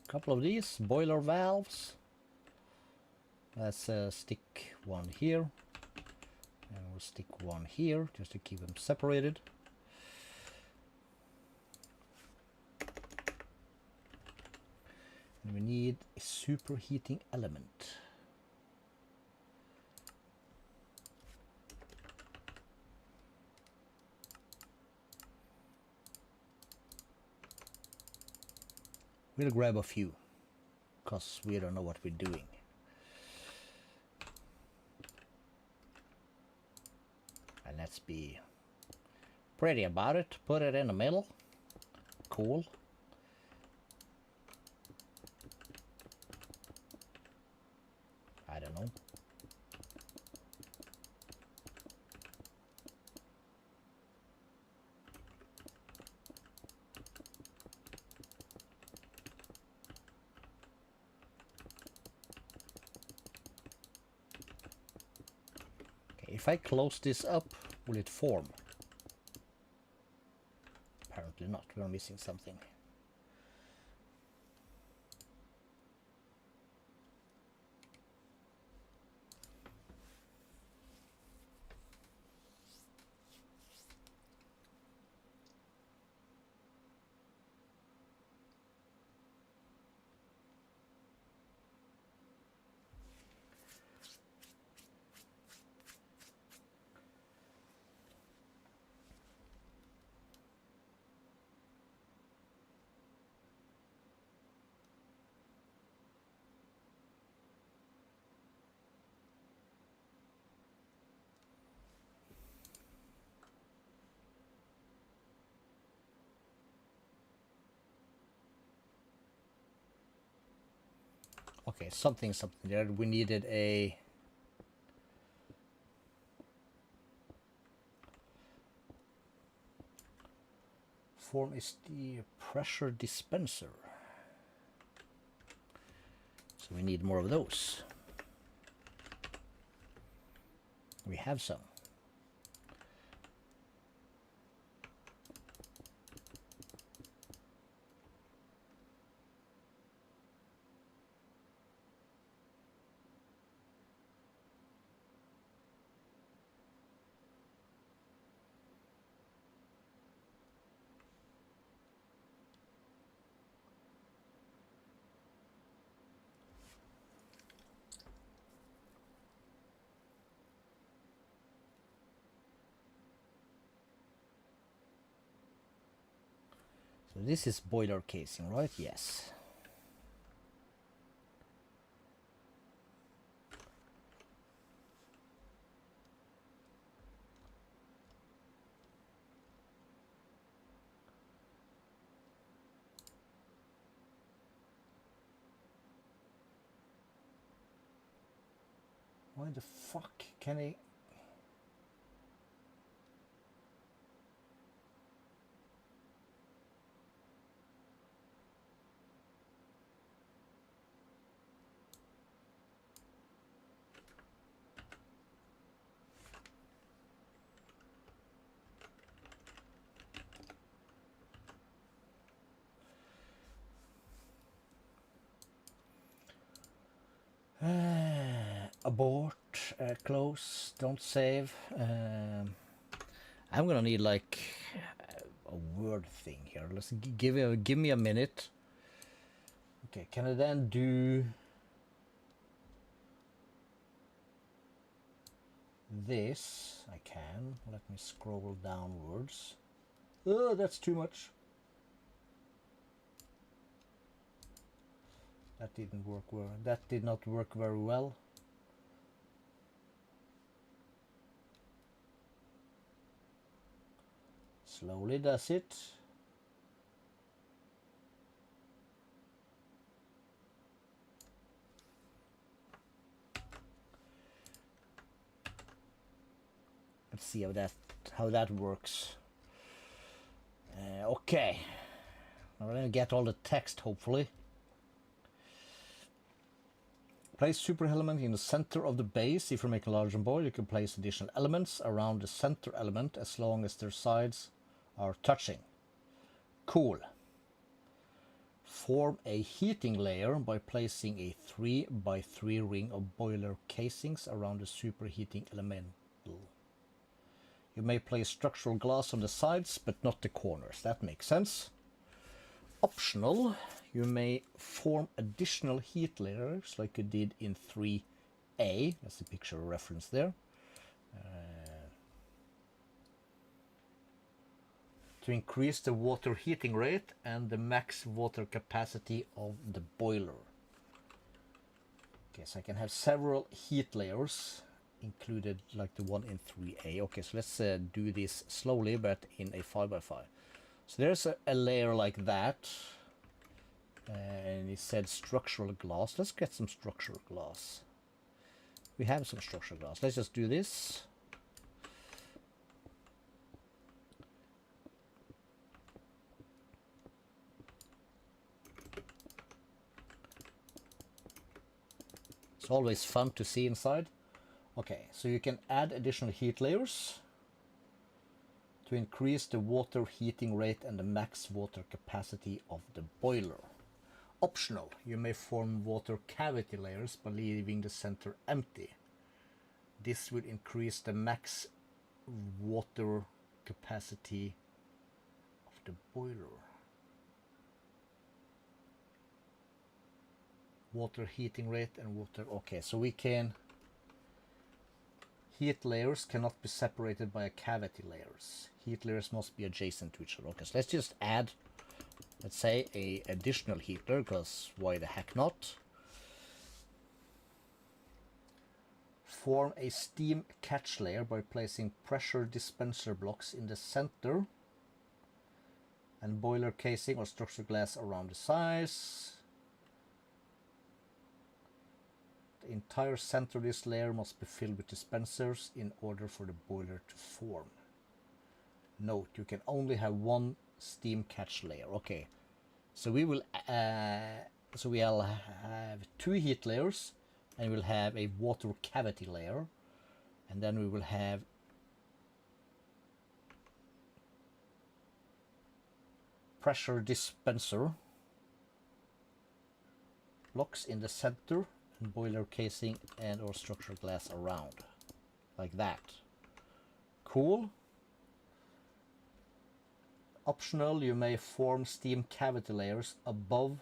a couple of these boiler valves. Let's stick one here, and we'll stick one here just to keep them separated. And we need a superheating element. We'll grab a few, because we don't know what we're doing. And let's be pretty about it. Put it in the middle. Cool. I don't know. Okay, if I close this up, will it form? Apparently not. We're missing something. Okay, something there. We needed a form is the pressure dispenser. So we need more of those. We have some. So this is boiler casing, right? Yes. Why the fuck can I... Abort, close, don't save. I'm gonna need like a word thing here. Let's give me a minute. Okay, can I then do this? I can. Let me scroll downwards. Oh, that's too much. That didn't work well. That did not work very well. Slowly does it. Let's see how that works. Okay. I'm gonna get all the text hopefully. Place super element in the center of the base. If you're making a larger boil, you can place additional elements around the center element as long as their sides are touching. Cool. Form a heating layer by placing a 3x3 ring of boiler casings around the superheating element. You may place structural glass on the sides, but not the corners. That makes sense. Optional, you may form additional heat layers like you did in 3A. That's the picture reference there. To increase the water heating rate and the max water capacity of the boiler. Okay, so I can have several heat layers included like the one in 3A. Okay, so let's do this slowly, but in a 5x5. So there's a layer like that. And it said structural glass. Let's get some structural glass. We have some structural glass. Let's just do this. It's always fun to see inside. Okay, so you can add additional heat layers to increase the water heating rate and the max water capacity of the boiler. Optional, you may form water cavity layers by leaving the center empty. This will increase the max water capacity of the boiler. Water heating rate and water. Okay, so we can. Heat layers cannot be separated by a cavity layers. Heat layers must be adjacent to each other. Okay, so let's just add, let's say, a additional heat layer, because why the heck not? Form a steam catch layer by placing pressure dispenser blocks in the center and boiler casing or structural glass around the sides. The entire center of this layer must be filled with dispensers in order for the boiler to form. Note, you can only have one steam catch layer. Okay, so we'll have 2 heat layers, and we'll have a water cavity layer, and then we will have pressure dispenser blocks in the center and boiler casing and or structural glass around, like that. Cool. Optional, you may form steam cavity layers above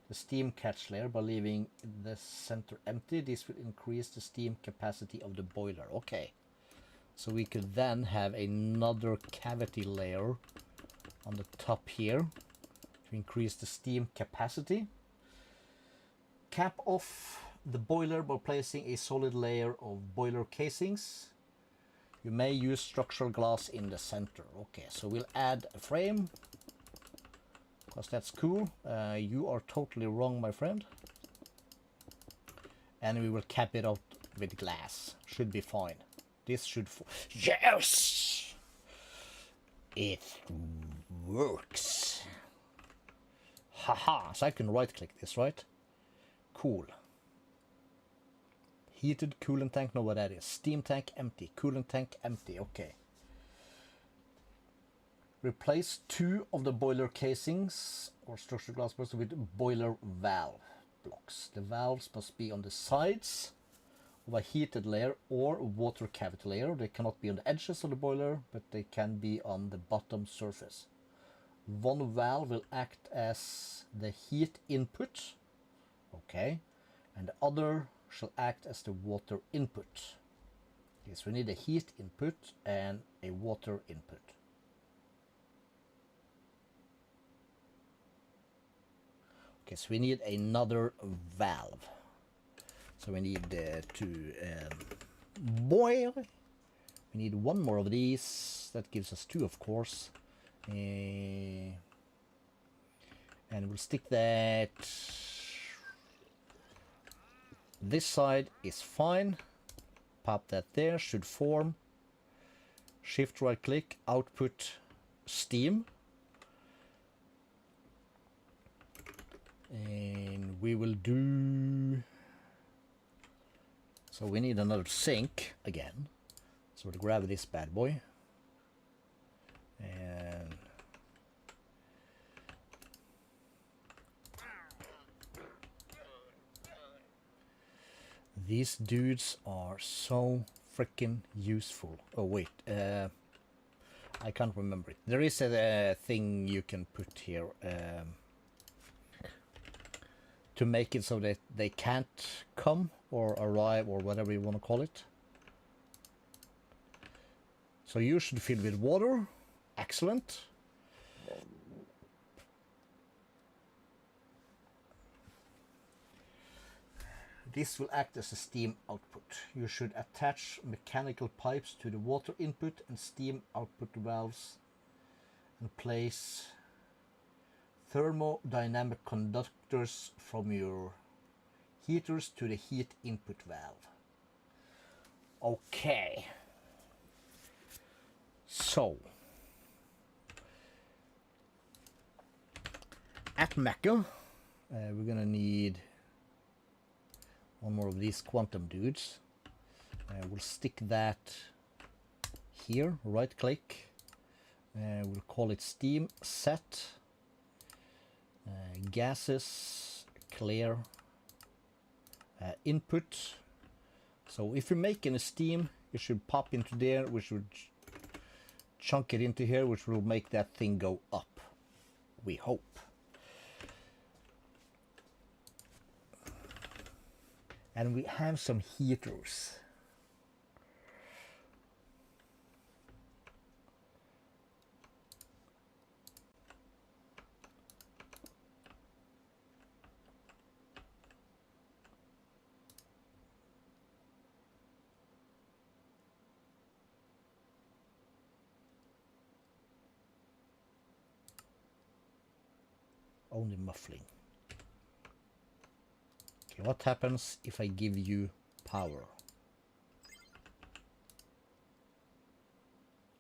the steam catch layer by leaving the center empty. This will increase the steam capacity of the boiler. Okay, so we could then have another cavity layer on the top here to increase the steam capacity. Cap off the boiler by placing a solid layer of boiler casings. You may use structural glass in the center. Okay, so we'll add a frame, because that's cool. You are totally wrong, my friend. And we will cap it out with glass. Should be fine. This should... Yes! It works. Haha, so I can right click this, right? Cool. Heated coolant tank, know what that is. Steam tank empty, coolant tank empty, okay. Replace 2 of the boiler casings or structural glass blocks with boiler valve blocks. The valves must be on the sides of a heated layer or water cavity layer. They cannot be on the edges of the boiler, but they can be on the bottom surface. One valve will act as the heat input, okay, and the other shall act as the water input. Yes, we need a heat input and a water input. Okay, so we need another valve. So we need to boil. We need 1 more of these. That gives us 2, of course. And we'll stick that. This side is fine. Pop that there. Should form. Shift right click. Output steam. And we will do... So we need another sink again. So we'll grab this bad boy. And... these dudes are so freaking useful. Oh wait, I can't remember it. There is a thing you can put here to make it so that they can't come or arrive or whatever you want to call it. So you should fill with water. Excellent. This will act as a steam output. You should attach mechanical pipes to the water input and steam output valves and place thermodynamic conductors from your heaters to the heat input valve. Okay. So, at Mecha, we're gonna need 1 more of these quantum dudes. We'll stick that here, right click. We'll call it steam set. Gases, clear, input. So if you're making a steam, it should pop into there, which would chunk it into here, which will make that thing go up. We hope. And we have some heaters. Only muffling. Okay, what happens if I give you power?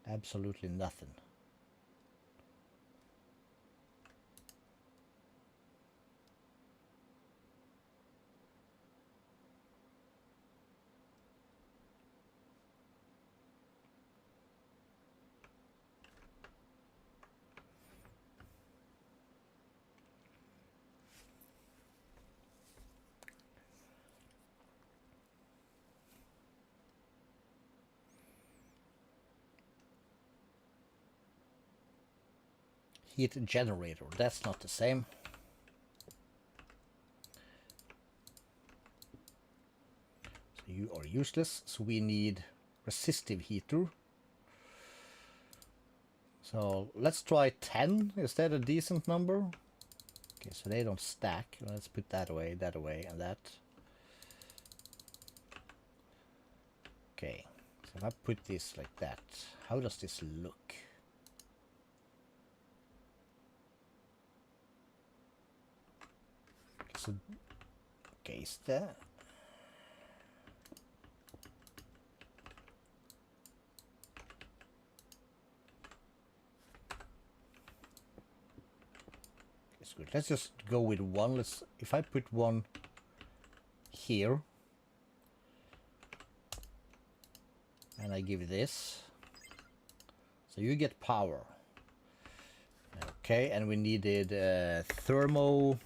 Absolutely nothing. Heat generator, that's not the same. So you are useless, so we need resistive heater. So let's try 10. Is that a decent number? Okay, so they don't stack. Let's put that away, and that. Okay, so if I put this like that, how does this look? So, okay, is that? good. Let's just go with one. If I put one here and I give this, so you get power. Okay, and we needed thermo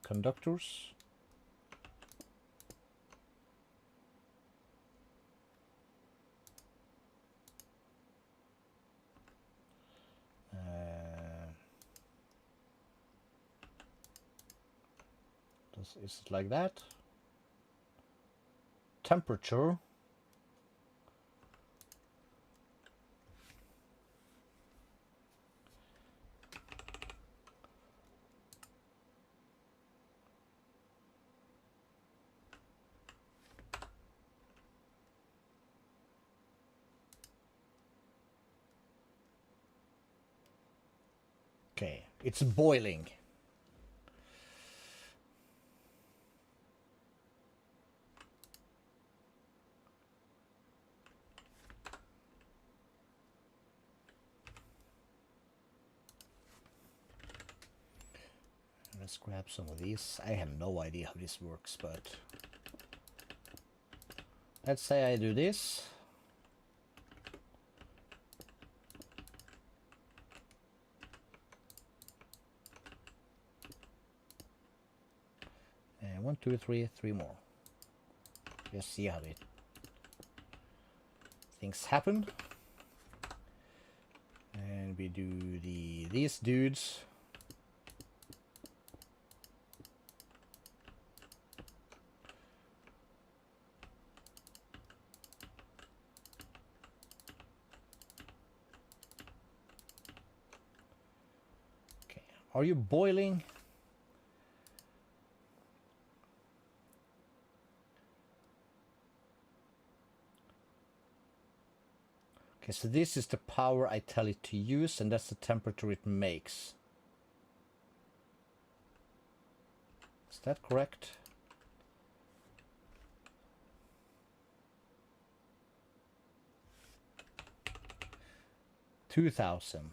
conductors. Is it like that? Temperature. Okay, it's boiling. Let's grab some of these. I have no idea how this works, but let's say I do this. And 1, 2, 3, 3 more. Just see how things happen. And we do these dudes. Okay, are you boiling? Okay, so this is the power I tell it to use, and that's the temperature it makes. Is that correct? $2,000.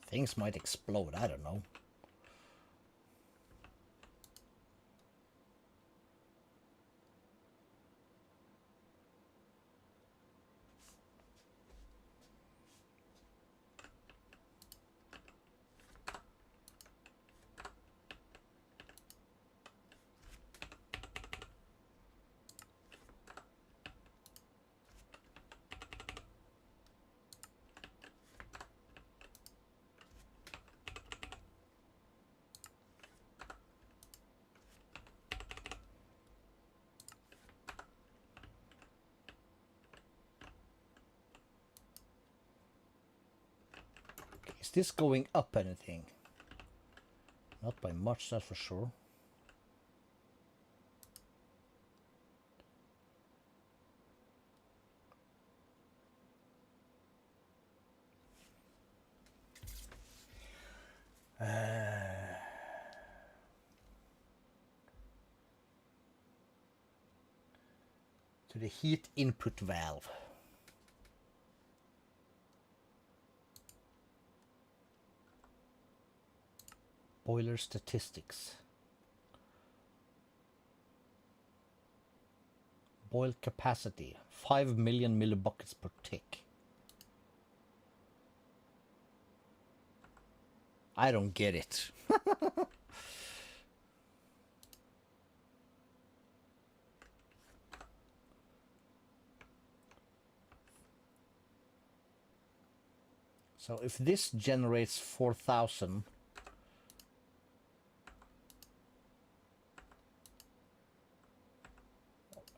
Things might explode, I don't know. Is this going up anything? Not by much, that's for sure. To the heat input valve. Boiler statistics. Boil capacity, 5 million millibuckets per tick. I don't get it. So if this generates 4,000,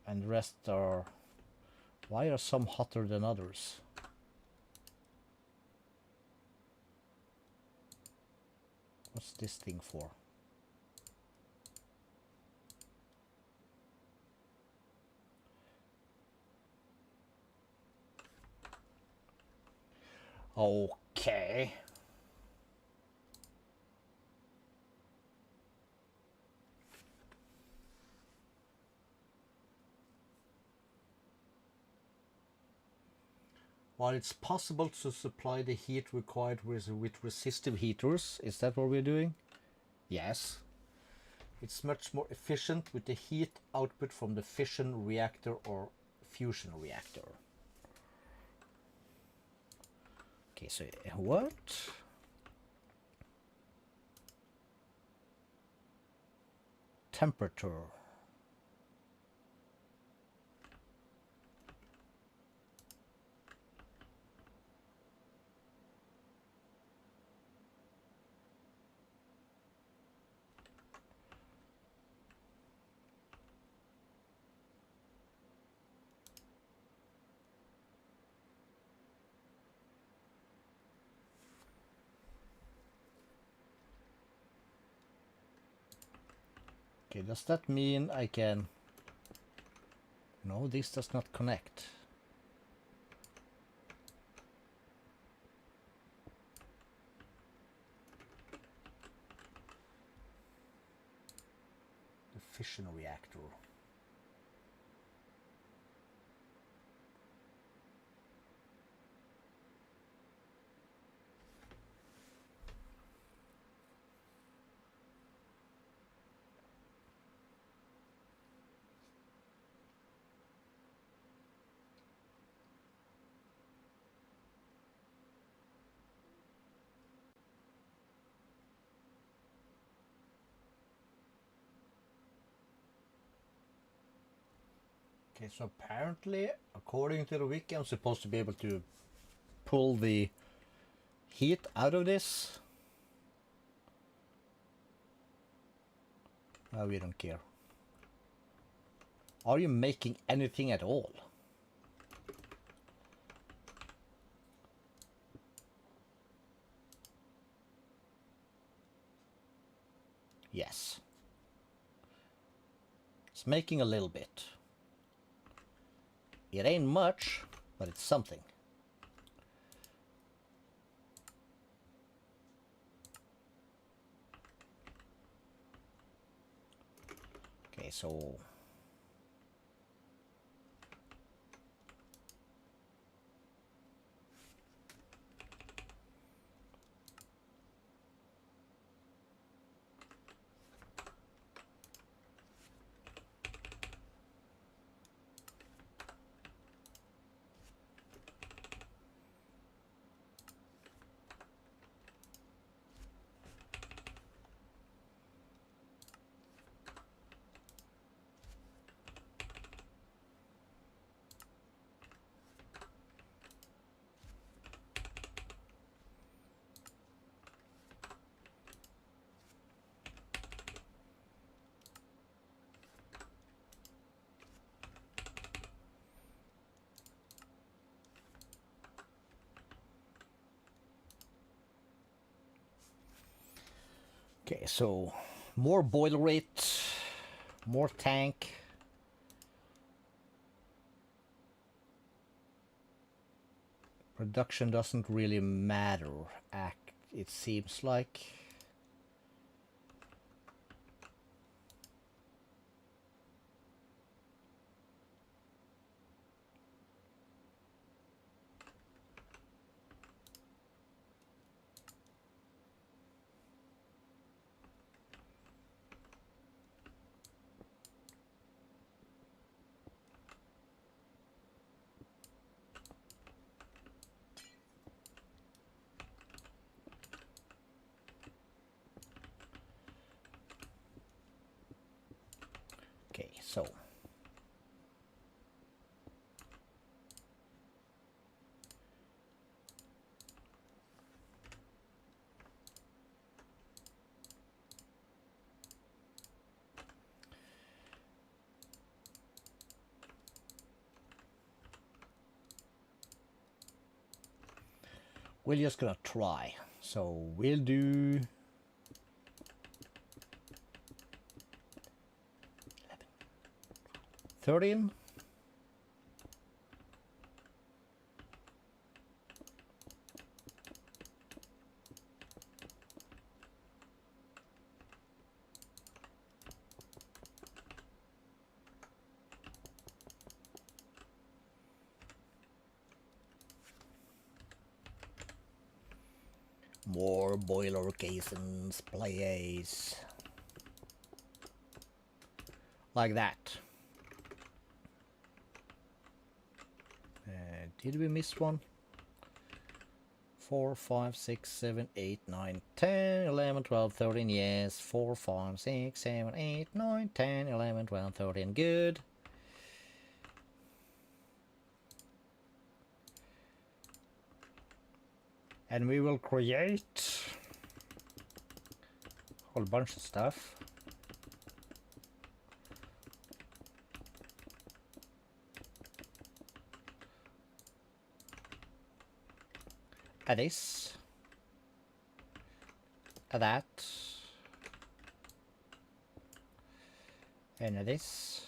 and the rest are... Why are some hotter than others? What's this thing for? Okay. While it's possible to supply the heat required with resistive heaters, is that what we're doing? Yes. It's much more efficient with the heat output from the fission reactor or fusion reactor. Okay, so what? Temperature. Okay, does that mean I can... No, this does not connect. The fission reactor. Okay, so apparently, according to the wiki, I'm supposed to be able to pull the heat out of this. We don't care. Are you making anything at all? Yes. It's making a little bit. It ain't much, but it's something. Okay, so... Okay, so more boil rate, more tank. Production doesn't really matter, it seems like. Okay, so we're just gonna try. So we'll do 13. More boiler casings, please. Like that. Did we miss one? 4, 5, 6, 7, 8, 9, 10, 11, 12, 13, yes. 4, 5, 6, 7, 8, 9, 10, 11, 12, 13, good. And we will create a whole bunch of stuff. A this. A that. And a this.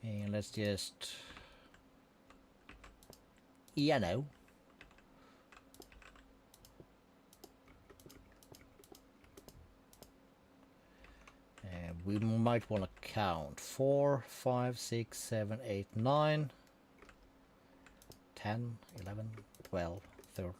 And let's just, you know, we might want to count 4, 5, 6, 7, 8, 9, 10, 11, 12, 13.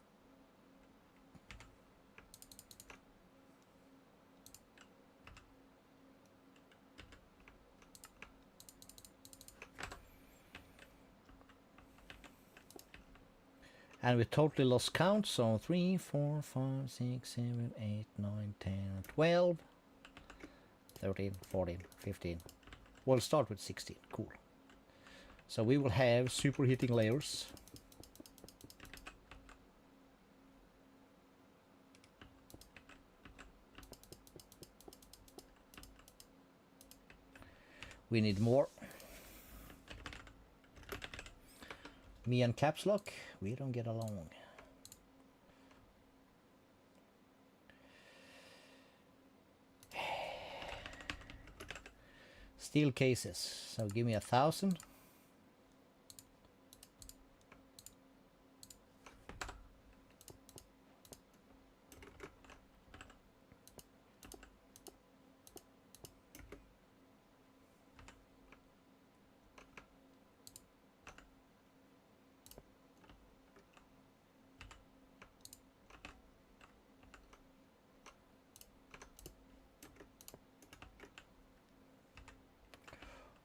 And we totally lost count, so 3, 4, 5, 6, 7, 8, 9, 10, 12, 13, 14, 15. We'll start with 16, cool. So we will have superheating layers. We need more. Me and Caps Lock, we don't get along. Steel cases, so give me 1,000.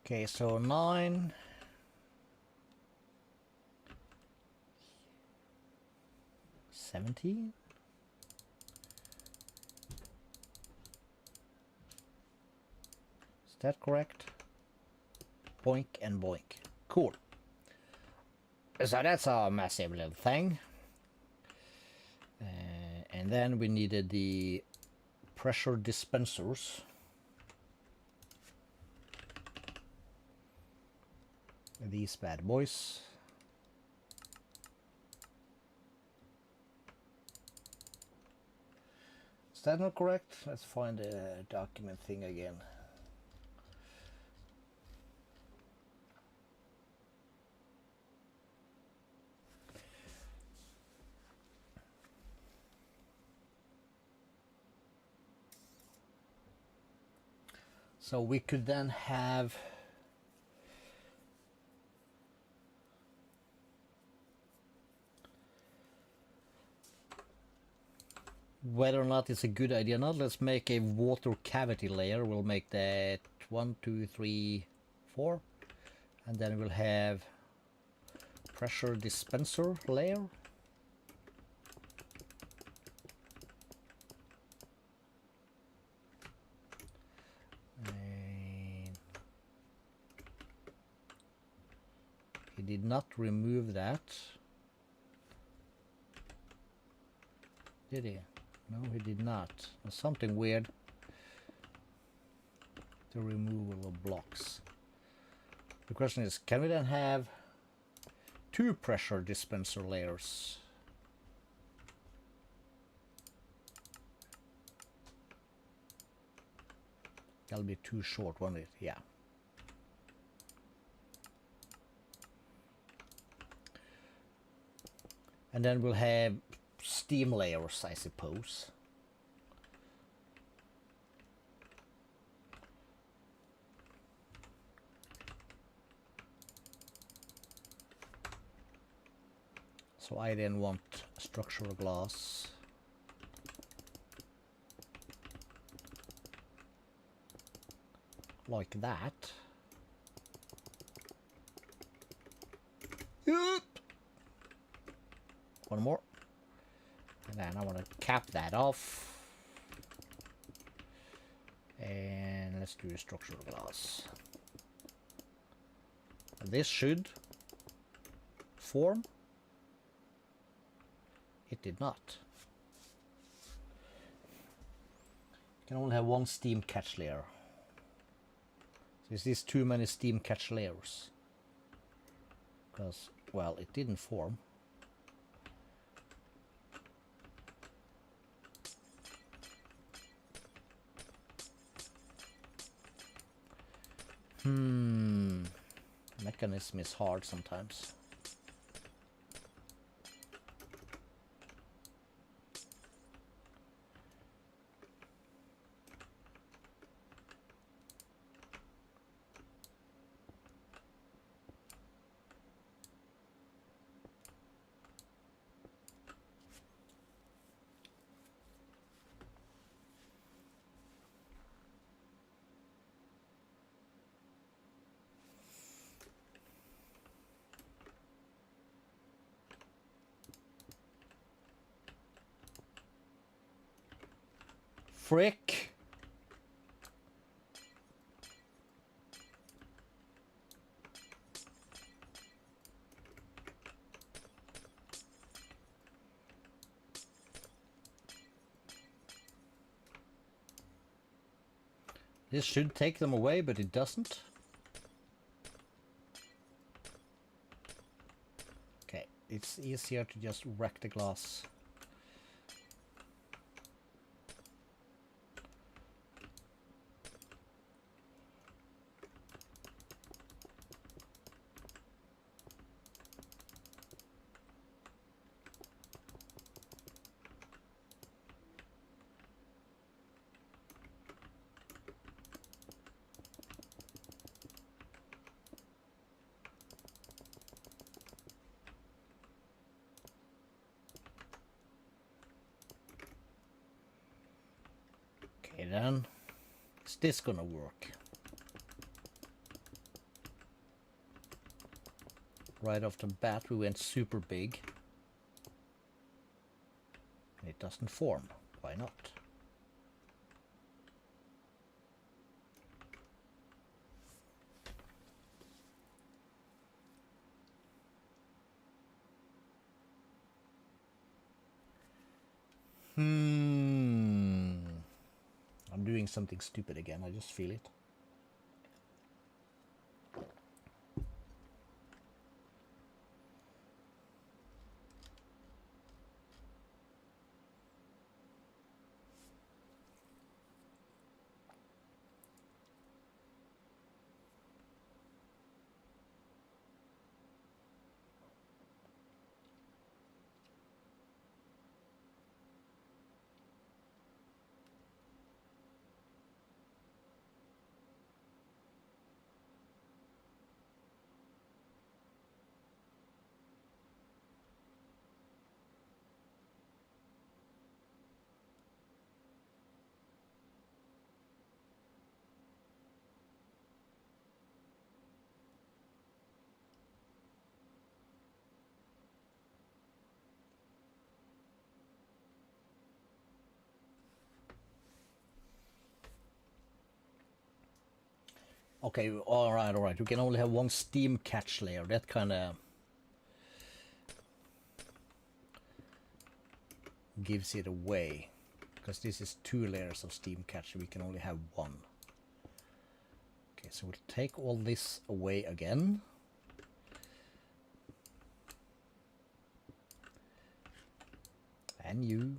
Okay, so 9, 17. Is that correct? Boink and boink. Cool. So that's a massive little thing. And then we needed the pressure dispensers. These bad boys. Is that not correct? Let's find the document thing again. So we could then have whether or not it's a good idea or not, let's make a water cavity layer. We'll make that 1, 2, 3, 4, and then we'll have pressure dispenser layer. And he did not remove that, did he? No, he did not. There's something weird. The removal of blocks. The question is, can we then have 2 pressure dispenser layers? That'll be too short, won't it? Yeah. And then we'll have steam layers, I suppose. So I then want structural glass. Like that. Yep. One more. And then I want to cap that off. And let's do a structural glass. And this should form. It did not. You can only have one steam catch layer. So is this too many steam catch layers? Because, well, it didn't form. Mechanism is hard sometimes. Frick. This should take them away, but it doesn't. Okay, it's easier to just wreck the glass. Okay then, is this gonna work? Right off the bat we went super big. And it doesn't form. Why not? I'm doing something stupid again, I just feel it. Okay, alright. We can only have one steam catch layer. That kind of gives it away. Because this is 2 layers of steam catch, we can only have 1. Okay, so we'll take all this away again. And you.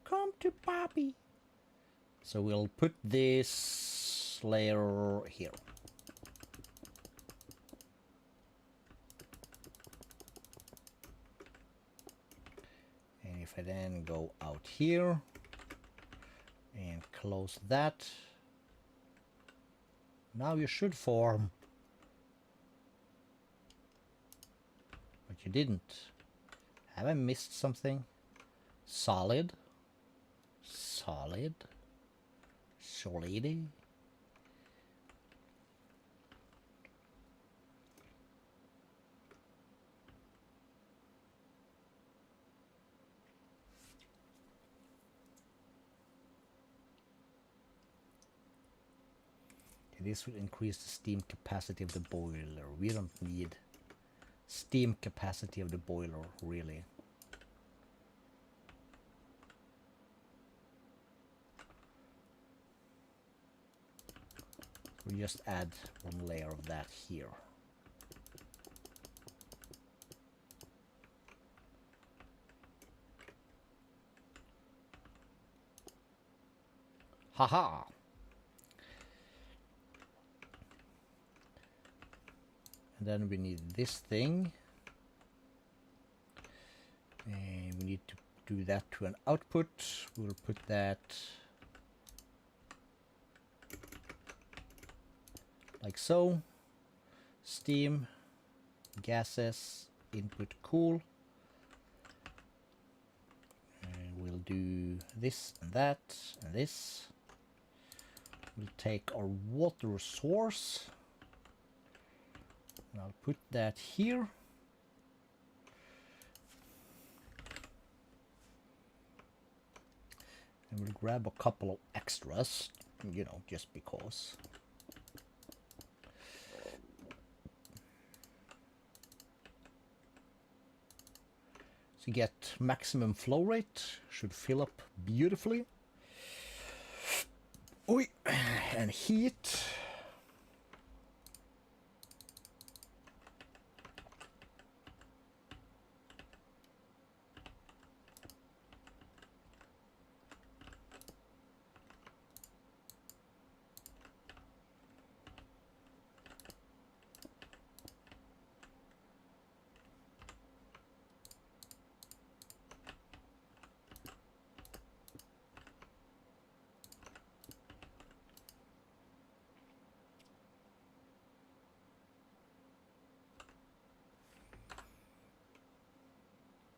Come to Papi. So we'll put this layer here. And if I then go out here and close that, now you should form. you didn't. Have I missed something? Solid. Solid. Solidy. This will increase the steam capacity of the boiler. We don't need steam capacity of the boiler, really. We just add one layer of that here. Haha! And then we need this thing. And we need to do that to an output. We'll put that like so. Steam, gases, input cool. And we'll do this and that and this. We'll take our water source. And I'll put that here. And we'll grab a couple of extras, you know, just because. So you get maximum flow rate, should fill up beautifully. Oi, and heat.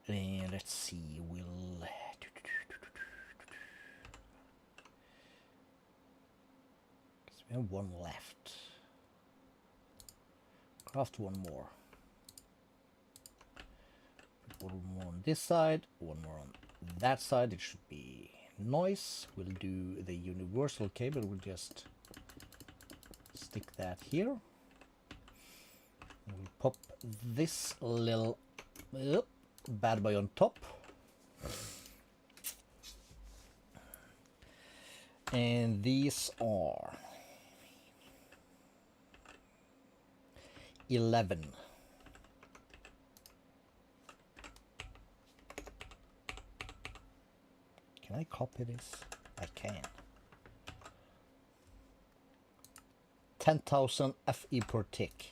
And let's see, we'll... we have one left. Craft one more. Put one more on this side, one more on that side. It should be noise. We'll do the universal cable. We'll just stick that here. We'll pop this little bad boy on top. And these are 11. Can I copy this? I can. 10,000 FE per tick.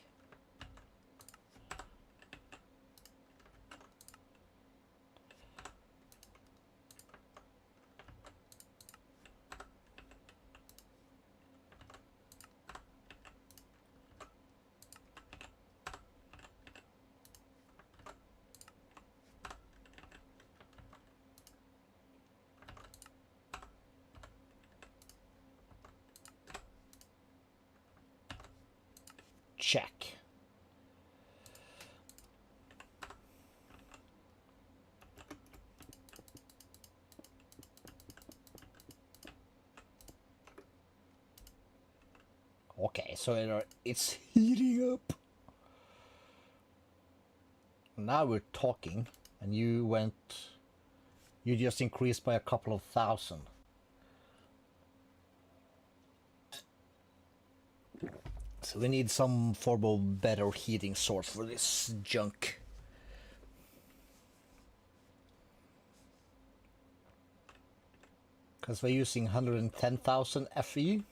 Check. Okay, so it's heating up. Now we're talking, and you just increased by a couple of thousand. So we need some form of better heating source for this junk. Because we're using 110,000 FE.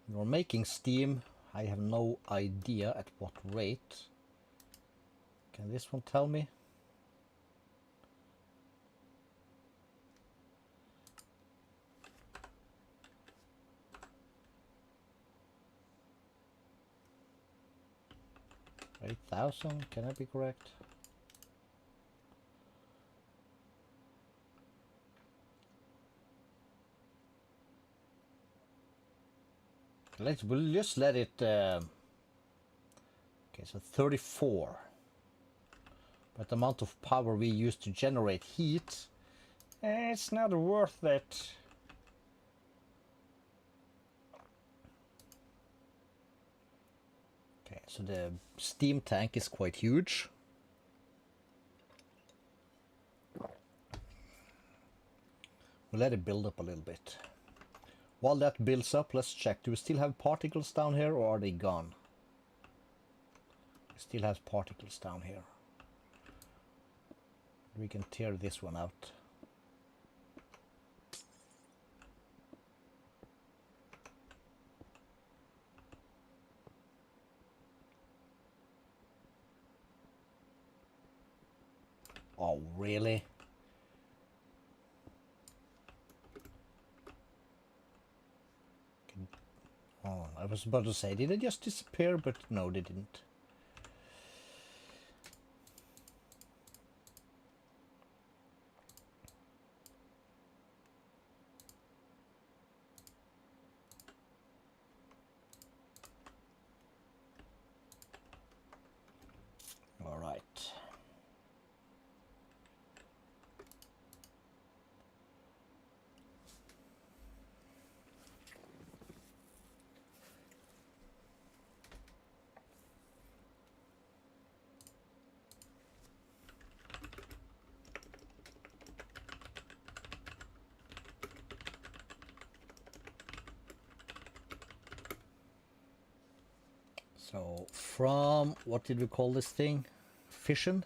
We're making steam. I have no idea at what rate. Can this one tell me? 8,000, can that be correct? We'll just let it, okay, so 34. But the amount of power we use to generate heat, it's not worth it. Okay, so the steam tank is quite huge. We'll let it build up a little bit. While that builds up, let's check. Do we still have particles down here, or are they gone? We still have particles down here. We can tear this one out. Oh, really? Oh, I was about to say, did they just disappear? But no, they didn't. All right. So from, what did we call this thing? Fission?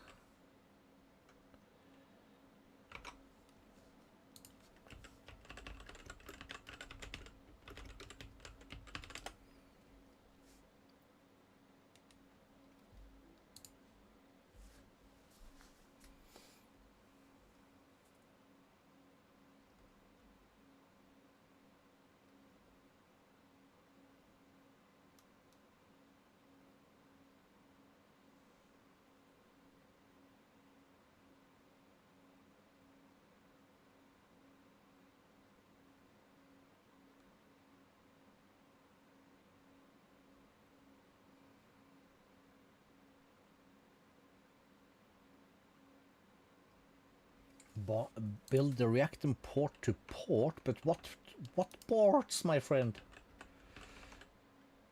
Build the reactant port to port, but what ports, my friend?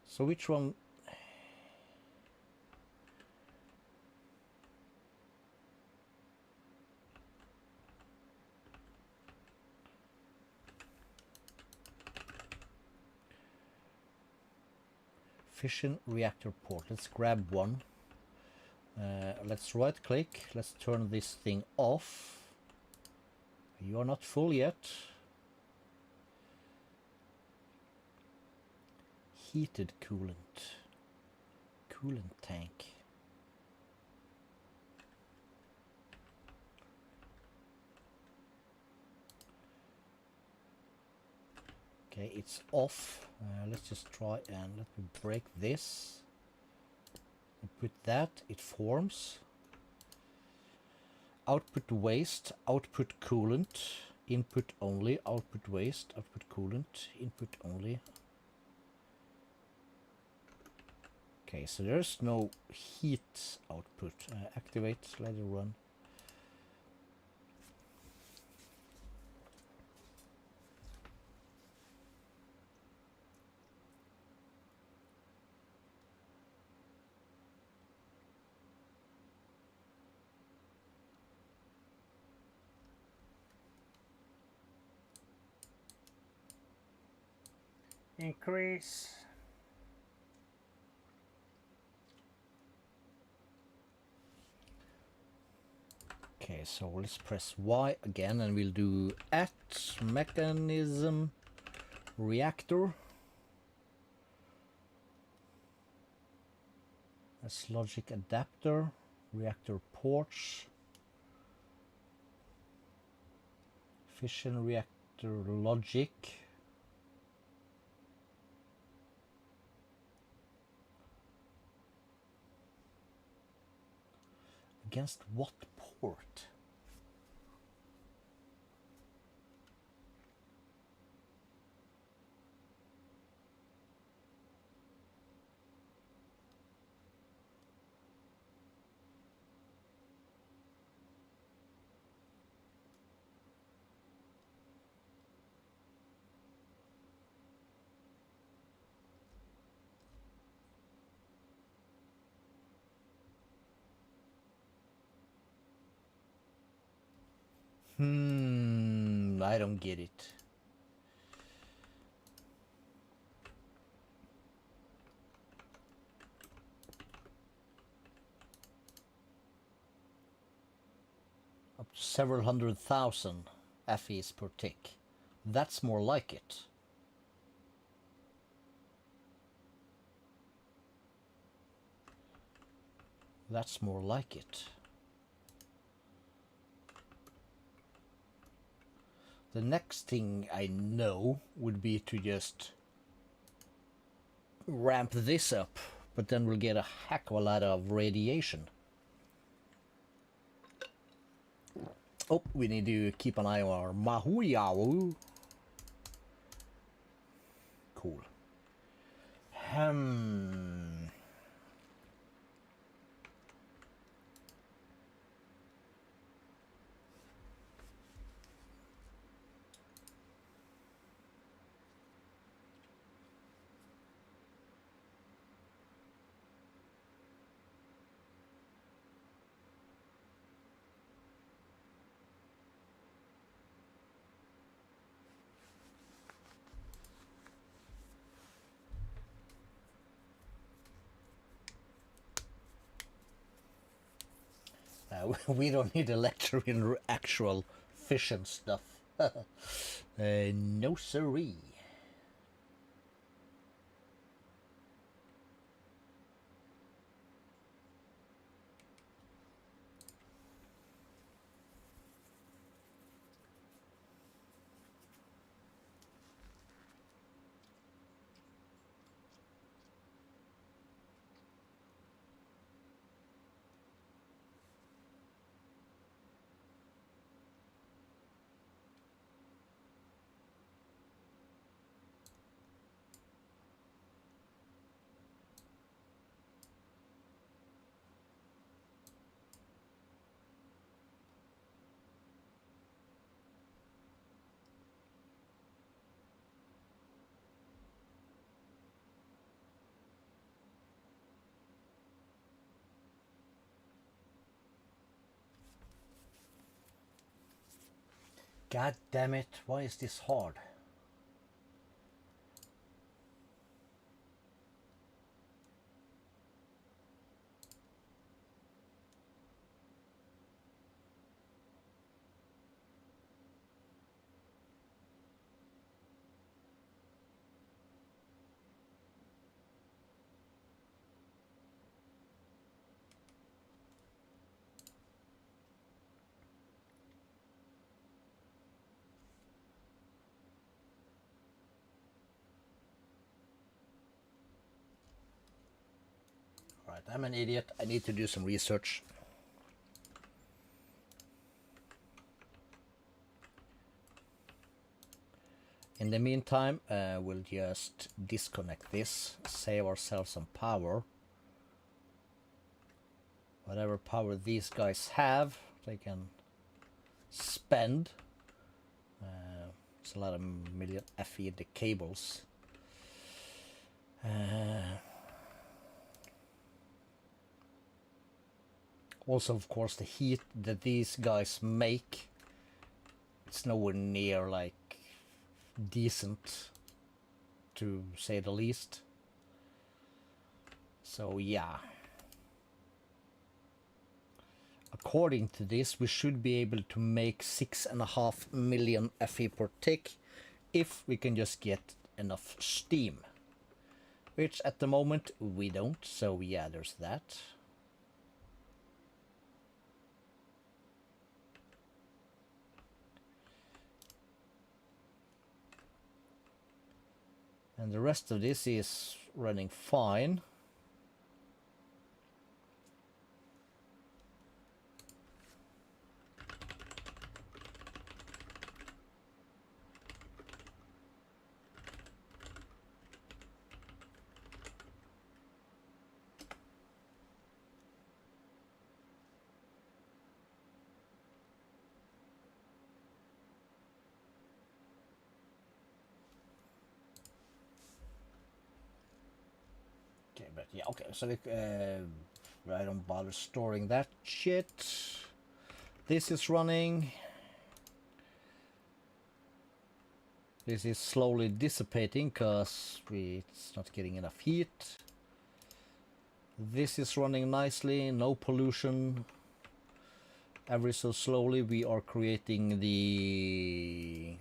So which one? Fission reactor port. Let's grab one. Let's right click. Let's turn this thing off. You are not full yet. Heated coolant. Coolant tank. Okay, it's off. Let's just try and let me break this. And put that, it forms. Output waste, output coolant, input only, output waste, output coolant, input only. Okay, so there's no heat output. Activate, let it run. Increase. Okay, so let's press Y again and we'll do at mechanism reactor. That's logic adapter, reactor ports, fission reactor logic. Against what port? I don't get it. Up to several 100,000 FEs per tick. That's more like it. That's more like it. The next thing I know would be to just ramp this up, but then we'll get a heck of a lot of radiation. Oh, we need to keep an eye on our Mahuyawu. Cool. We don't need a lecture in actual fission stuff. No siree. God damn it, why is this hard? Right, I'm an idiot. I need to do some research. In the meantime, we'll just disconnect this, save ourselves some power. Whatever power these guys have, they can spend. It's a lot of million FE in the cables. Also, of course, the heat that these guys make, it's nowhere near like decent, to say the least. So yeah, according to this, we should be able to make 6.5 million FE per tick if we can just get enough steam, which at the moment we don't. So yeah, there's that. And the rest of this is running fine. yeah, okay, so I don't bother storing that shit. This is running. This is slowly dissipating because it's not getting enough heat. This is running nicely, no pollution. Ever so slowly we are creating the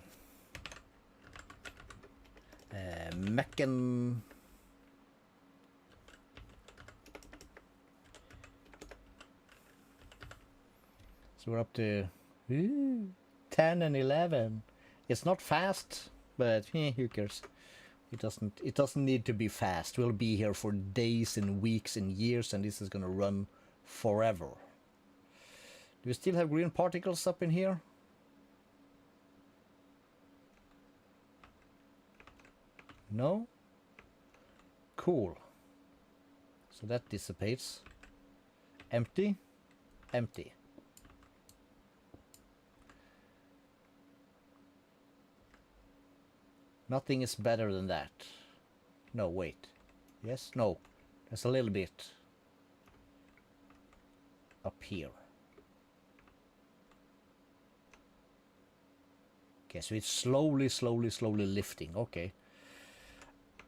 So we're up to 10 and 11. It's not fast, but who cares? It doesn't need to be fast. We'll be here for days and weeks and years, and this is gonna run forever. Do we still have green particles up in here? No? Cool. So that dissipates. Empty? Empty. Nothing is better than that. No, wait. Yes? No. There's a little bit up here. Okay, so it's slowly lifting. Okay.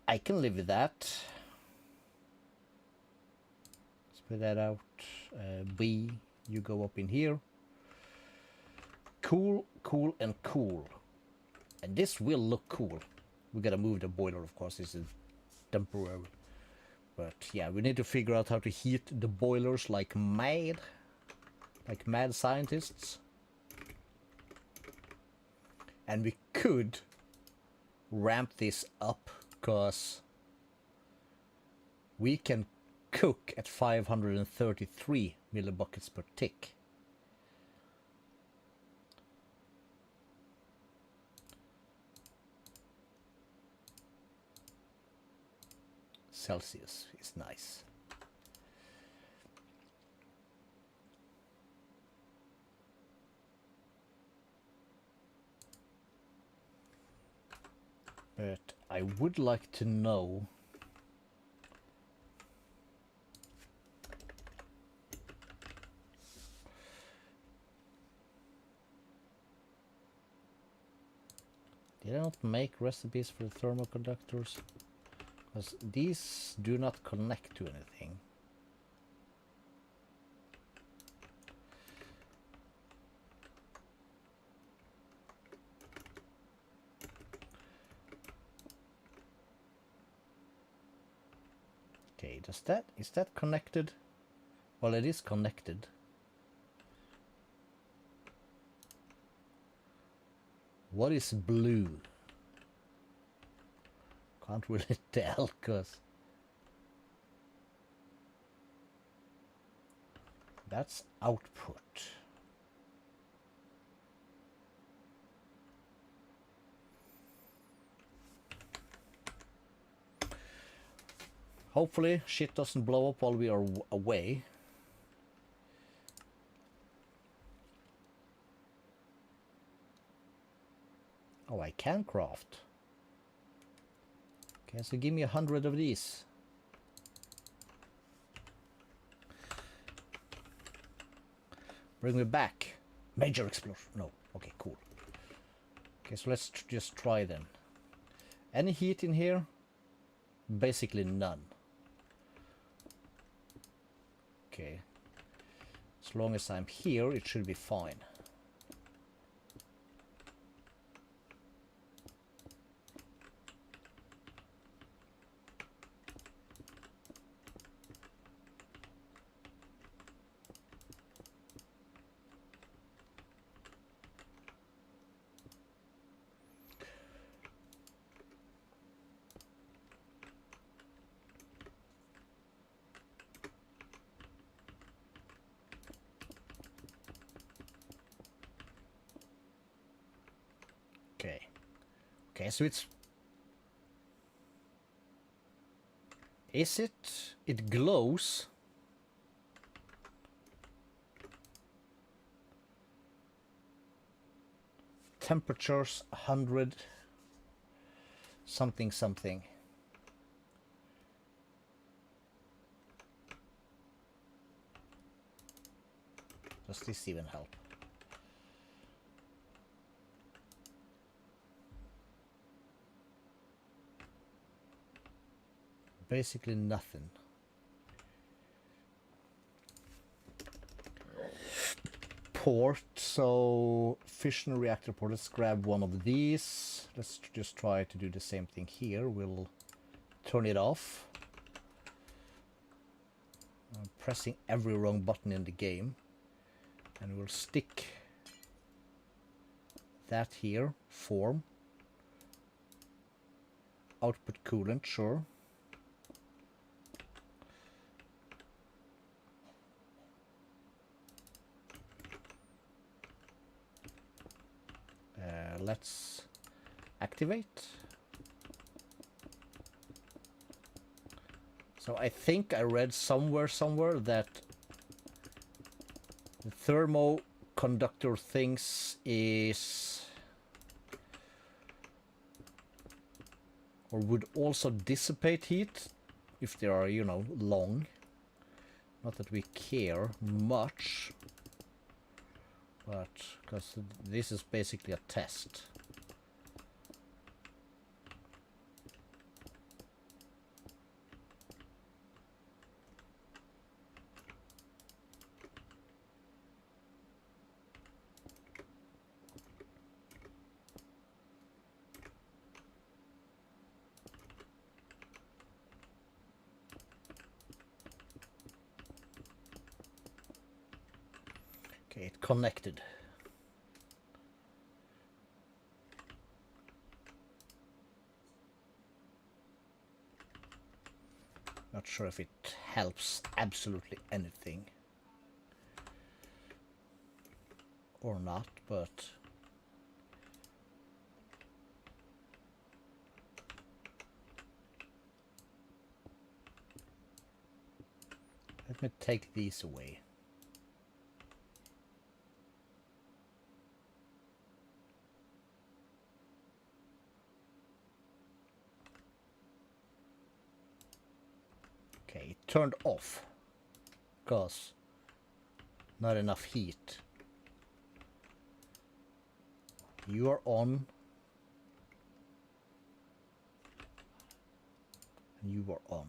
I can live with that. Spread that out. B, you go up in here. Cool, cool, and cool. And this will look cool. We gotta move the boiler, of course. This is temporary. But yeah, we need to figure out how to heat the boilers like mad scientists. And we could ramp this up because we can cook at 533 millibuckets per tick. Celsius is nice. But I would like to know did I not make recipes for the thermal conductors? Because these do not connect to anything. Okay, is that connected? Well, it is connected. What is blue? Can't really tell, cause that's output. Hopefully shit doesn't blow up while we are away. Oh, I can craft. Okay, so give me 100 of these. Bring me back. Major explosion. No. Okay, cool. Okay, so let's just try then. Any heat in here? Basically none. Okay. As long as I'm here, it should be fine. Okay, so it glows. Temperatures 100 something. Does this even help? Basically nothing. Port, so fission reactor port. Let's grab one of these. Let's just try to do the same thing here. We'll turn it off. I'm pressing every wrong button in the game. And we'll stick that here. Form. Output coolant, sure. Let's activate. So I think I read somewhere that the thermoconductor things is, or would also dissipate heat if they are, you know, long. Not that we care much. But, because this is basically a test. Okay, it connected. Not sure if it helps absolutely anything or not, but let me take these away. Okay, it turned off because not enough heat. You are on and you are on.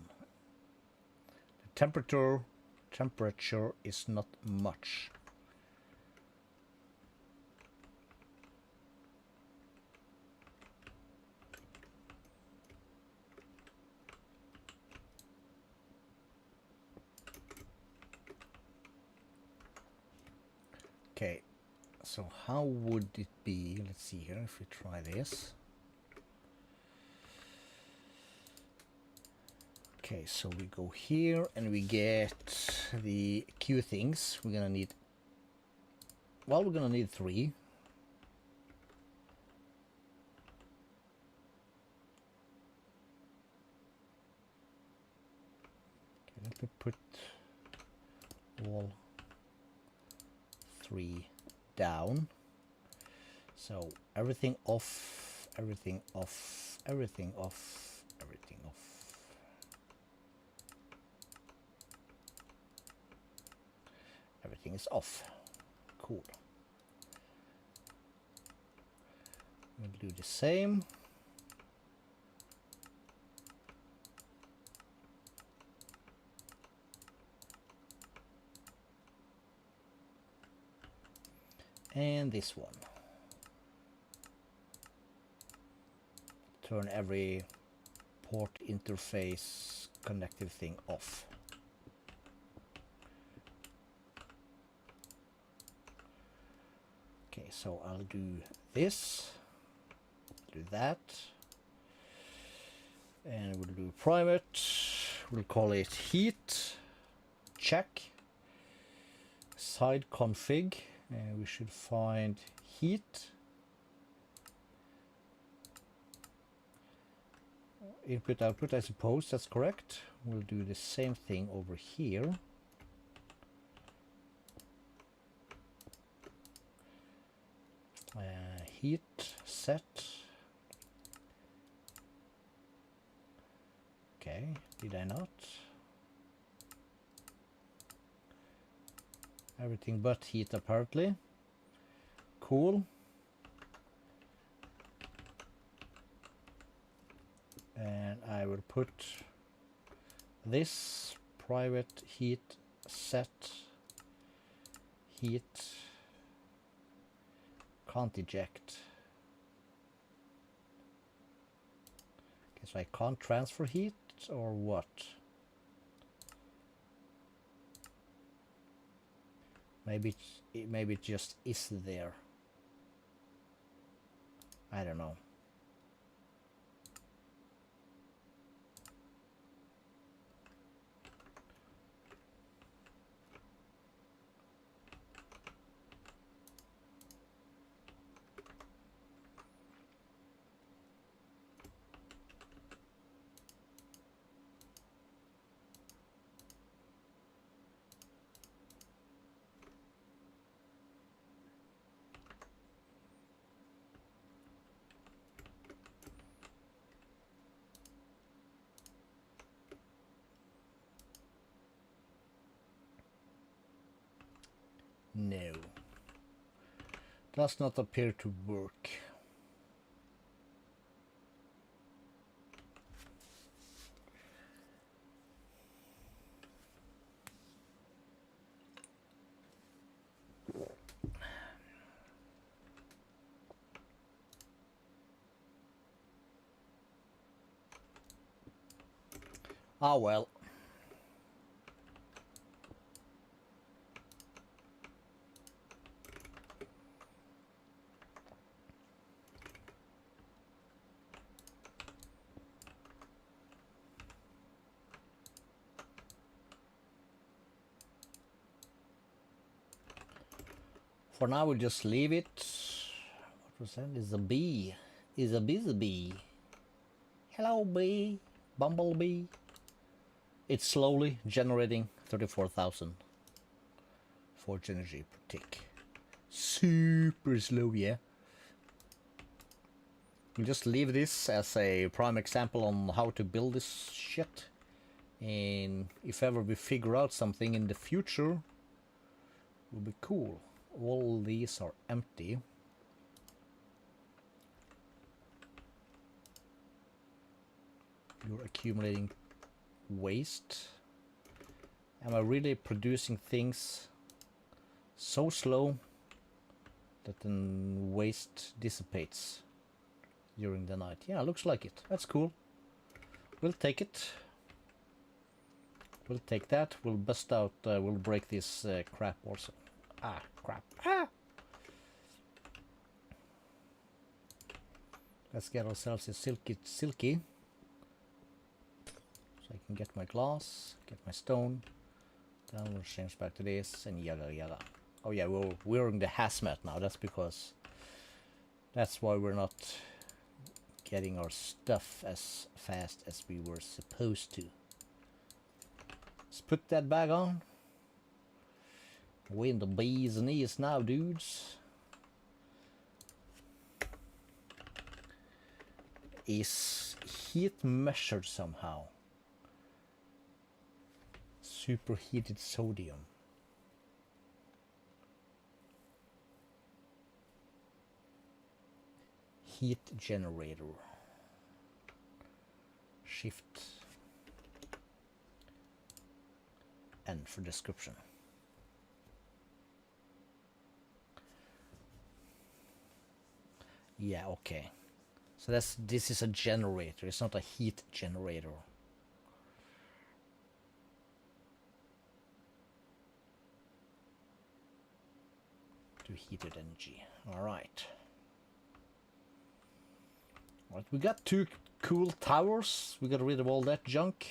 The temperature is not much. Okay, so how would it be? Let's see here if we try this. Okay, so we go here and we get the Q things. We're gonna need, well, we're gonna need 3. Okay, let me put all 3 down. So everything off, everything off, everything off, everything off. Everything is off. Cool. We'll do the same. And this one. Turn every port interface connective thing off. Okay, so I'll do this, do that, and we'll do private. We'll call it heat, check, side config, and we should find heat, input output, I suppose that's correct. We'll do the same thing over here. Heat set. Okay, did I not? Everything but heat apparently. Cool. And I will put this private heat set heat can't eject. Okay, so I can't transfer heat or what? Maybe it just is there. I don't know. No. Does not appear to work. Ah well. For now we'll just leave it. What was that? Is a bee. Is a busy bee. Hello bee. Bumblebee. It's slowly generating 34,000 forge energy per tick. Super slow, yeah. We'll just leave this as a prime example on how to build this shit. And if ever we figure out something in the future, it will be cool. All these are empty. You're accumulating waste. Am I really producing things so slow that the waste dissipates during the night? Yeah, looks like it. That's cool. We'll take it. We'll take that. We'll bust out, we'll break this crap also. Ah, crap. Ah! Let's get ourselves a silky. So I can get my glass, get my stone. Then we'll change back to this and yada yada. Oh yeah, we're wearing the hazmat now. That's because... That's why we're not getting our stuff as fast as we were supposed to. Let's put that bag on. We're in the bee's knees now, dudes. Is heat measured somehow? Superheated sodium. Heat generator. Shift N for description. Yeah, okay. So this is a generator, it's not a heat generator. To heated energy. Alright. Alright, we got 2 cool towers. We got rid of all that junk.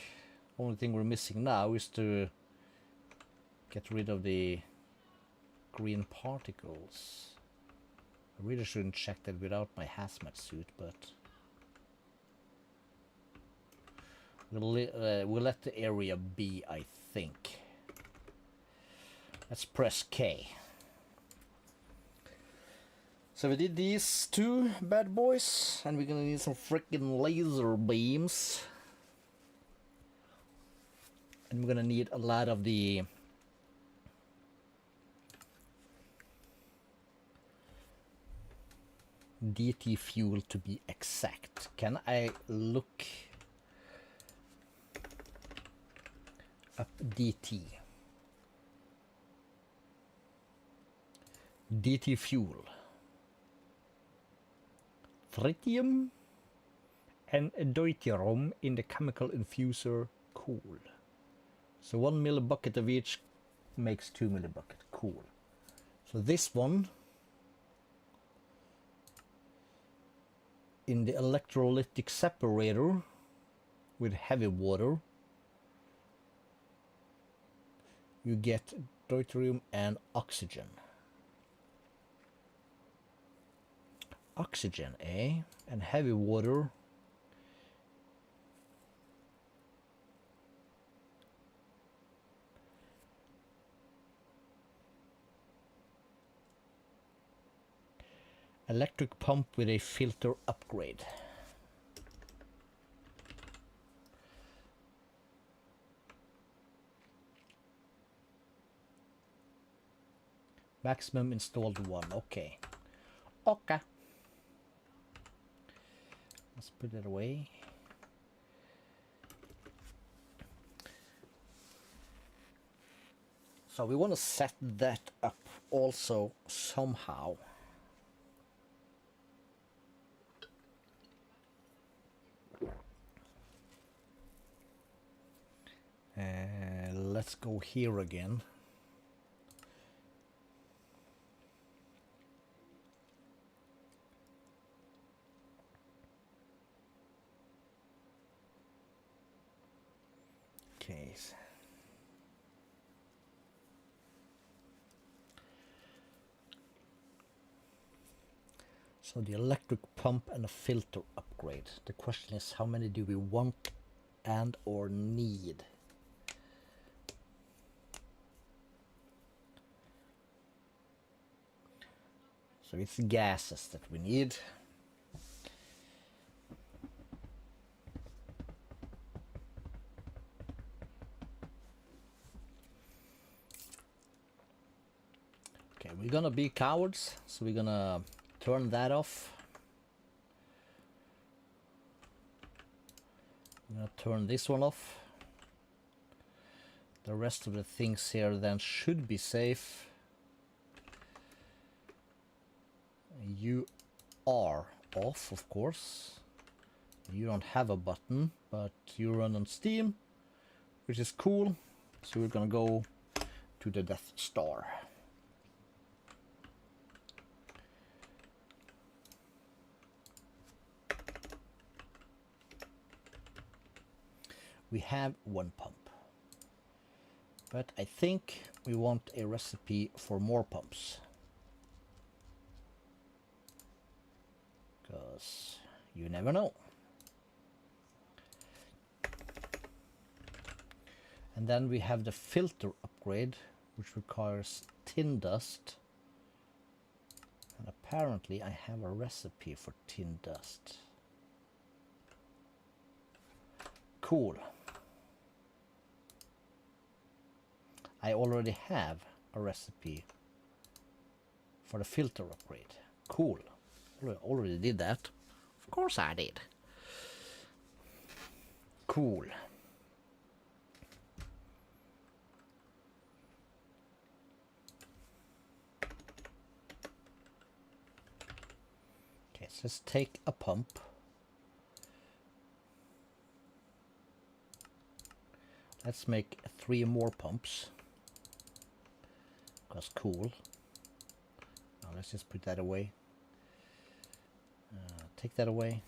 Only thing we're missing now is to get rid of the green particles. I really shouldn't check that without my hazmat suit, but we'll let the area be, I think. Let's press K. So we did these 2 bad boys, and we're gonna need some freaking laser beams. And we're gonna need a lot of the DT fuel to be exact. Can I look up DT? DT fuel. Tritium and deuterium in the chemical infuser. Cool. So 1 millibucket of each makes 2 millibucket. Cool. So this one in the electrolytic separator with heavy water, you get deuterium and oxygen. Oxygen, eh? And heavy water. Electric pump with a filter upgrade. Maximum installed 1. Okay. Okay. Let's put it away. So we want to set that up also somehow. Let's go here again. Okay. So the electric pump and a filter upgrade. The question is, how many do we want and or need? So it's gases that we need. Okay, we're gonna be cowards, so we're gonna turn that off. I'm gonna turn this one off. The rest of the things here then should be safe. You are off, of course. You don't have a button, but you run on Steam, which is cool. So we're gonna go to the Death Star. We have 1 pump, but I think we want a recipe for more pumps. Because you never know. And then we have the filter upgrade, which requires tin dust. And apparently I have a recipe for tin dust. Cool. I already have a recipe for the filter upgrade. Cool. Already did that. Of course I did. Cool. Okay, so let's take a pump. Let's make 3 more pumps. Because cool. Now let's just put that away. Take that away.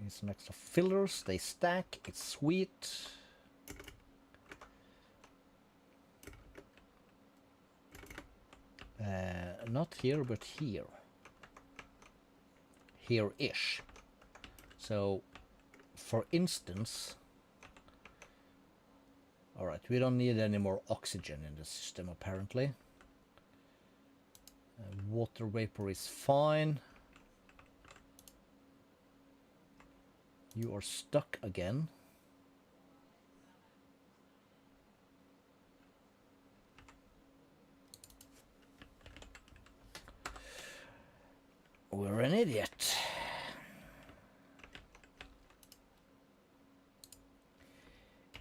Need some extra fillers. They stack. It's sweet. Not here, but here. Here-ish. So, for instance, alright, we don't need any more oxygen in the system apparently. Water vapor is fine. You are stuck again. We're an idiot.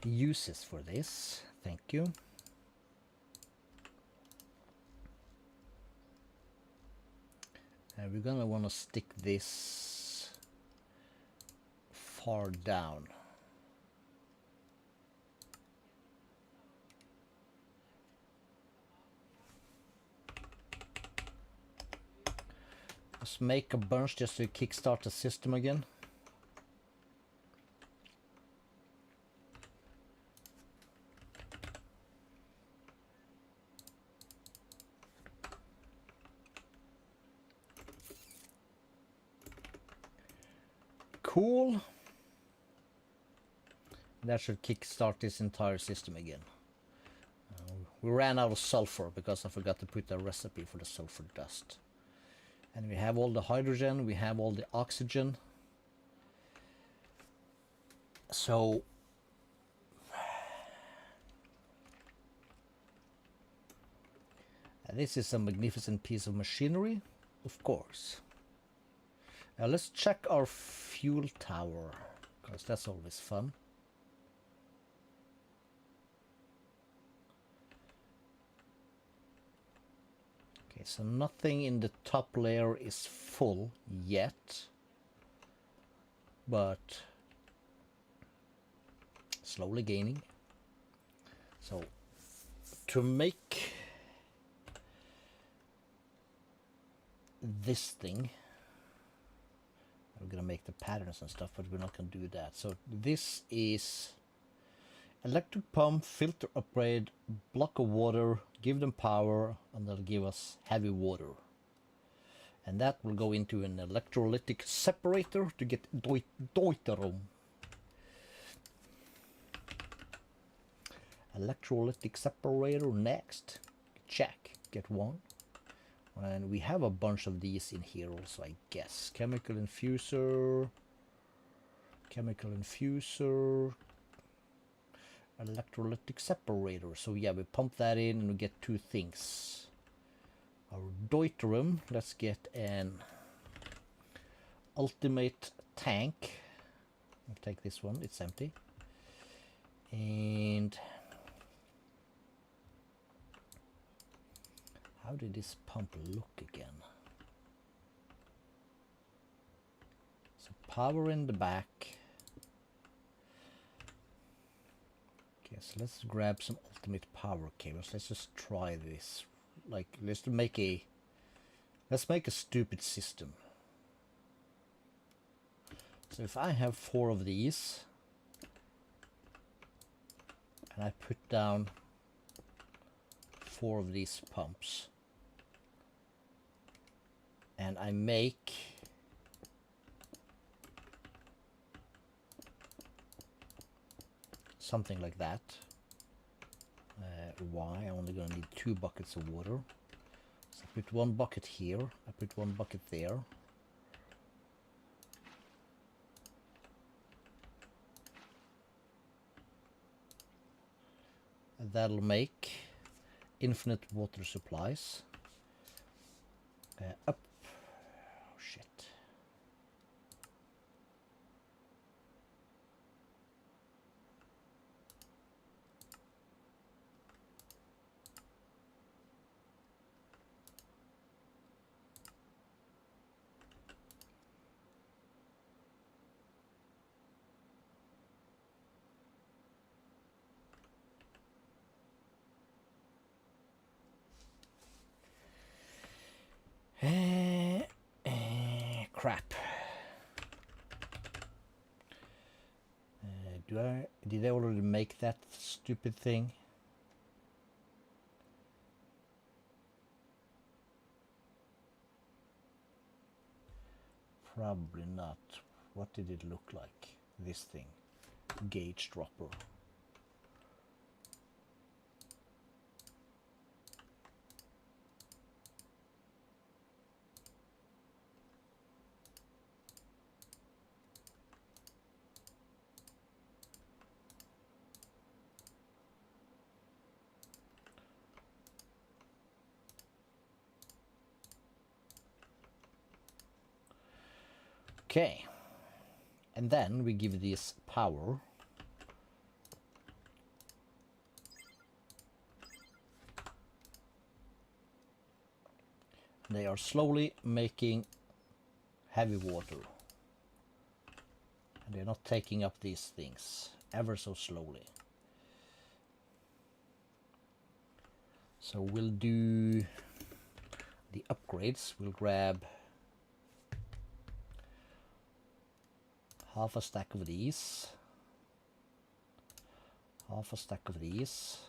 Uses for this. Thank you. And we're gonna want to stick this far down. Let's make a bunch just to kickstart the system again. Cool. That should kickstart this entire system again. We ran out of sulfur because I forgot to put a recipe for the sulfur dust. And we have all the hydrogen, we have all the oxygen. So this is a magnificent piece of machinery, of course. Let's check our fuel tower, because that's always fun. Okay, so nothing in the top layer is full yet, but slowly gaining. So to make this thing, we're gonna make the patterns and stuff, but we're not gonna do that. So this is electric pump, filter upgrade, block of water, give them power, and they'll give us heavy water. And that will go into an electrolytic separator to get deuterium. Electrolytic separator next. Check, get one. And we have a bunch of these in here also, I guess. Chemical infuser, electrolytic separator. So yeah, we pump that in and we get two things. Our deuterium, let's get an ultimate tank. I'll take this one, it's empty. And how did this pump look again? So power in the back. Okay, so let's grab some ultimate power cables. Let's just try this. Like, let's make a stupid system. So if I have 4 of these, and I put down 4 of these pumps, and I make something like that. Why? I'm only going to need 2 buckets of water. So I put 1 bucket here, I put 1 bucket there. And that'll make infinite water supplies. Up. Oh shit. Crap. Did I already make that stupid thing? Probably not. What did it look like? This thing. Gauge dropper. Okay. And then we give this power. They are slowly making heavy water. And they're not taking up these things ever so slowly. So we'll do the upgrades. We'll grab half a stack of these. Half a stack of these.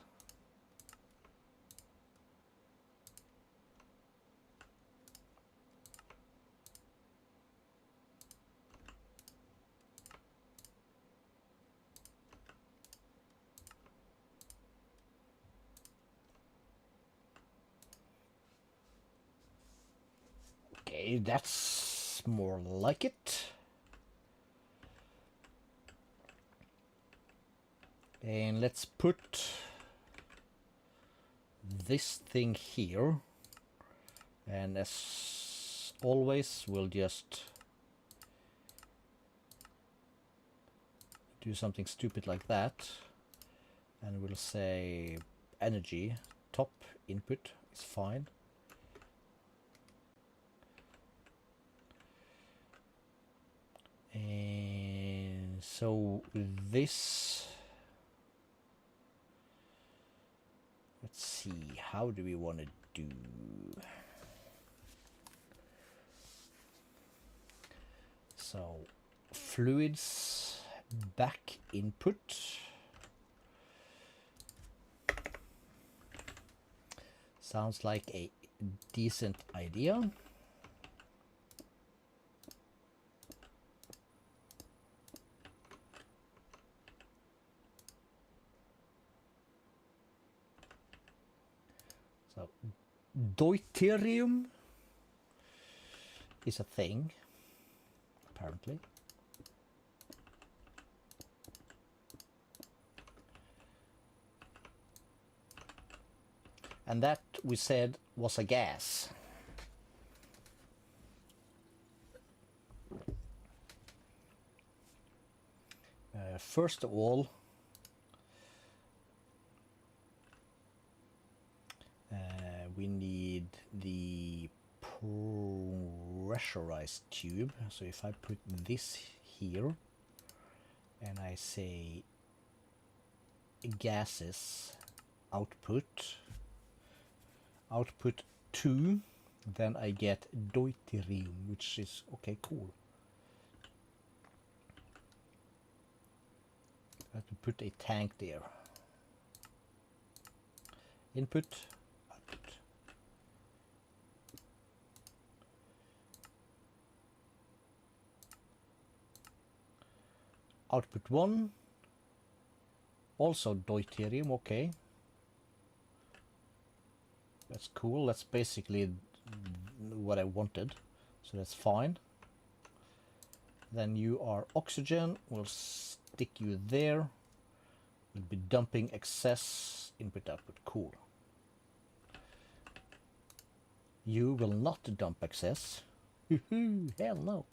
Okay, that's more like it. And let's put this thing here. And as always, we'll just do something stupid like that. And we'll say energy, top input is fine. And so this, let's see, how do we want to do? So fluids back input. Sounds like a decent idea. So deuterium is a thing, apparently. And that, we said, was a gas. First of all, we need the pressurized tube. So if I put this here and I say gases output 2, then I get deuterium, which is okay, cool. I have to put a tank there. Input, output. Output 1, also deuterium, okay. That's cool, that's basically what I wanted, so that's fine. Then you are oxygen, we'll stick you there. We'll be dumping excess input output, cool. You will not dump excess. Hell no.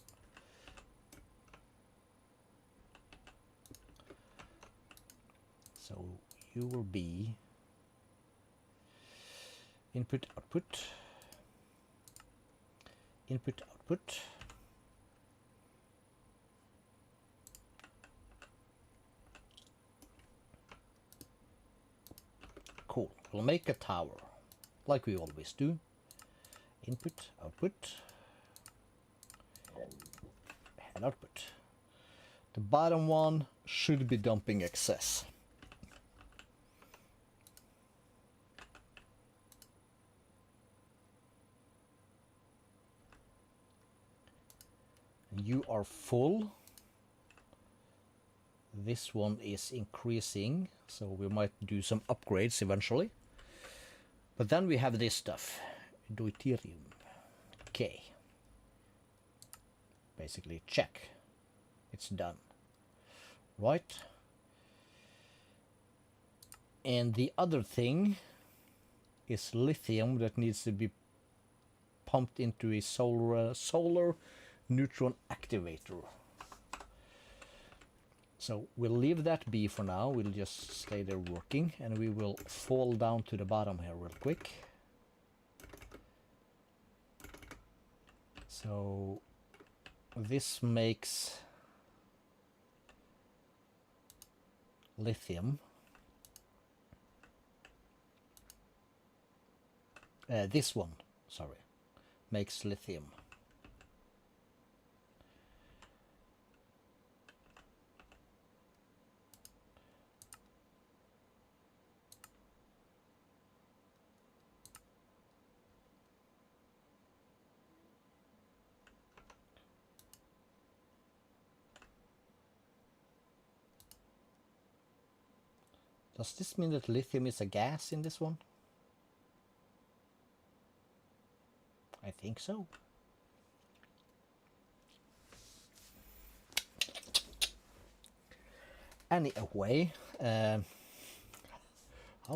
So you will be input output, input output. Cool. We'll make a tower like we always do. Input, output, and output. The bottom one should be dumping excess. You are full. This one is increasing, so we might do some upgrades eventually. But then we have this stuff, deuterium. Okay. Basically, check. It's done. Right. And the other thing is lithium that needs to be pumped into a solar neutron activator. So we'll leave that be for now. We'll just stay there working, and we will fall down to the bottom here real quick. So this makes lithium. This one, sorry, makes lithium. Does this mean that lithium is a gas in this one? I think so. Anyway, how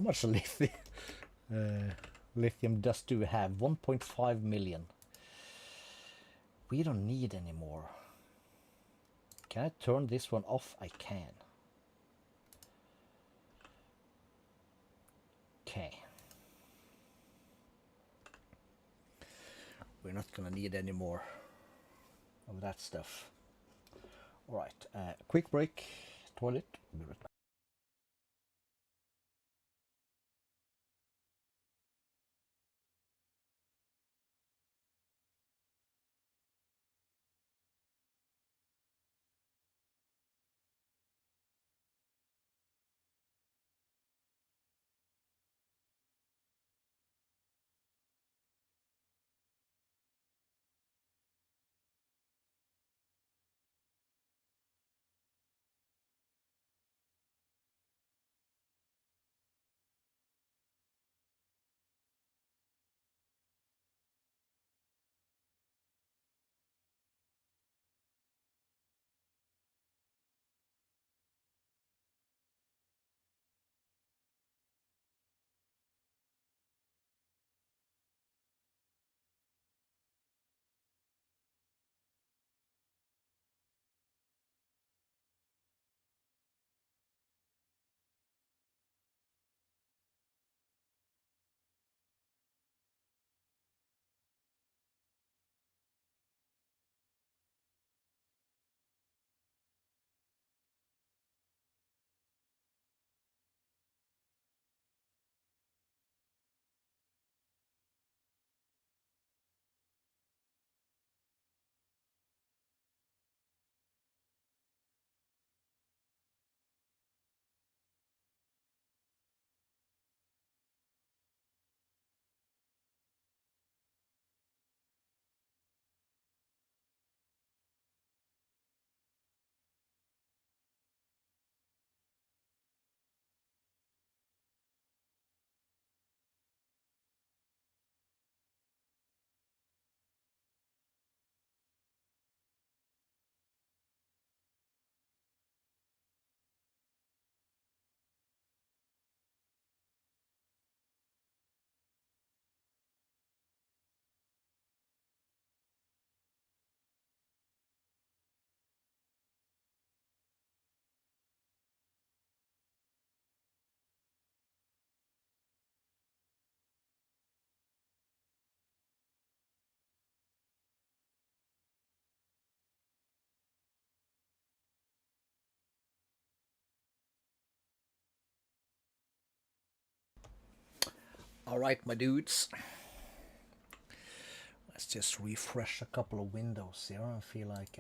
much lithium lithium do we have? 1.5 million. We don't need any more. Can I turn this one off? I can. Okay. We're not gonna need any more of that stuff. Alright, quick break, toilet, be right back. Alright, my dudes. Let's just refresh a couple of windows here. I feel like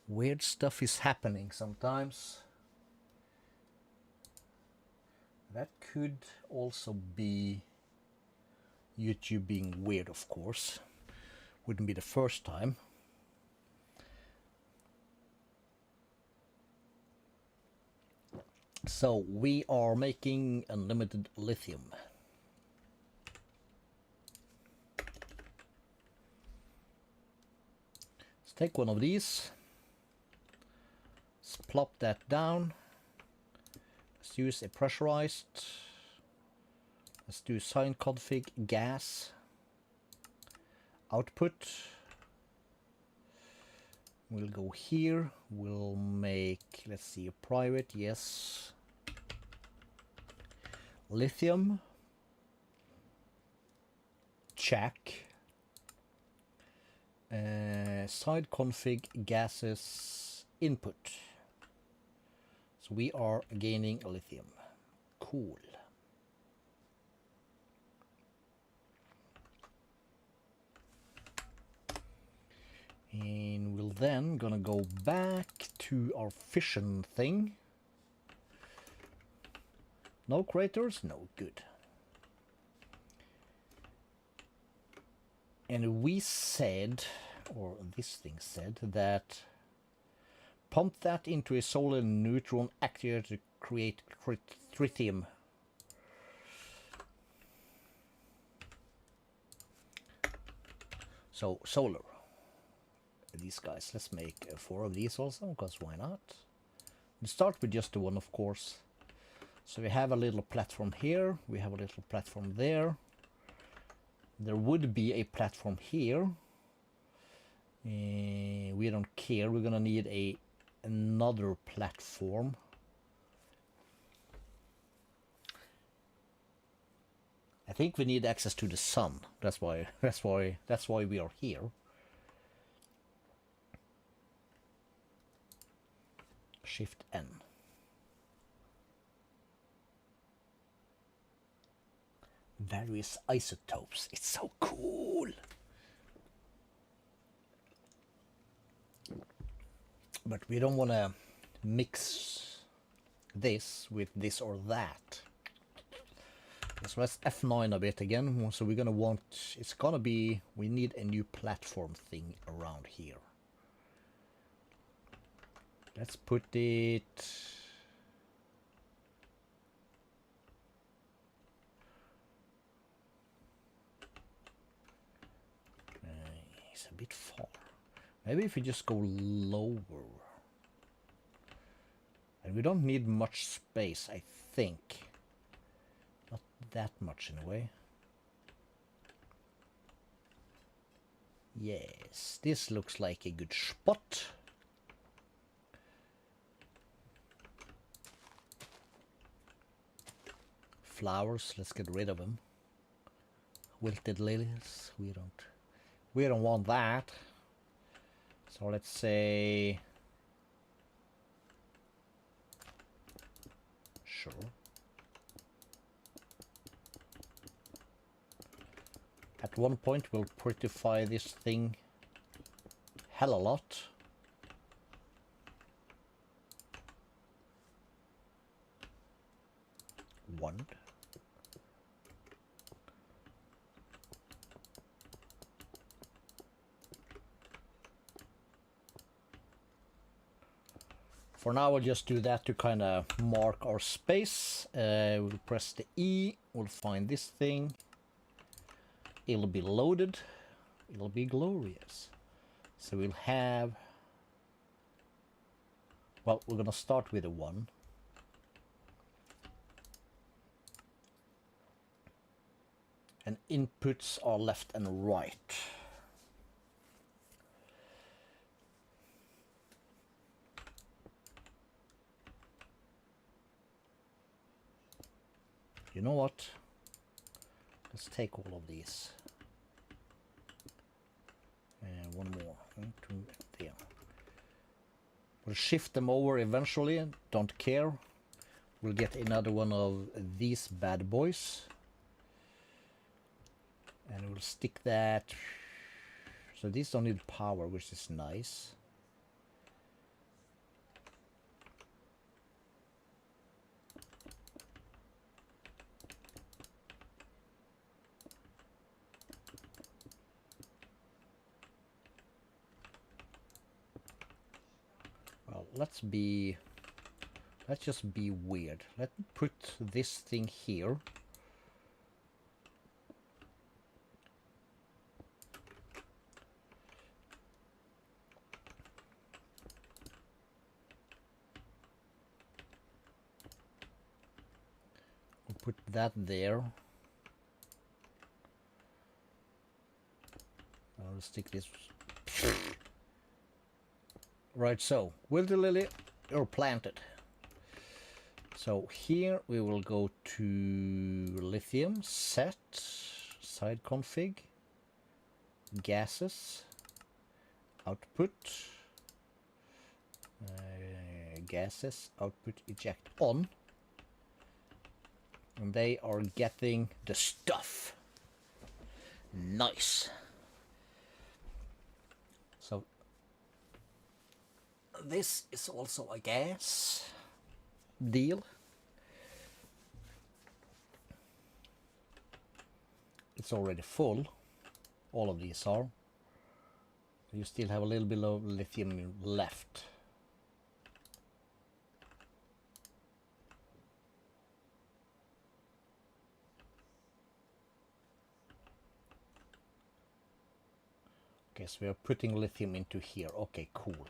weird stuff is happening sometimes. That could also be YouTube being weird, of course. Wouldn't be the first time. So we are making unlimited lithium. Let's take one of these. Let's plop that down. Let's use a pressurized. Let's do sign config gas. Output. We'll go here. We'll make, let's see, a private, yes. Lithium. Check. Side config gases input. So we are gaining lithium. Cool. And we'll then gonna go back to our fission thing. No craters? No, good. And we said, or this thing said, that pump that into a solar neutron actuator to create tritium. So, solar. These guys, let's make 4 of these also, because why not? We start with just the one, of course. So we have a little platform here, we have a little platform there. There would be a platform here. We don't care, we're gonna need another platform. I think we need access to the sun. That's why we are here. Shift N. Various isotopes. It's so cool. But we don't want to mix this with this or that. So let's F9 a bit again. So we're gonna want, it's gonna be, we need a new platform thing around here. Let's put it, it's a bit far. Maybe if we just go lower. And we don't need much space, I think. Not that much in a way. Yes, this looks like a good spot. Flowers, let's get rid of them. Wilted lilies, we don't want that. So let's say, sure. At one point we'll prettify this thing hell a lot. One. For now, we'll just do that to kind of mark our space. We'll press the E, we'll find this thing. It'll be loaded. It'll be glorious. So we'll have... Well, we're gonna start with a 1. And inputs are left and right. You know what? Let's take all of these. And one more. 1, 2, there. We'll shift them over eventually. Don't care. We'll get another one of these bad boys. And we'll stick that. So these don't need power, which is nice. Well, let's just be weird. Let's put this thing here. We'll put that there. I'll stick this. Right, so Wilder Lily, you're planted. So here we will go to lithium, set, side config, gases, output, gases, output, eject on. And they are getting the stuff. Nice. So this is also a gas deal. It's already full. All of these are. You still have a little bit of lithium left. Okay, so we are putting lithium into here. Okay, cool.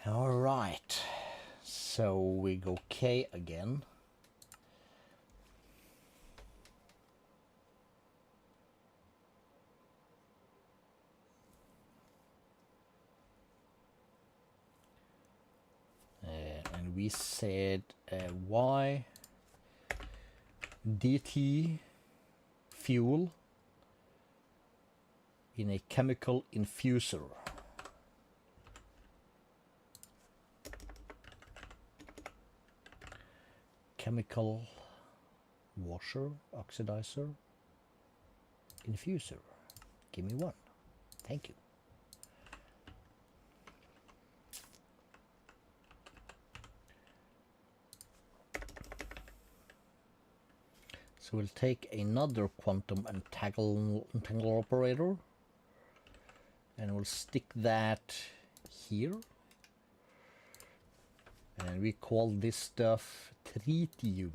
All right. So we go K again. And we said Y DT fuel in a chemical infuser. Chemical washer, oxidizer, infuser. Give me one. Thank you. So we'll take another quantum entangler operator and we'll stick that here. And we call this stuff tritium.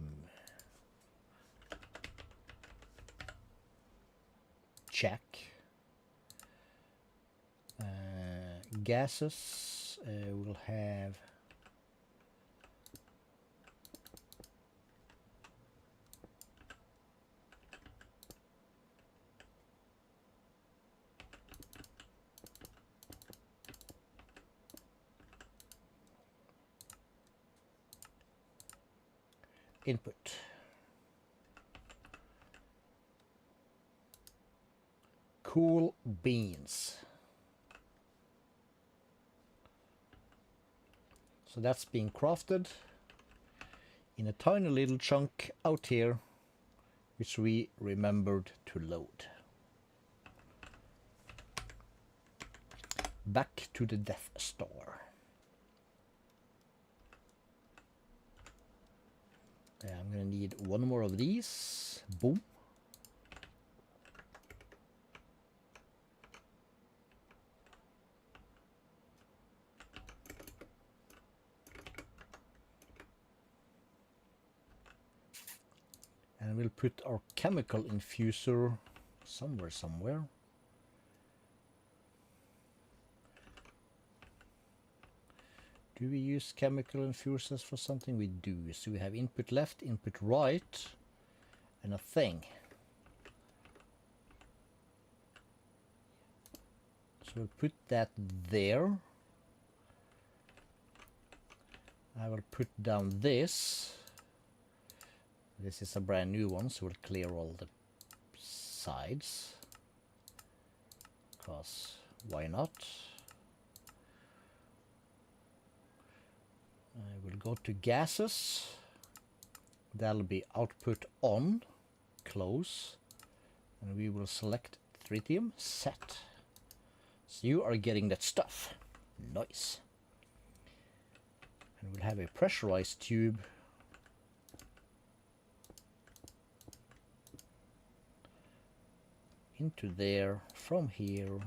Check. Gases will have input. Cool beans. So that's being crafted in a tiny little chunk out here, which we remembered to load. Back to the Death Star. I'm gonna need one more of these. Boom. And we'll put our chemical infuser somewhere. Do we use chemical infusers for something? We do. So we have input left, input right, and a thing. So we'll put that there. I will put down this. This is a brand new one, so we'll clear all the sides. Because why not? I will go to gases. That'll be output on, close, and we will select tritium, set. So you are getting that stuff. Nice. And we'll have a pressurized tube into there from here.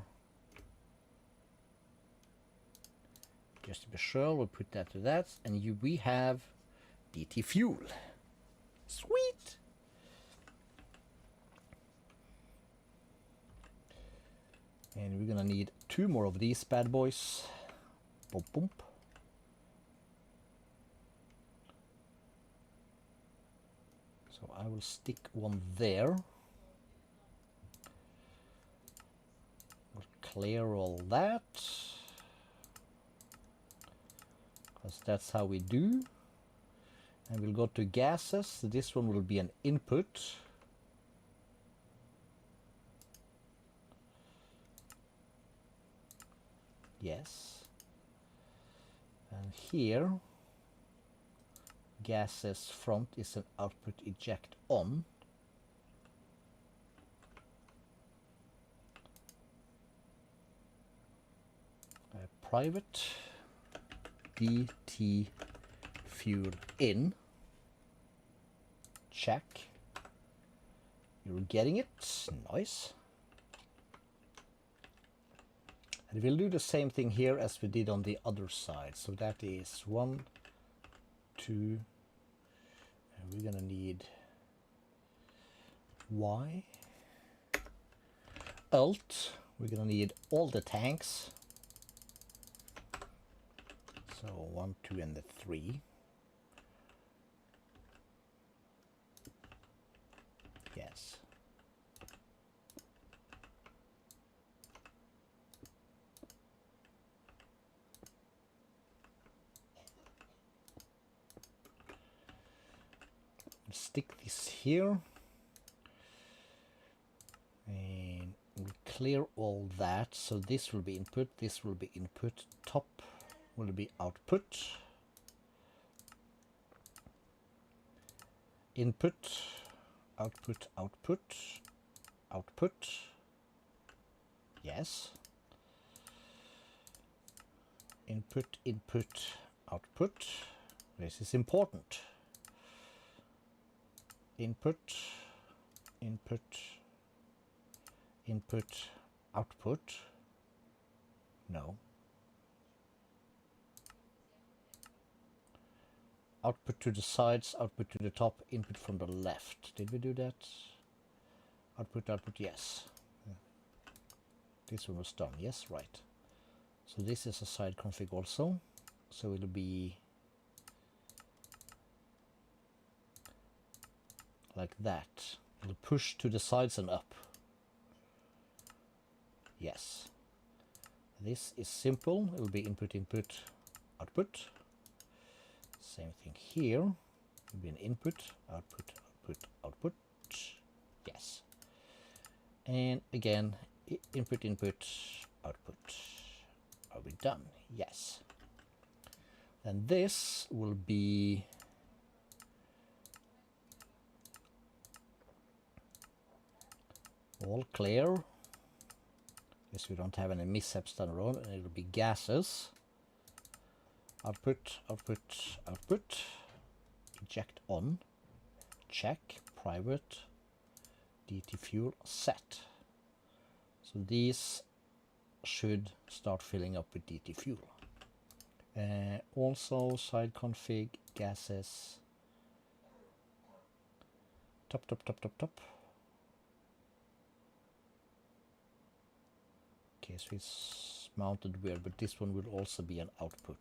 Just to be sure, we'll put that to that, and we have DT fuel. Sweet! And we're gonna need 2 more of these bad boys. Boom, boom. So I will stick one there. We'll clear all that. because that's how we do. And we'll go to gases. This one will be an input. Yes. And here, gases front is an output eject on. Private DT fuel in. Check. You're getting it. Nice. And we'll do the same thing here as we did on the other side. So that is 1, 2, and we're gonna need Y. Alt. We're gonna need all the tanks. So 1, 2, and the 3. Yes. Stick this here. And we clear all that. So this will be input, this will be input, top will be output. Input, output, output, output. Yes. Input, input, output. This is important. Input, input, input, output. No. Output to the sides, output to the top, input from the left. Did we do that? Output, output, yes. This one was done, yes, right. So this is a side config also. So it'll be like that. It'll push to the sides and up. Yes. This is simple. It will be input, input, output. Same thing here. It will be an input, output, output, output. Yes. And again, input, input, output. Are we done? Yes. And this will be all clear. Yes, we don't have any mishaps done wrong, and it will be gases. Output, output, output. Eject on. Check. Private. DT fuel set. So these should start filling up with DT fuel. Also side config gases. Top, top, top, top, top. Okay, so it's mounted weird, but this one will also be an output.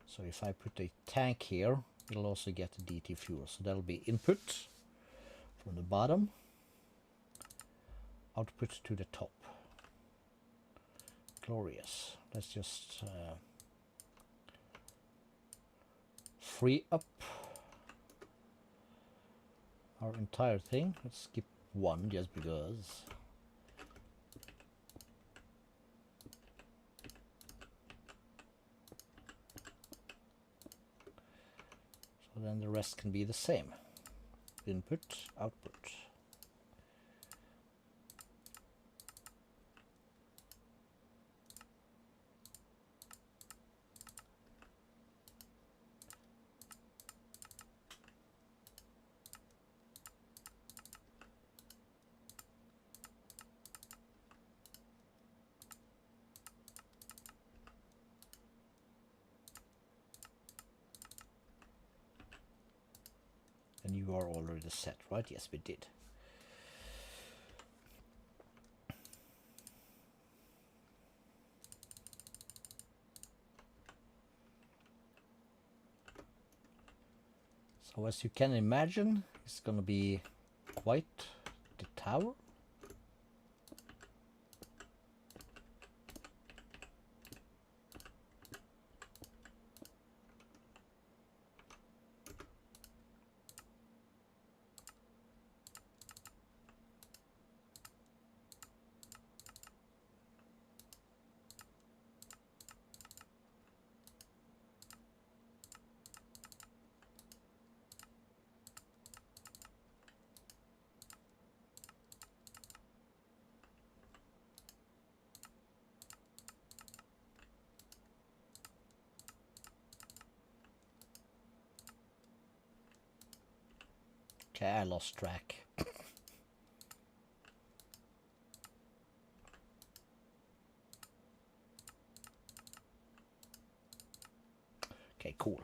So if I put a tank here, it'll also get DT fuel. So that'll be input from the bottom, output to the top. Glorious. Let's just free up our entire thing. Let's skip one just because. So then the rest can be the same. Input, output. And you are already set, right? Yes, we did. So as you can imagine, it's going to be quite the tower. Okay, I lost track. Okay, cool.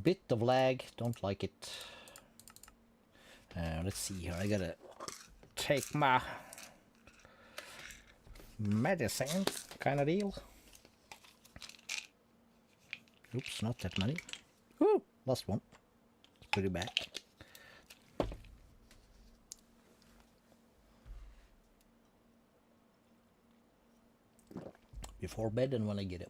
Bit of lag, don't like it. Let's see here, I gotta take my medicine kind of deal. Oops, not that many. Ooh, lost one. Put it back. Before bed and when I get up.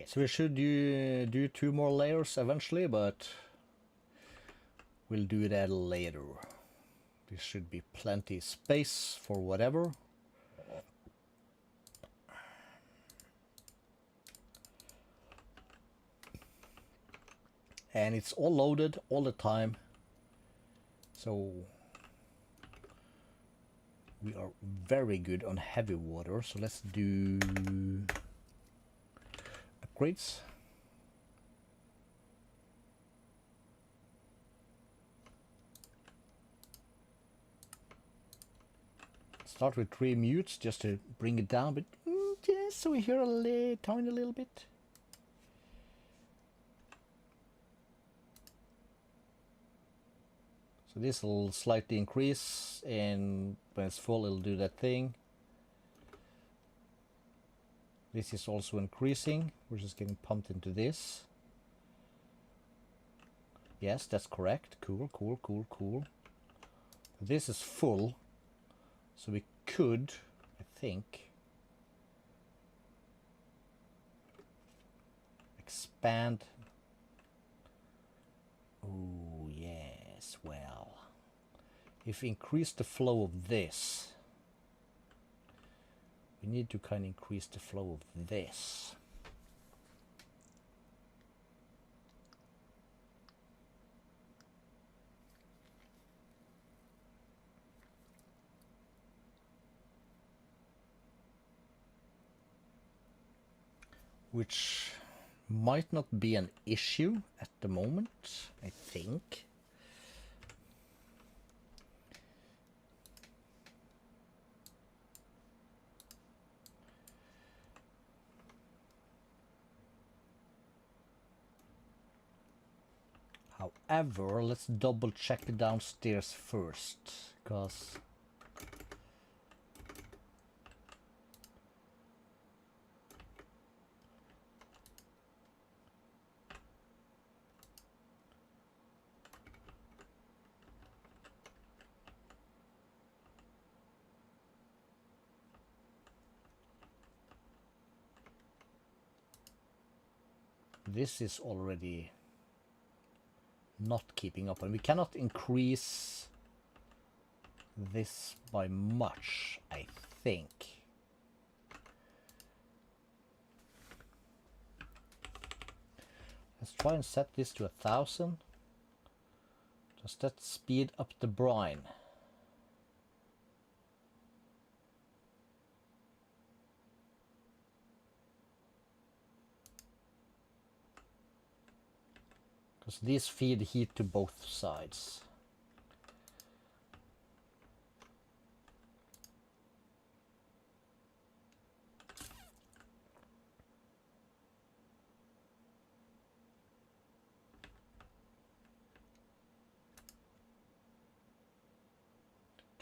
Okay, so we should do 2 more layers eventually, but we'll do that later. There should be plenty space for whatever. And it's all loaded all the time, so we are very good on heavy water. So let's do upgrades. Start with 3 mutes just to bring it down, but just so we hear a tiny little bit. So this will slightly increase, and when it's full it'll do that thing. This is also increasing. We're just getting pumped into this. Yes, that's correct. Cool, cool, cool, cool. This is full, so we could, I think, expand. Oh yes, well, if we increase the flow of this, we need to kind of increase the flow of this. Which might not be an issue at the moment, I think. However, let's double check downstairs first, because this is already not keeping up, and we cannot increase this by much, I think. Let's try and set this to 1,000. Does that speed up the brine? Because these feed heat to both sides.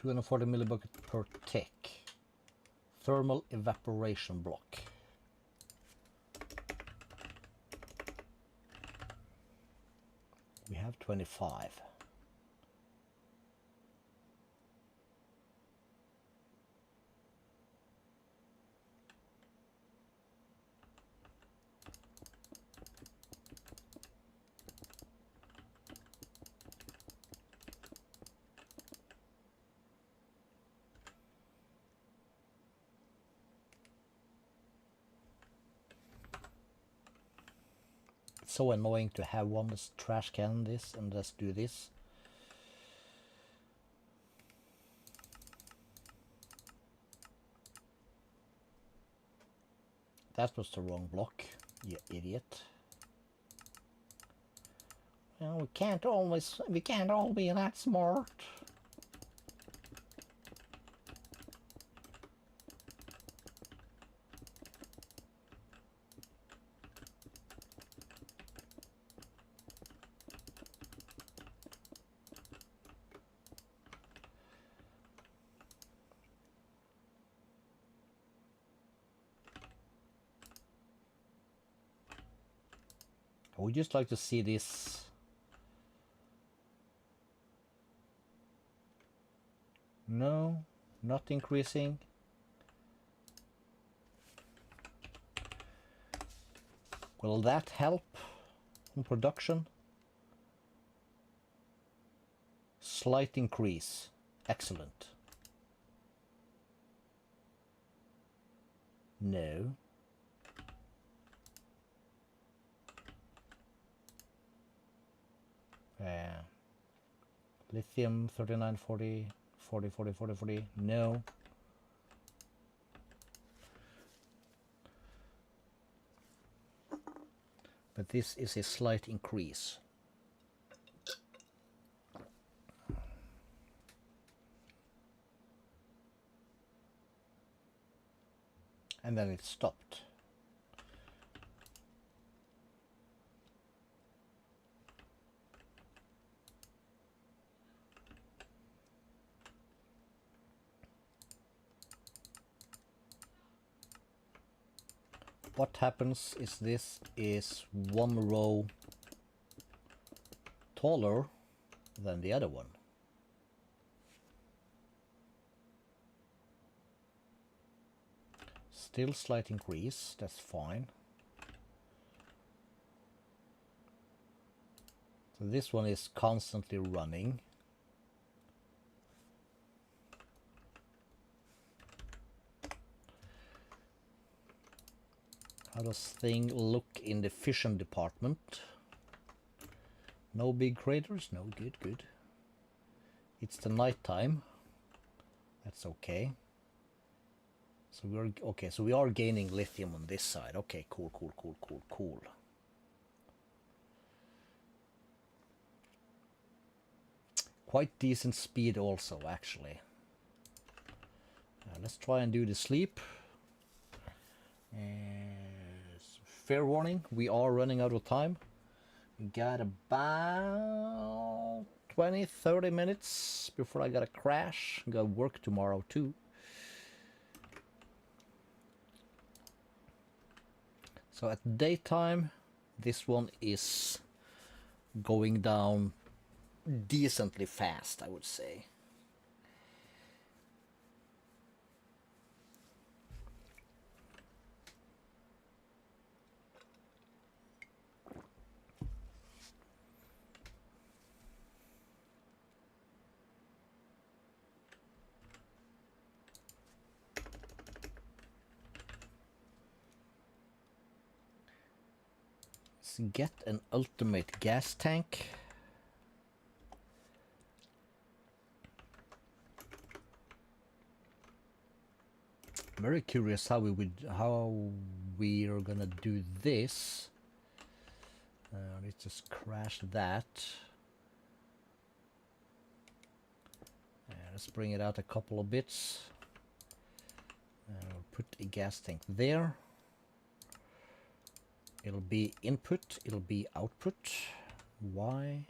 240 millibucket per tick. Thermal evaporation block. We have 25. So annoying to have one trash can this and just do this. That was the wrong block, you idiot. Well, we can't all be that smart. I would just like to see this. No, not increasing. Will that help in production? Slight increase. Excellent. No. Lithium 3940, 40, 40, 40, 40. No. But this is a slight increase. And then it stopped. What happens is this is one row taller than the other one. Still slight increase, that's fine. So this one is constantly running. How does thing look in the fission department? No big craters? No, good, good. It's the night time. That's okay. So we're okay, so we are gaining lithium on this side. Okay, cool, cool, cool, cool, cool. Quite decent speed also, actually. Let's try and do the sleep. Fair warning, we are running out of time. We got about 20-30 minutes before I gotta crash. I gotta work tomorrow too. So at daytime, this one is going down decently fast, I would say. Get an ultimate gas tank. Very curious how we are gonna do this. Let's just crash that. Let's bring it out a couple of bits. We'll put a gas tank there. It'll be input, it'll be output. Why?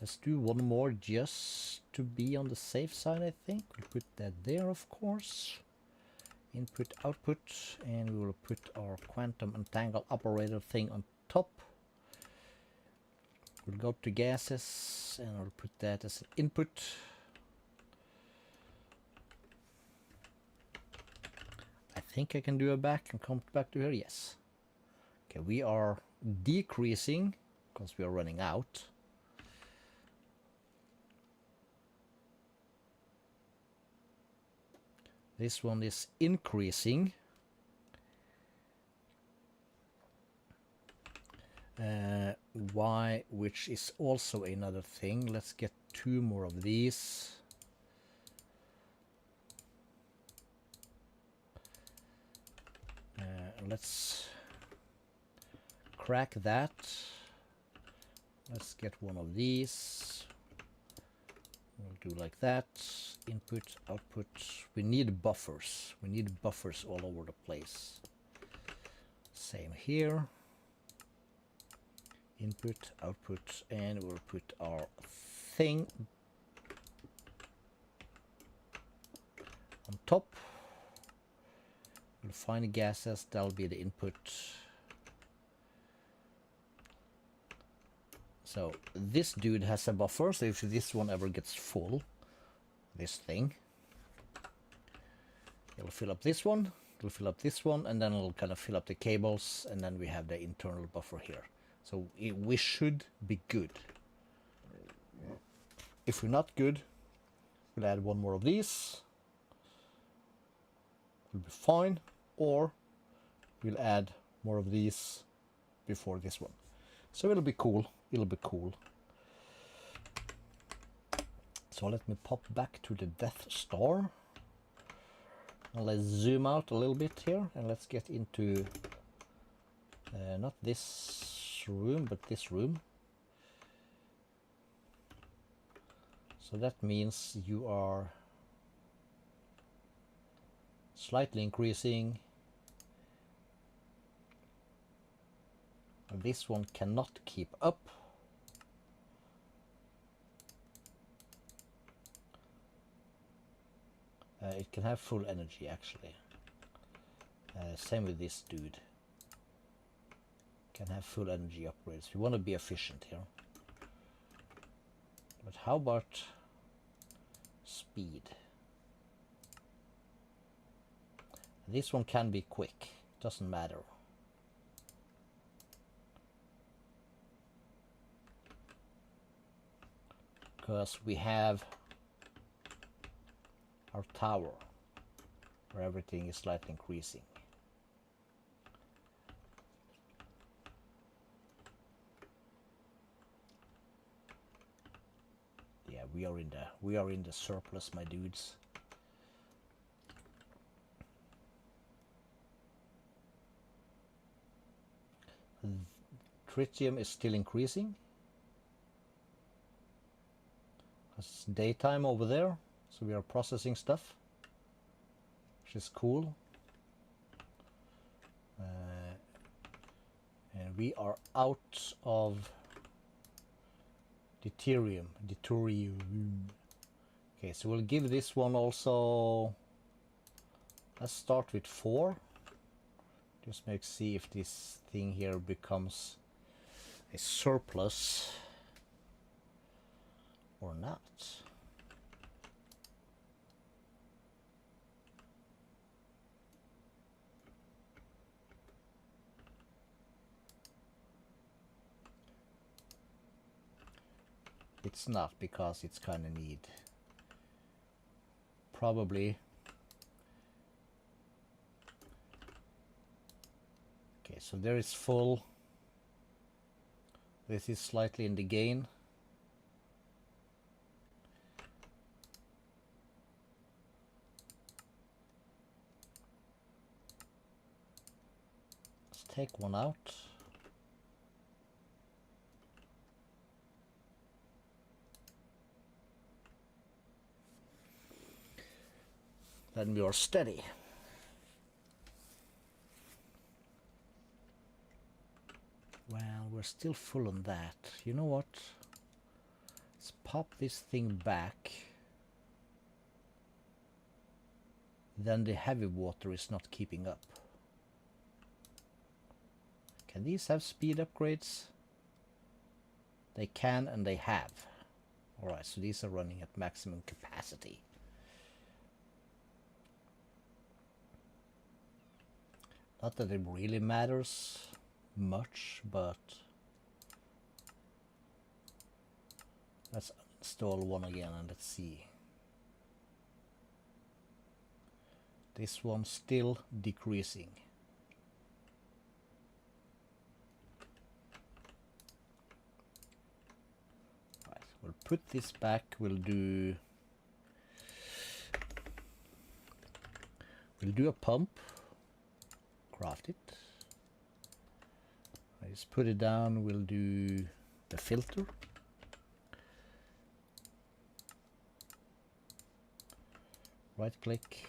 Let's do one more just to be on the safe side, I think. We'll put that there, of course. Input, output, and we will put our quantum entangle operator thing on top. We'll go to gases, and I'll put that as an input. I think I can do a back and come back to here, yes. Okay, we are decreasing because we are running out. This one is increasing. Y, which is also another thing. Let's get 2 more of these. Let's crack that. Let's get one of these. We'll do like that. Input, output. We need buffers. We need buffers all over the place. Same here. Input, output, and we'll put our thing on top. We'll find the gases, that'll be the input. So this dude has a buffer, so if this one ever gets full, this thing, it'll fill up this one, it'll fill up this one, and then it'll kind of fill up the cables, and then we have the internal buffer here. So we should be good. If we're not good, we'll add one more of these. We'll be fine. Or we'll add more of these before this one. So it'll be cool. It'll be cool. So let me pop back to the Death Star. And let's zoom out a little bit here. And let's get into not this room, but this room. So that means you are slightly increasing. This one cannot keep up. It can have full energy actually. Same with this dude. Can have full energy upgrades. We want to be efficient here. But how about speed? This one can be quick. Doesn't matter. Because we have our tower where everything is slightly increasing. Yeah, we are in the surplus, my dudes. Tritium is still increasing. It's daytime over there, so we are processing stuff, which is cool. And we are out of deuterium. Okay, so we'll give this one also. Let's start with 4. Just see if this thing here becomes a surplus or not. It's not, because it's kind of need. Probably. Okay, so there is full. This is slightly in the gain. Let's take one out. Then we are steady. Well, we're still full on that. You know what? pop this thing back, then the heavy water is not keeping up. Can these have speed upgrades? They can, and they have. Alright, so these are running at maximum capacity. Not that it really matters much, but let's install one again and let's see. This one's still decreasing. Right, we'll put this back. We'll do a pump. Craft it. I just put it down. We'll do the filter. Right click,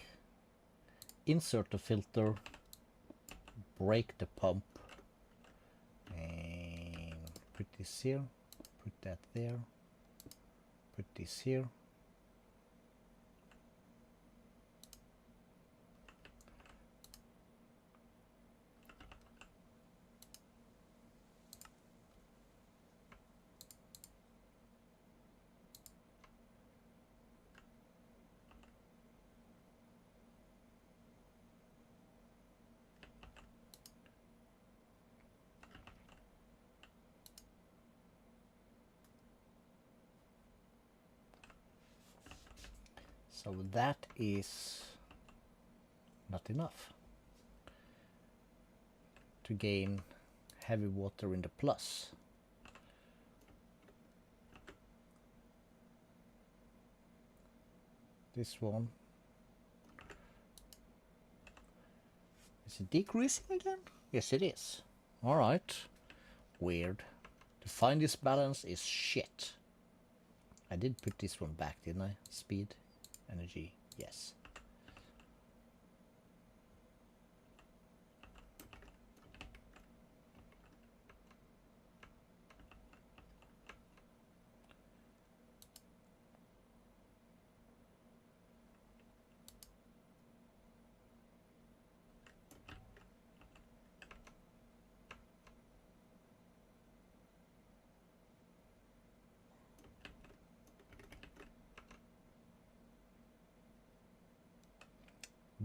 insert the filter, break the pump, and put this here, put that there, put this here. So that is not enough to gain heavy water in the plus. This one, is it decreasing again? Yes, it is. All right, weird. To find this balance is shit. I did put this one back, didn't I? Speed. Energy, yes.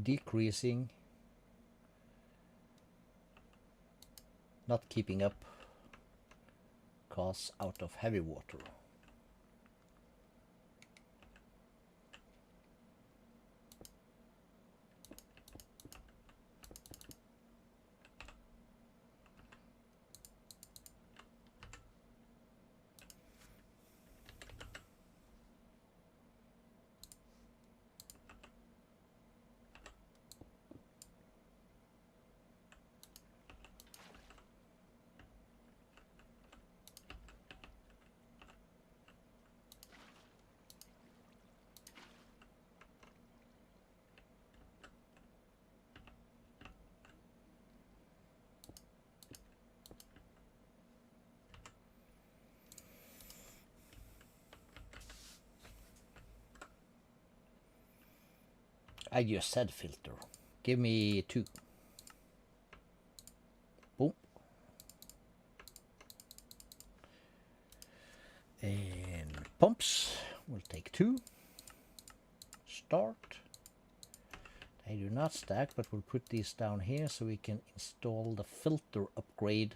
Decreasing, not keeping up, cause out of heavy water. I just said filter. Give me 2. Boom. And pumps. We'll take 2. Start. They do not stack, but we'll put these down here so we can install the filter upgrade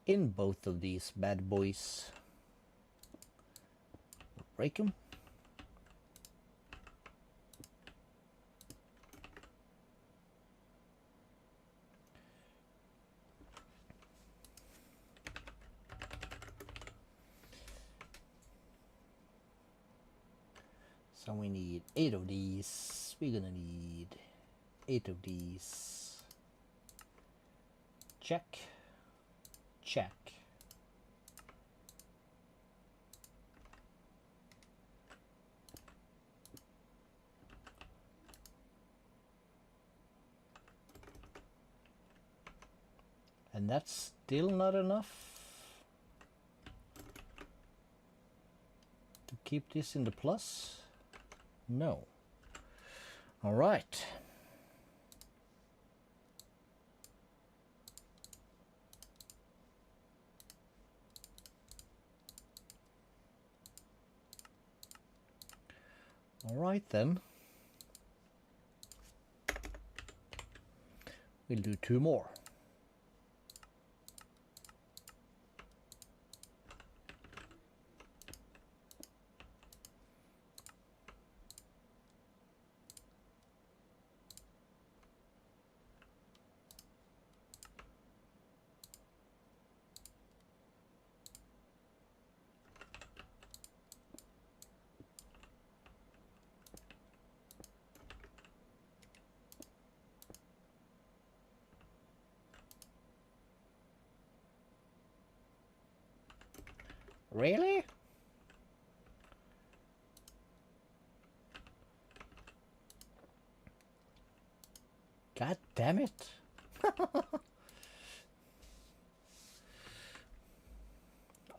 in both of these bad boys. We'll break them. So we need 8 of these. We're gonna need 8 of these. Check. Check. And that's still not enough. keep this in the plus? No. All right. All right then. We'll do 2 more. Really? God damn it.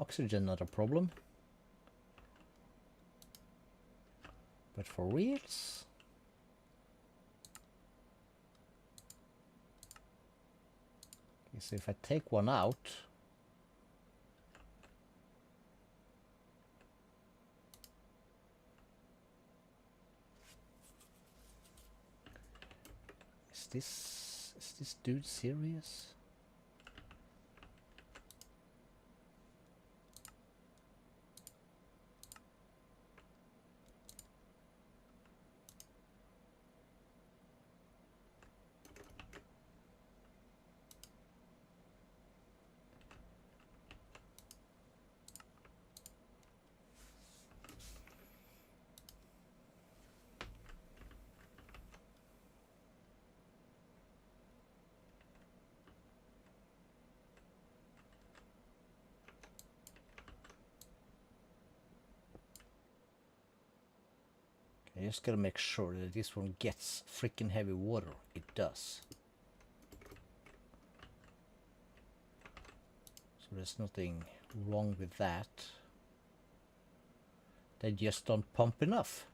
Oxygen not a problem. But for reals? Okay, so if I take one out, is this dude serious? I just gotta make sure that this one gets freaking heavy water. It does. So there's nothing wrong with that. They just don't pump enough.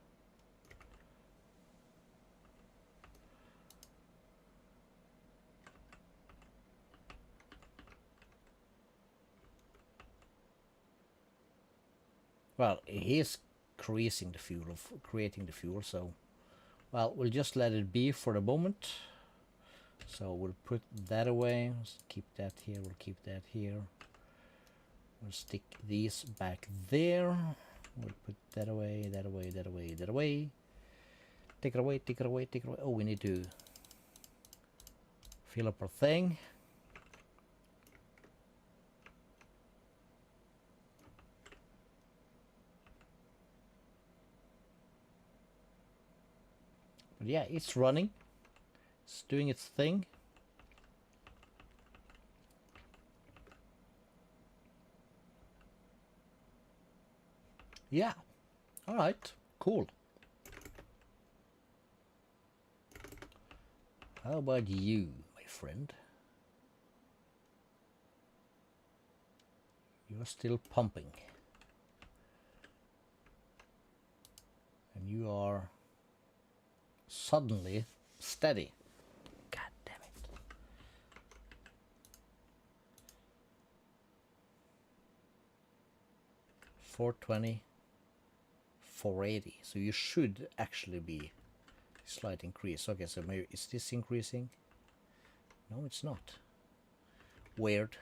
Well, he is creating the fuel, so well, we'll just let it be for the moment. So we'll put that away. Let's keep that here. We'll keep that here. We'll stick these back there. We'll put that away, that away, that away, that away. Take it away, take it away, take it away. Oh, we need to fill up our thing. But yeah, it's running. It's doing its thing. Yeah. All right. Cool. How about you, my friend? You're still pumping. And you are suddenly steady. God damn it. $420, $480. So you should actually be slight increase. Okay, so maybe is this increasing? No, it's not. Weird.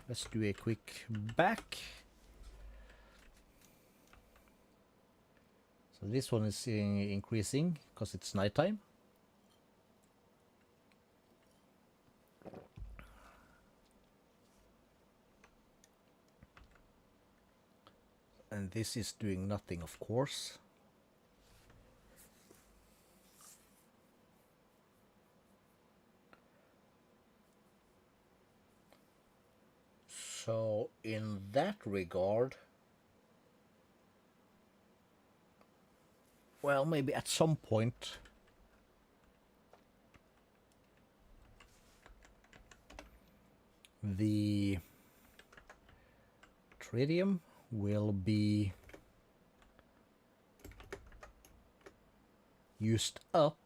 Let's do a quick back. So this one is increasing because it's nighttime. And this is doing nothing, of course. So in that regard, well, maybe at some point the tritium will be used up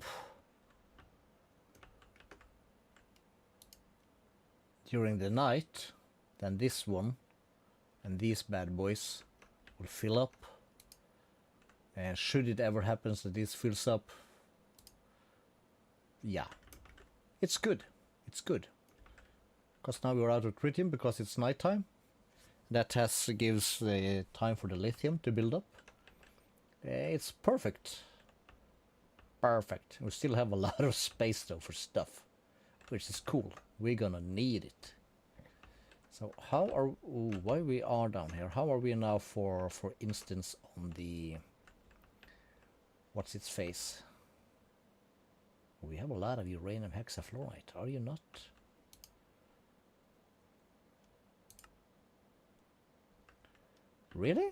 during the night, then this one and these bad boys will fill up. And should it ever happen that this fills up, yeah, it's good. It's good. Because now we're out of tritium because it's nighttime. That gives the time for the lithium to build up. It's perfect. Perfect. We still have a lot of space though for stuff, which is cool. We're gonna need it. So how are why we are down here? How are we now for instance on the what's its face? We have a lot of uranium hexafluoride. Are you not? Really?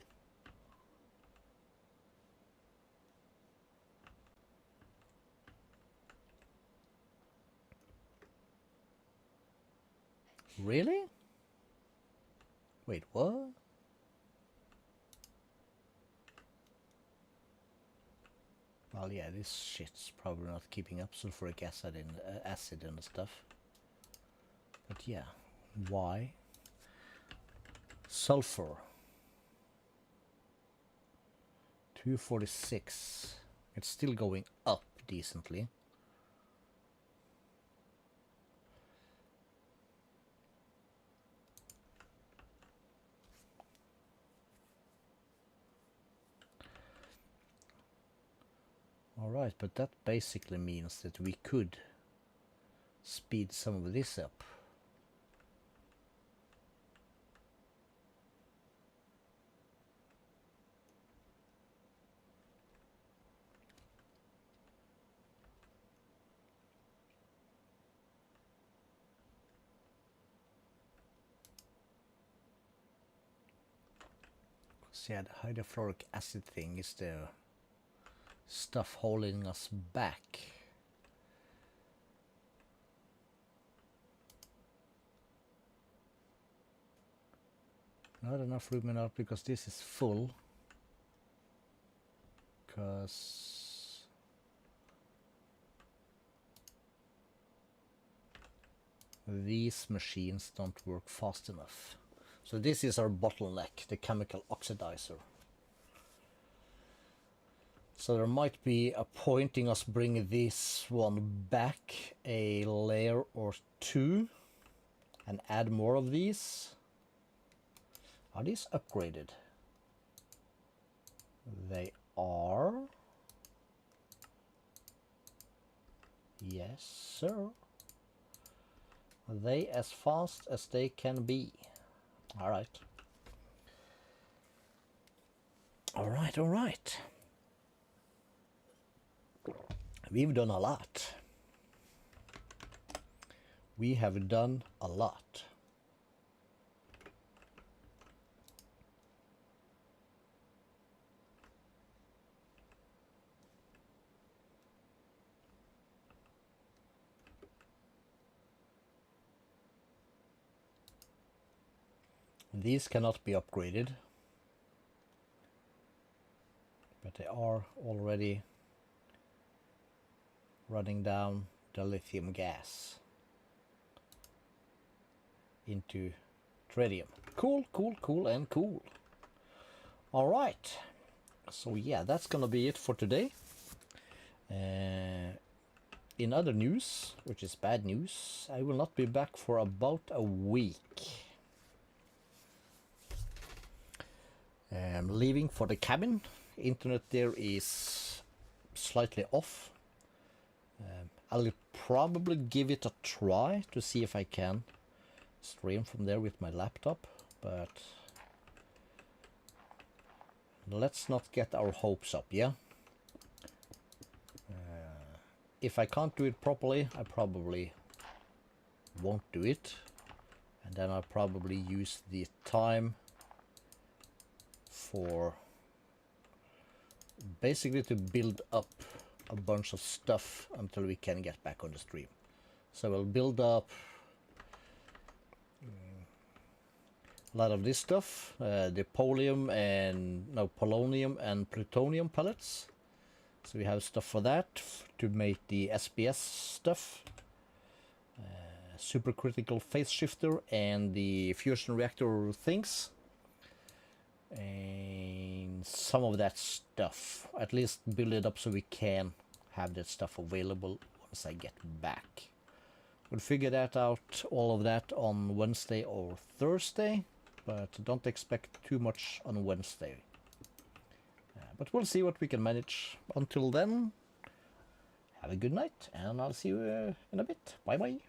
Really? Wait, what? Well, yeah, this shit's probably not keeping up sulfuric acid and stuff. But yeah, why? Sulfur. 246. It's still going up decently. Alright, but that basically means that we could speed some of this up. So yeah, the hydrofluoric acid thing is the stuff holding us back. Not enough room enough because this is full. Because these machines don't work fast enough. So this is our bottleneck, the chemical oxidizer. So there might be a point in us bringing this one back a layer or two and add more of these. Are these upgraded? They are. Yes, sir. Are they as fast as they can be? All right. All right, all right. We've done a lot. We have done a lot. These cannot be upgraded, but they are already running down the lithium gas into tritium. Cool, cool, cool, and cool. All right. So yeah, that's gonna be it for today. In other news, which is bad news, I will not be back for about a week. I'm leaving for the cabin. Internet there is slightly off. I'll probably give it a try to see if I can stream from there with my laptop, but let's not get our hopes up, yeah? If I can't do it properly, I probably won't do it, and then I'll probably use the time for basically to build up a bunch of stuff until we can get back on the stream. So we'll build up a lot of this stuff, the Polonium and Plutonium pellets. So we have stuff for that to make the SBS stuff, supercritical phase shifter, and the fusion reactor things, and some of that stuff. At least build it up so we can have that stuff available once I get back. We'll figure that out, all of that, on Wednesday or Thursday, but don't expect too much on Wednesday. But we'll see what we can manage. Until then, have a good night, and I'll see you in a bit. Bye bye.